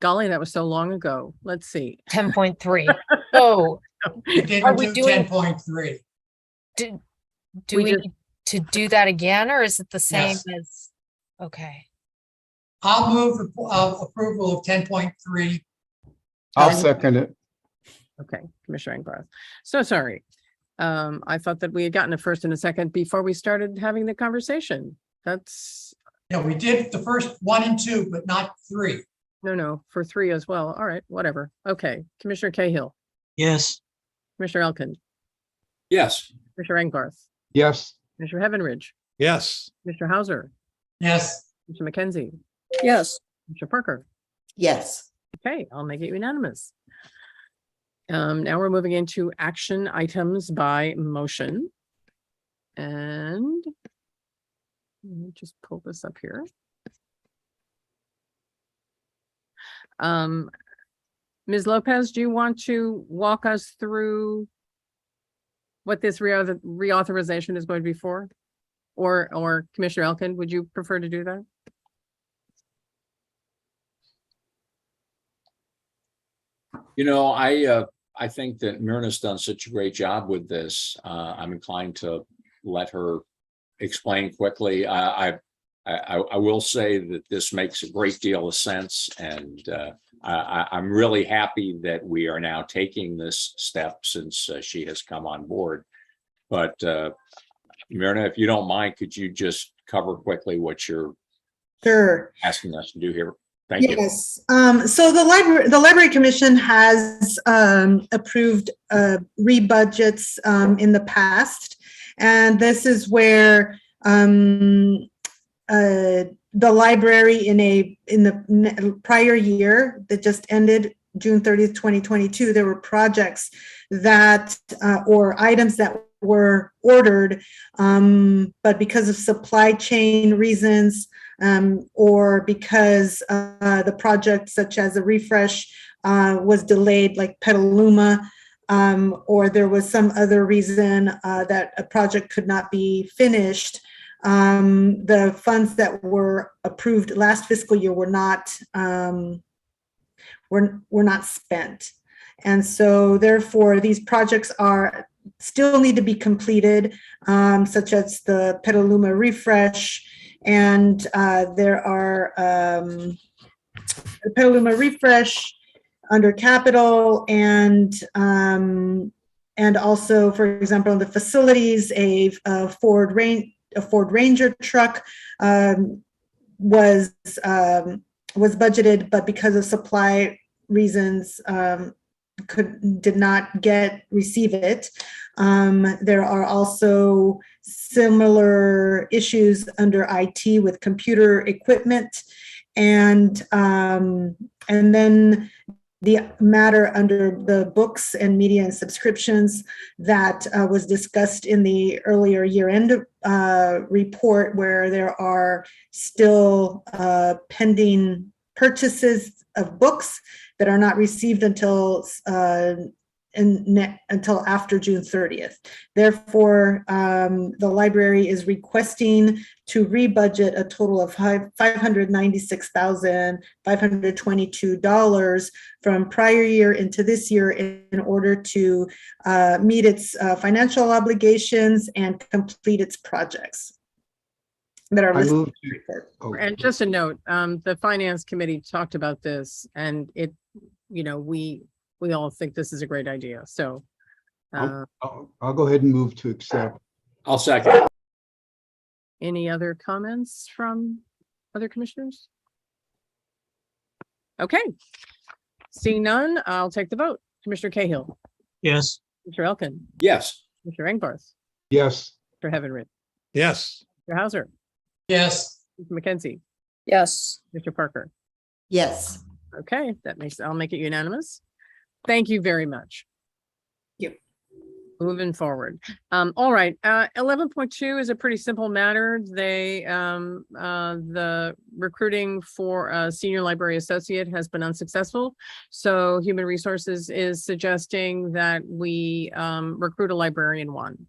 Golly, that was so long ago. Let's see. 10.3. Oh, You didn't are we do doing 10.3. do We we just- need to do that again, or is it the same Yes. as? Okay. I'll move approval of 10.3. I'll second it. Okay, Commissioner Engbarth. So sorry. I thought that we had gotten a first and a second before we started having the conversation. That's, Yeah, we did the first 1 and 2, but not 3. no, for 3 as well. All right, whatever. Okay, Commissioner Cahill, Yes. Commissioner Elkin, Yes. Commissioner Engbarth, Yes. Commissioner Heavenridge, Yes. Commissioner Hauser, Yes. Commissioner Mackenzie, Yes. Commissioner Parker. Yes. Okay, I'll make it unanimous. Now we're moving into action items by motion. And let me just pull this up here. Ms. Lopez, do you want to walk us through what this reauthorization is going to be for? Or Commissioner Elkin, would you prefer to do that? I think that Myrna's done such a great job with this. I'm inclined to let her explain quickly. I will say that this makes a great deal of sense, and I'm really happy that we are now taking this step since she has come on board. But Myrna, if you don't mind, could you just cover quickly what you're Sure. asking us to do here? Thank you. Yes. So the Library Commission has approved re-budgets in the past, and this is where the library in the prior year that just ended June 30th, 2022, there were projects that or items that were ordered, but because of supply chain reasons, or because the project, such as a refresh, was delayed, like Petaluma, or there was some other reason that a project could not be finished, the funds that were approved last fiscal year were not spent. And so therefore, these projects still need to be completed, such as the Petaluma refresh. And there are the Petaluma refresh, under capital, and also, for example, in the facilities, a Ford Ranger truck was budgeted, but because of supply reasons, did not receive it. There are also similar issues under IT with computer equipment, and then the matter under the books and media and subscriptions that was discussed in the earlier year-end report, where there are still pending purchases of books that are not received until after June 30th. Therefore, the library is requesting to rebudget a total of $596,522 from prior year into this year in order to meet its financial obligations and complete its projects that are listed in the report. And just a note, the finance committee talked about this, and it, we all think this is a great idea. So I'll go ahead and move to accept. I'll second. Any other comments from other commissioners? Okay. Seeing none, I'll take the vote. Commissioner Cahill. Yes. Commissioner Elkin. Yes. Commissioner Engbarth. Yes. Mr. Heavenridge. Yes. Mr. Hauser. Yes. Mr. McKenzie. Yes. Mr. Parker. Yes. Okay, I'll make it unanimous. Thank you very much. Moving forward. All right, 11.2 is a pretty simple matter. The recruiting for a senior library associate has been unsuccessful. So Human Resources is suggesting that we recruit a librarian one.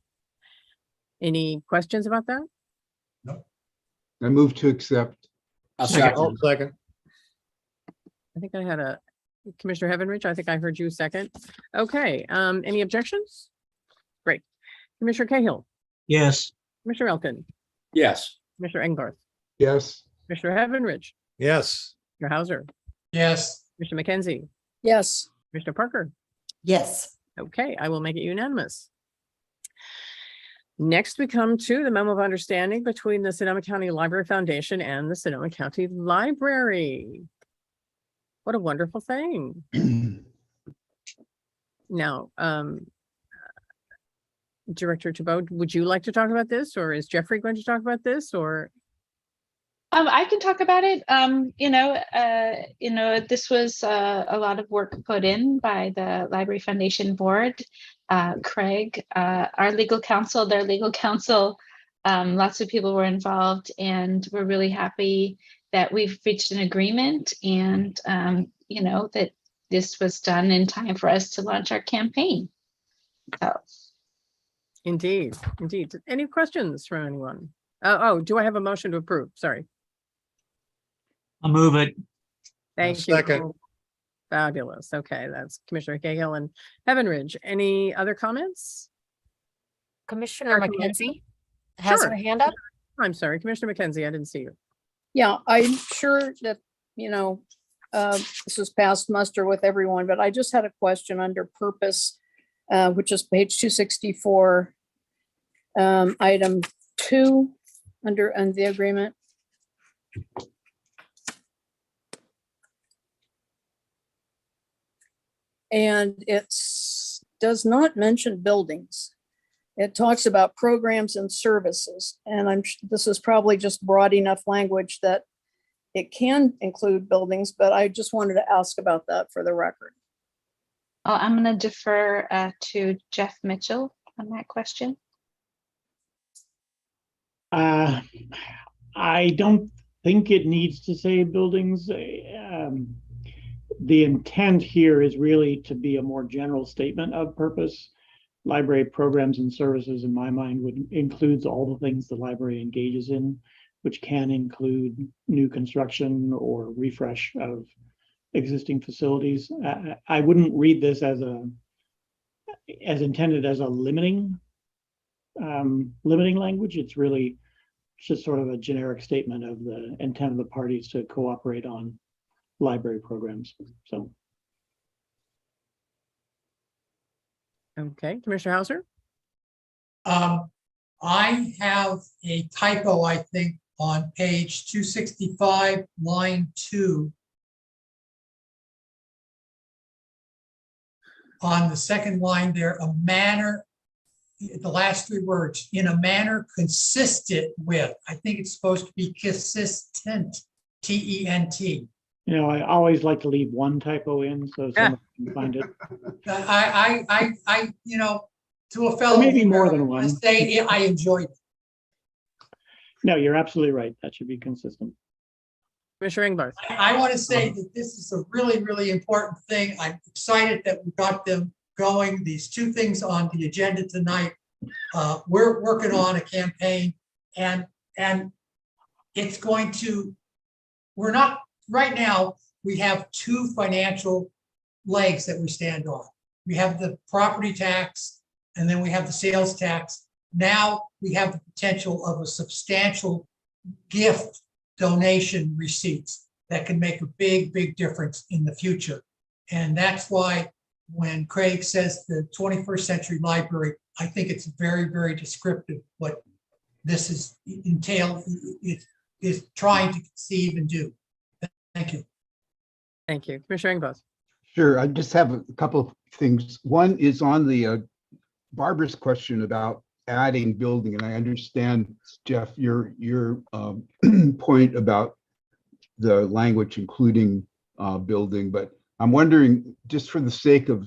Any questions about that? No. I move to accept. I'll Second. second. I think I had a Commissioner Heavenridge. I think I heard you second. Okay, any objections? Great. Commissioner Cahill. Yes. Commissioner Elkin. Yes. Commissioner Engbarth. Yes. Commissioner Heavenridge. Yes. Mr. Hauser. Yes. Mr. McKenzie. Yes. Mr. Parker. Yes. Okay, I will make it unanimous. Next, we come to the memo of understanding between the Sonoma County Library Foundation and the Sonoma County Library. What a wonderful thing. Now, Director Thibault, would you like to talk about this, or is Jeffrey going to talk about this, or? I can talk about it. This was a lot of work put in by the Library Foundation Board. Craig, our legal counsel, their legal counsel, lots of people were involved, and we're really happy that we've reached an agreement, and that this was done in time for us to launch our campaign. So. Indeed. Any questions from anyone? Oh, do I have a motion to approve? Sorry. I'll move it. Thank you. Second. Fabulous. Okay, that's Commissioner Cahill and Heavenridge. Any other comments? Commissioner McKenzie has her hand up. I'm sorry, Commissioner McKenzie, I didn't see you. Yeah, I'm sure that, this is past muster with everyone, but I just had a question under purpose, which is page 264, item 2 under the agreement. And it does not mention buildings. It talks about programs and services. And this is probably just broad enough language that it can include buildings, but I just wanted to ask about that for the record. I'm going to defer to Jeff Mitchell on that question. I don't think it needs to say buildings. The intent here is really to be a more general statement of purpose. Library programs and services, in my mind, includes all the things the library engages in, which can include new construction or refresh of existing facilities. I wouldn't read this as intended as a limiting language. It's really just sort of a generic statement of the intent of the parties to cooperate on library programs. So Okay, Commissioner Hauser? I have a typo, I think, on page 265, line 2. On the second line there, a manner, the last 3 words, in a manner consistent with. I think it's supposed to be consistent, T-E-N-T. You know, I always like to leave one typo in so someone can find it. I you know, to a fellow. Maybe more here, than I one. say I enjoyed it. No, you're absolutely right. That should be consistent. Commissioner Ingbarth? I want to say that this is a really, really important thing. I'm excited that we got them going. These 2 things on the agenda tonight. We're working on a campaign, and it's going to, we're not, right now, we have 2 financial legs that we stand on. We have the property tax, and then we have the sales tax. Now we have the potential of a substantial gift donation receipts that can make a big, big difference in the future. And that's why when Craig says the 21st century library, I think it's very, very descriptive what this is entailed, is trying to conceive and do. Thank you. Thank you. Commissioner Ingbarth? Sure, I just have a couple of things. One is on the Barbara's question about adding building, and I understand, Jeff, your point about the language including building, but I'm wondering, just for the sake of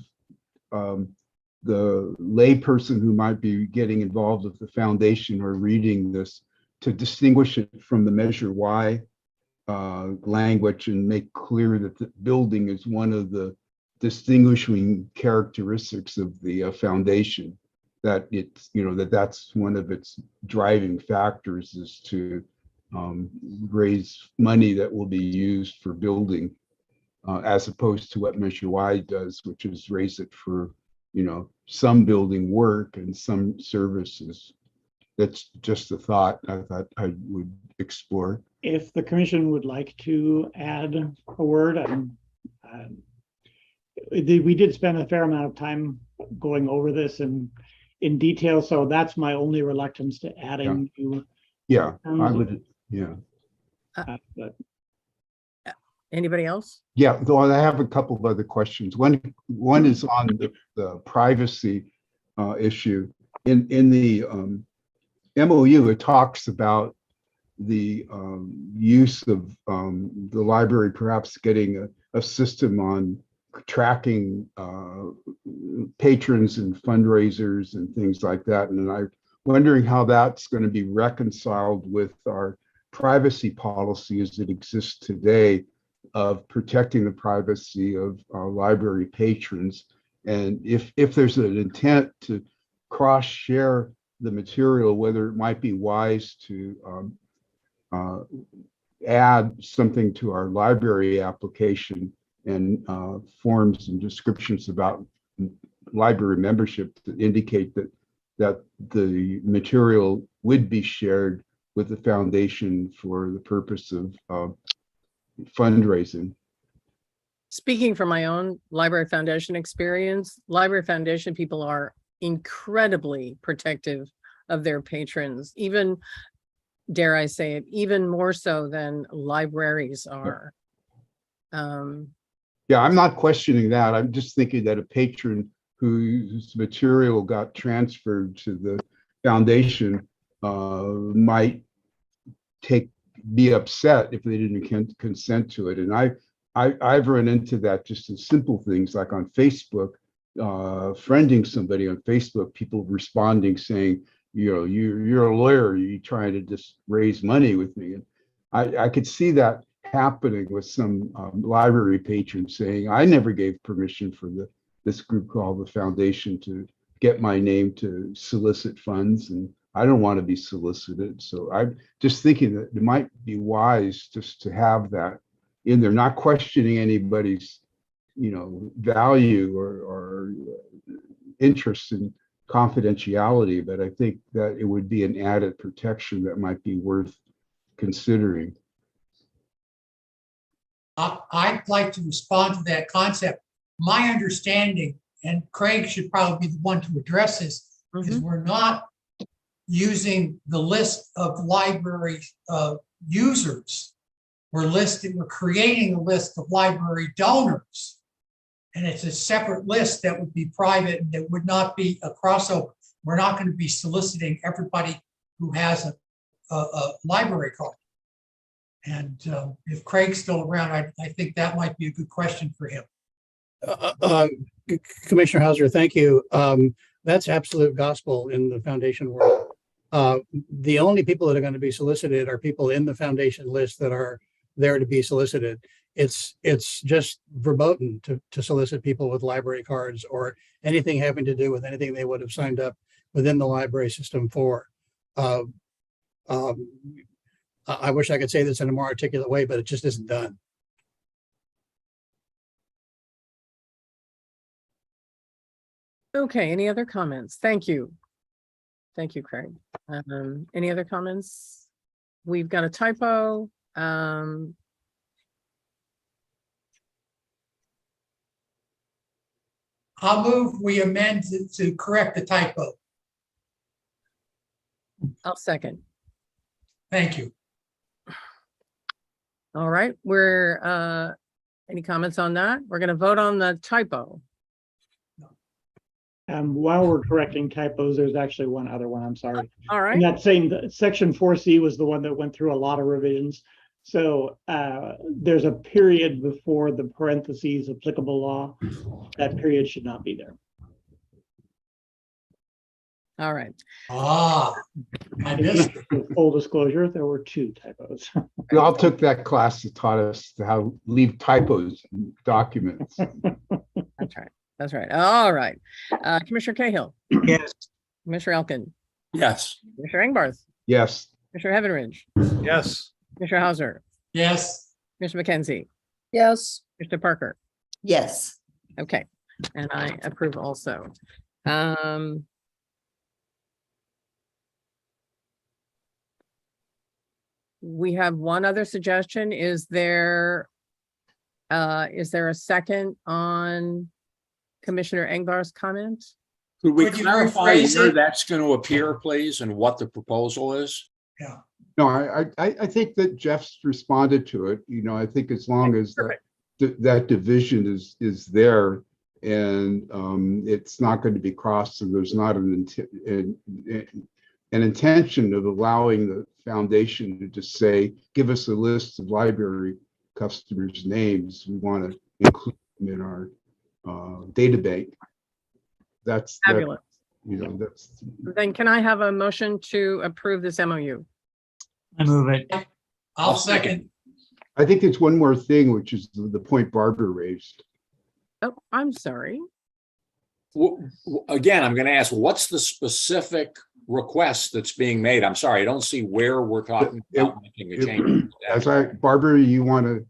the layperson who might be getting involved with the foundation or reading this, to distinguish it from the Measure Y language and make clear that the building is one of the distinguishing characteristics of the foundation, that it's, you know, that's one of its driving factors is to raise money that will be used for building, as opposed to what Measure Y does, which is raise it for, you know, some building work and some services. That's just a thought I thought I would explore. If the commission would like to add a word, we did spend a fair amount of time going over this in detail, so that's my only reluctance to adding. Yeah, I would. Yeah. But anybody else? Yeah, though I have a couple of other questions. One is on the privacy issue. In the MOU, it talks about the use of the library perhaps getting a system on tracking patrons and fundraisers and things like that. And I'm wondering how that's going to be reconciled with our privacy policy as it exists today of protecting the privacy of our library patrons. And if there's an intent to cross-share the material, whether it might be wise to add something to our library application and forms and descriptions about library membership that indicate that the material would be shared with the foundation for the purpose of fundraising. Speaking from my own Library Foundation experience, Library Foundation people are incredibly protective of their patrons, even, dare I say it, even more so than libraries are. Yeah, I'm not questioning that. I'm just thinking that a patron whose material got transferred to the foundation might be upset if they didn't consent to it. And I've run into that just in simple things like on Facebook, friending somebody on Facebook, people responding saying, you know, you're a lawyer, you trying to just raise money with me. And I could see that happening with some library patrons saying, I never gave permission for this group called the foundation to get my name to solicit funds, and I don't want to be solicited. So I'm just thinking that it might be wise just to have that in there, not questioning anybody's, you know, value or interest in confidentiality, but I think that it would be an added protection that might be worth considering. I'd like to respond to that concept. My understanding and Craig should probably be the one to address this, because we're not using the list of library users. We're creating a list of library donors. And it's a separate list that would be private and that would not be a crossover. We're not going to be soliciting everybody who has a library card. And if Craig's still around, I think that might be a good question for him. Commissioner Hauser, thank you. That's absolute gospel in the foundation world. The only people that are going to be solicited are people in the foundation list that are there to be solicited. It's just verboten to solicit people with library cards or anything having to do with anything they would have signed up within the library system for. I wish I could say this in a more articulate way, but it just isn't done. Okay, any other comments? Thank you. Thank you, Craig. Any other comments? We've got a typo. I'll move we amend to correct the typo. I'll second. Thank you. All right, we're any comments on that? We're going to vote on the typo. While we're correcting typos, there's actually one other one, I'm sorry. All right. And that same, section 4C was the one that went through a lot of revisions. So there's a period before the parentheses applicable law. That period should not be there. All right. I missed it. Full disclosure, there were 2 typos. We all took that class that taught us how to leave typos in documents. That's right. That's right. All right. Commissioner Cahill. Yes. Commissioner Elkin. Yes. Commissioner Engbarth. Yes. Commissioner Heavenridge. Yes. Commissioner Hauser. Yes. Commissioner McKenzie. Yes. Commissioner Parker. Yes. Okay. And I approve also. We have one other suggestion. Is there a second on Commissioner Engbarth's comment? Could we Could you clarify rephrase where it? that's going to appear, please, and what the proposal is? Yeah. No, I think that Jeff's responded to it. You know, I think as long as that division is there and it's not going to be crossed, and there's not an intention of allowing the foundation to just say, give us a list of library customers' names. We want to include them in our data bank. That's Fabulous. That's. Then can I have a motion to approve this MOU? I move it. I'll second. I think it's one more thing, which is the point Barbara raised. Oh, I'm sorry. Again, I'm going to ask, what's the specific request that's being made? I'm sorry, I don't see where we're talking about making a change. Barbara, you want to?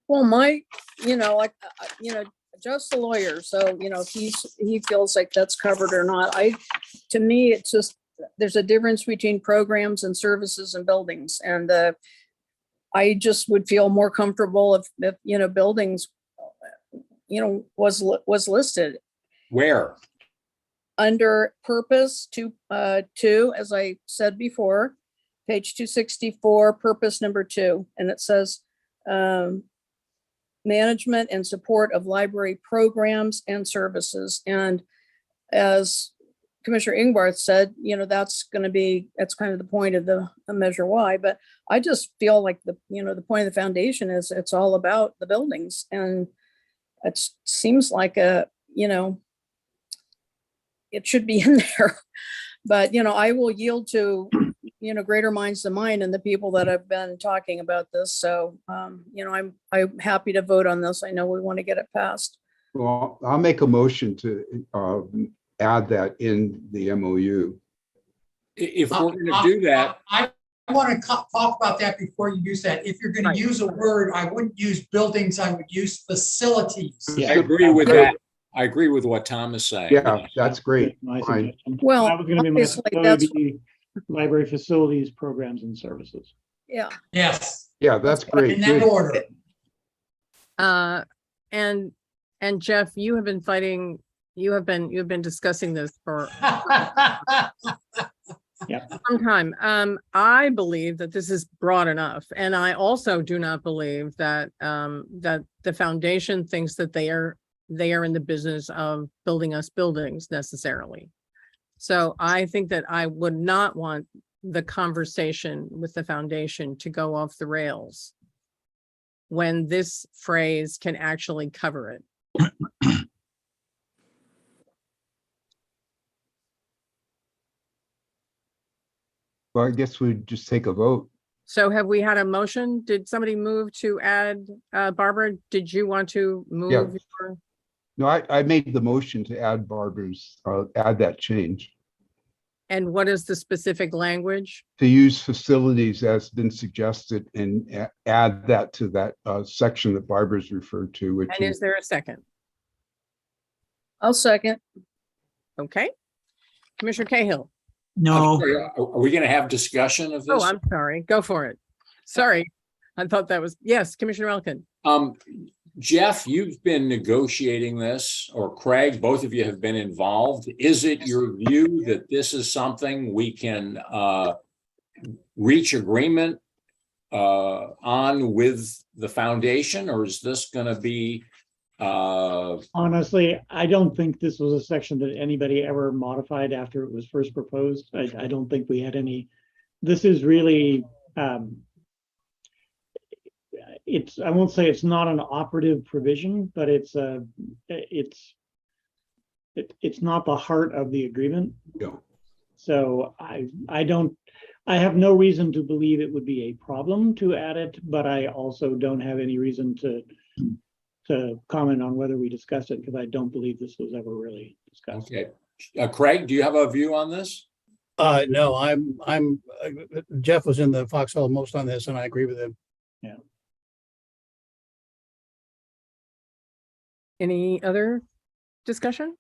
Well, Jeff's a lawyer, so, if he feels like that's covered or not. To me, it's just, there's a difference between programs and services and buildings. And I just would feel more comfortable if buildings, was listed. Where? Under purpose two, as I said before, page 264, purpose number 2, and it says management and support of library programs and services. And as Commissioner Engbarth said, that's kind of the point of the Measure Y. But I just feel like the point of the foundation is it's all about the buildings, and it seems like it should be in there. But I will yield to greater minds than mine and the people that have been talking about this. So I'm happy to vote on this. I know we want to get it passed. Well, I'll make a motion to add that in the MOU. If we're going to do that, I want to talk about that before you use that. If you're going to use a word, I wouldn't use buildings, I would use facilities. I agree with that. I agree with what Tom is saying. Yeah, that's great. My Fine. suggestion. Well, that was going to be obviously, library facilities, programs, and services. Yeah. Yes. Yeah, that's great. In that order. And Jeff, you have been fighting You have been discussing this for Yeah. some time. I believe that this is broad enough, and I also do not believe that that the foundation thinks that they are in the business of building us buildings necessarily. So I think that I would not want the conversation with the foundation to go off the rails when this phrase can actually cover it. Well, I guess we'd just take a vote. So have we had a motion? Did somebody move to add, Barbara, did you want to move? Yeah. your- No, I made the motion to add Barbara's, add that change. And what is the specific language? To use facilities as been suggested and add that to that section that Barbara's referred to, which And is is there a second? I'll second. Okay. Commissioner Cahill. No, Are we going to have discussion of Oh, this? I'm sorry. Go for it. Sorry. I thought that was, yes, Commissioner Elkin. Jeff, you've been negotiating this, or Craig, both of you have been involved. Is it your view that this is something we can reach agreement on with the foundation, or is this going to be? Honestly, I don't think this was a section that anybody ever modified after it was first proposed. I don't think we had any. This is really, I won't say it's not an operative provision, but it's not the heart of the agreement. Yeah. So I have no reason to believe it would be a problem to add it, but I also don't have any reason to comment on whether we discussed it, because I don't believe this was ever really discussed. Okay. Craig, do you have a view on this? No, I'm Jeff was in the foxhole most on this, and I agree with him. Yeah. Any other discussion?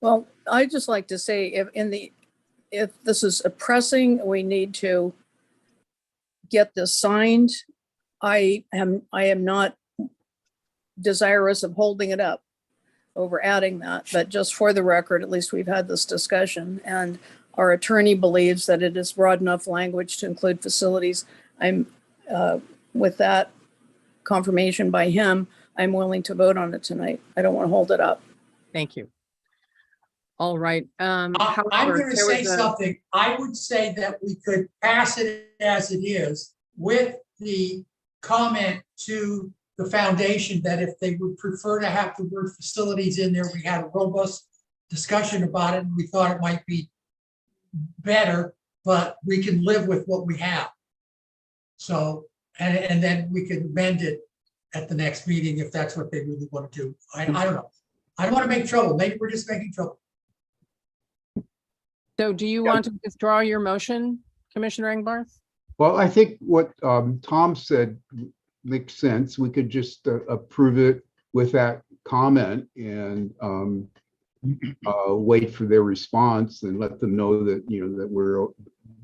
Well, I'd just like to say if this is a pressing, we need to get this signed. I am not desirous of holding it up over adding that, but just for the record, at least we've had this discussion, and our attorney believes that it is broad enough language to include facilities. I'm with that confirmation by him, I'm willing to vote on it tonight. I don't want to hold it up. Thank you. All right. I'm going to say something. I would say that we could pass it as it is with the comment to the foundation that if they would prefer to have the word facilities in there, we had a robust discussion about it and we thought it might be better, but we can live with what we have. So, and then we can amend it at the next meeting if that's what they really want to do. I don't know. I don't want to make trouble. Maybe we're just making trouble. So do you want to withdraw your motion, Commissioner Engbarth? Well, I think what Tom said makes sense. We could just approve it with that comment and wait for their response and let them know that, that we're,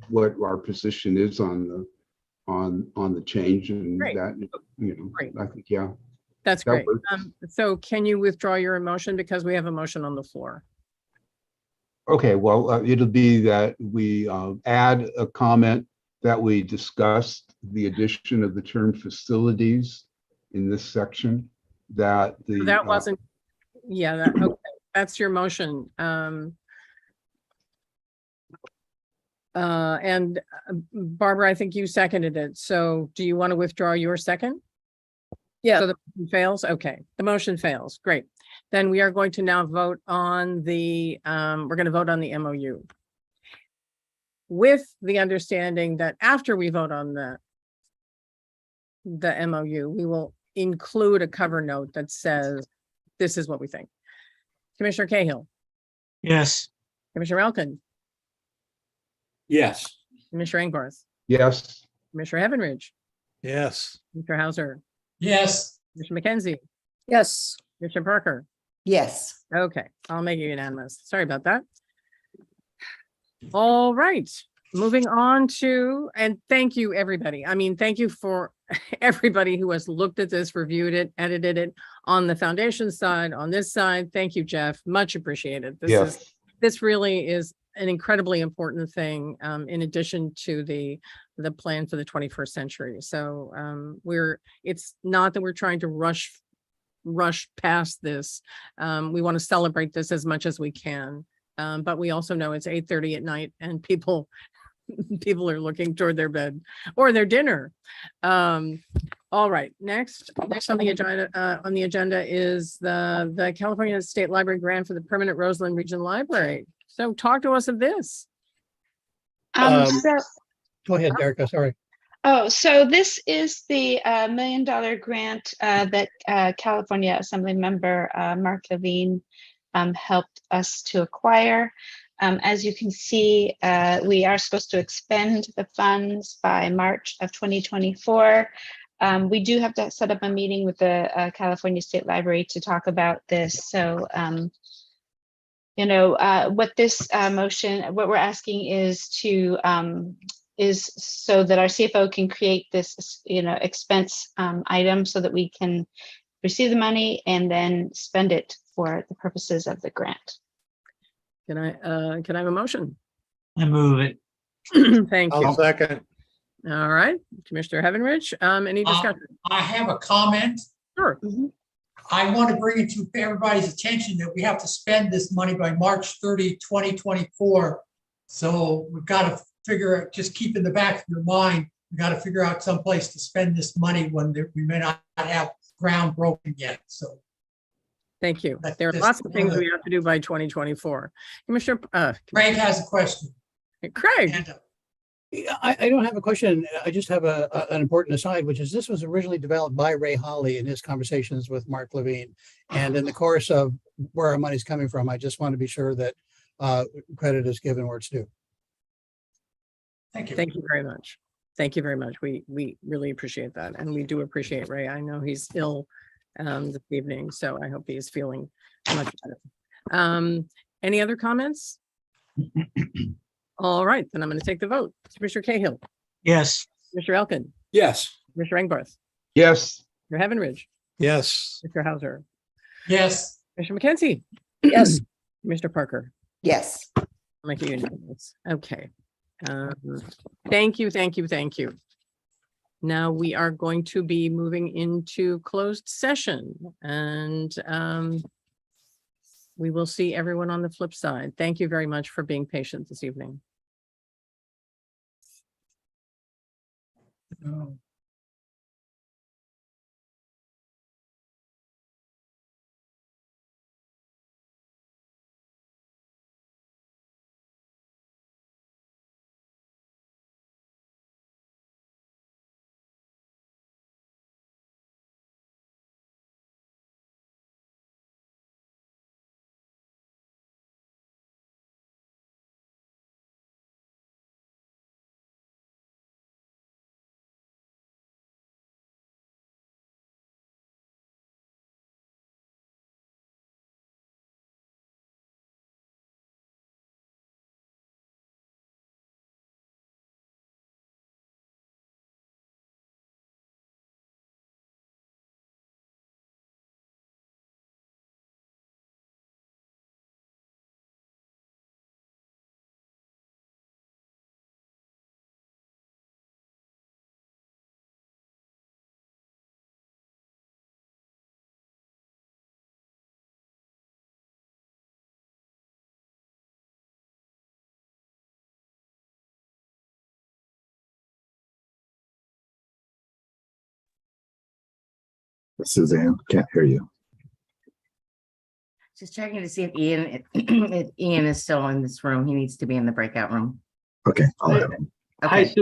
what our position is on the change, and Great. that, Great. I think, yeah. That's That great. works. So can you withdraw your motion, because we have a motion on the floor? Okay, well, it'll be that we add a comment that we discussed the addition of the term facilities in this section, that the. So that wasn't, yeah, okay, that's your motion. And Barbara, I think you seconded it. So do you want to withdraw your second? Yeah. So the motion fails? Okay, the motion fails. Great. Then we are going to now vote on the, we're going to vote on the MOU. With the understanding that after we vote on the MOU, we will include a cover note that says, this is what we think. Commissioner Cahill. yes, Commissioner Elkin. Yes. Commissioner Engbarth. Yes. Commissioner Heavenridge. Yes. Mr. Hauser. Yes. Commissioner McKenzie. Yes. Commissioner Parker. Yes. Okay, I'll make it unanimous. Sorry about that. All right, moving on to, and thank you, everybody. I mean, thank you for everybody who has looked at this, reviewed it, edited it on the foundation side, on this side. Thank you, Jeff. Much appreciated. This really is an incredibly important thing, in addition to the plan for the 21st century. So it's not that we're trying to rush past this. We want to celebrate this as much as we can. But we also know it's 8:30 at night and people are looking toward their bed or their dinner. All right, next on the agenda is the California State Library grant for the permanent Roseland Region Library. So talk to us of this. Go ahead, Erica, sorry. Oh, so this is the $1 million grant that California Assembly Member Mark Levine helped us to acquire. As you can see, we are supposed to expend the funds by March of 2024. We do have to set up a meeting with the California State Library to talk about this. So, what this motion, what we're asking is so that our CFO can create this, expense item so that we can receive the money and then spend it for the purposes of the grant. Can I have a motion? I move it. Thank I'll you. second. All right, Commissioner Heavenridge, any discussion? I have a comment. Sure. I want to bring it to everybody's attention that we have to spend this money by March 30, 2024. So we've got to figure out, just keep in the back of your mind, we got to figure out some place to spend this money when we may not have ground broken yet. So thank you. There are lots of things we have to do by 2024. Commissioner Craig has a question. Craig. I don't have a question. I just have an important aside, which is this was originally developed by Ray Hawley in his conversations with Mark Levine. And in the course of where our money's coming from, I just want to be sure that credit is given where it's due. Thank you. Thank you very much. Thank you very much. We really appreciate that. And we do appreciate Ray. I know he's ill this evening, so I hope he's feeling much better. Any other comments? All right, then I'm going to take the vote. Commissioner Cahill. Yes. Mr. Elkin. Yes. Mr. Engbarth. Yes. Mr. Heavenridge. Yes. Mr. Hauser. Yes. Mr. McKenzie. Yes. Mr. Parker. Yes. Make it unanimous. Okay. Thank you. Now we are going to be moving into closed session and we will see everyone on the flip side. Thank you very much for being patient this evening. Suzanne, can't hear you. Just checking to see if if Ian is still in this room. He needs to be in the breakout room. Okay, I'll have him. Okay. Hi,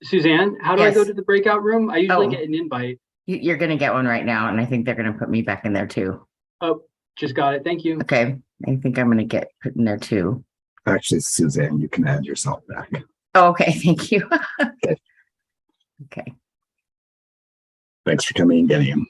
Suzanne. How do I Yes. go to the breakout room? I usually Oh. get an invite. You're going to get one right now, and I think they're going to put me back in there too. Oh, just got it. Thank you. Okay. I think I'm going to get put in there too. Actually, Suzanne, you can add yourself back. Oh, okay. Thank you. Okay. Thanks for coming and getting him.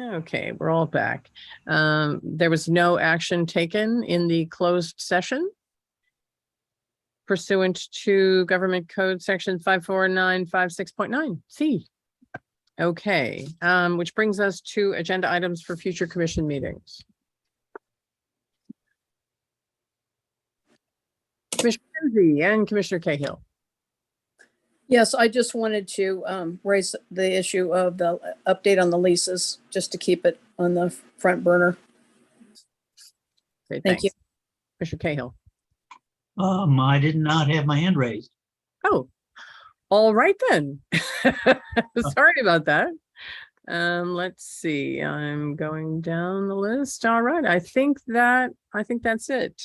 Okay, we're all back. There was no action taken in the closed session pursuant to Government Code Section 54956.9 C. Okay, which brings us to agenda items for future commission meetings. Commissioner Mackenzie and Commissioner Cahill. Yes, I just wanted to raise the issue of the update on the leases, just to keep it on the front burner. Great, Thank you. thanks. Commissioner Cahill. I did not have my hand raised. Oh, all right then. Sorry about that. Let's see. I'm going down the list. All right. I think that's it.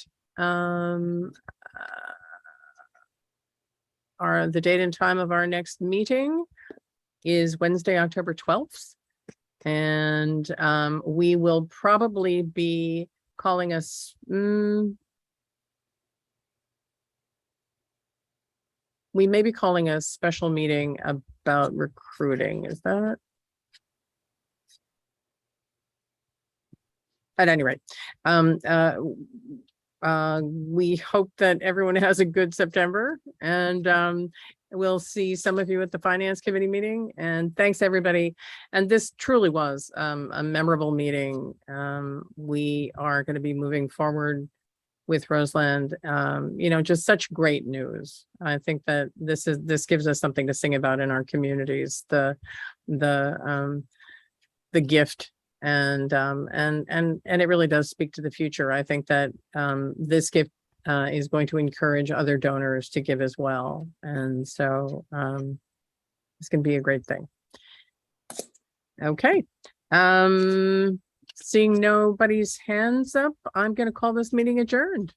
The date and time of our next meeting is Wednesday, October 12th. And we will probably be calling us. We may be calling a special meeting about recruiting. Is that? At any rate, we hope that everyone has a good September, and we'll see some of you at the Finance Committee meeting. And thanks, everybody. And this truly was a memorable meeting. We are going to be moving forward with Roseland. Just such great news. I think that this gives us something to sing about in our communities. The gift. And it really does speak to the future. I think that this gift is going to encourage other donors to give as well. And so it's going to be a great thing. Okay. Seeing nobody's hands up, I'm going to call this meeting adjourned.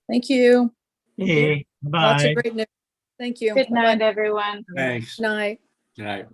Thank you. Hey, Lots bye. of great news. Thank you. Good night, everyone. Thanks. Night. Good night.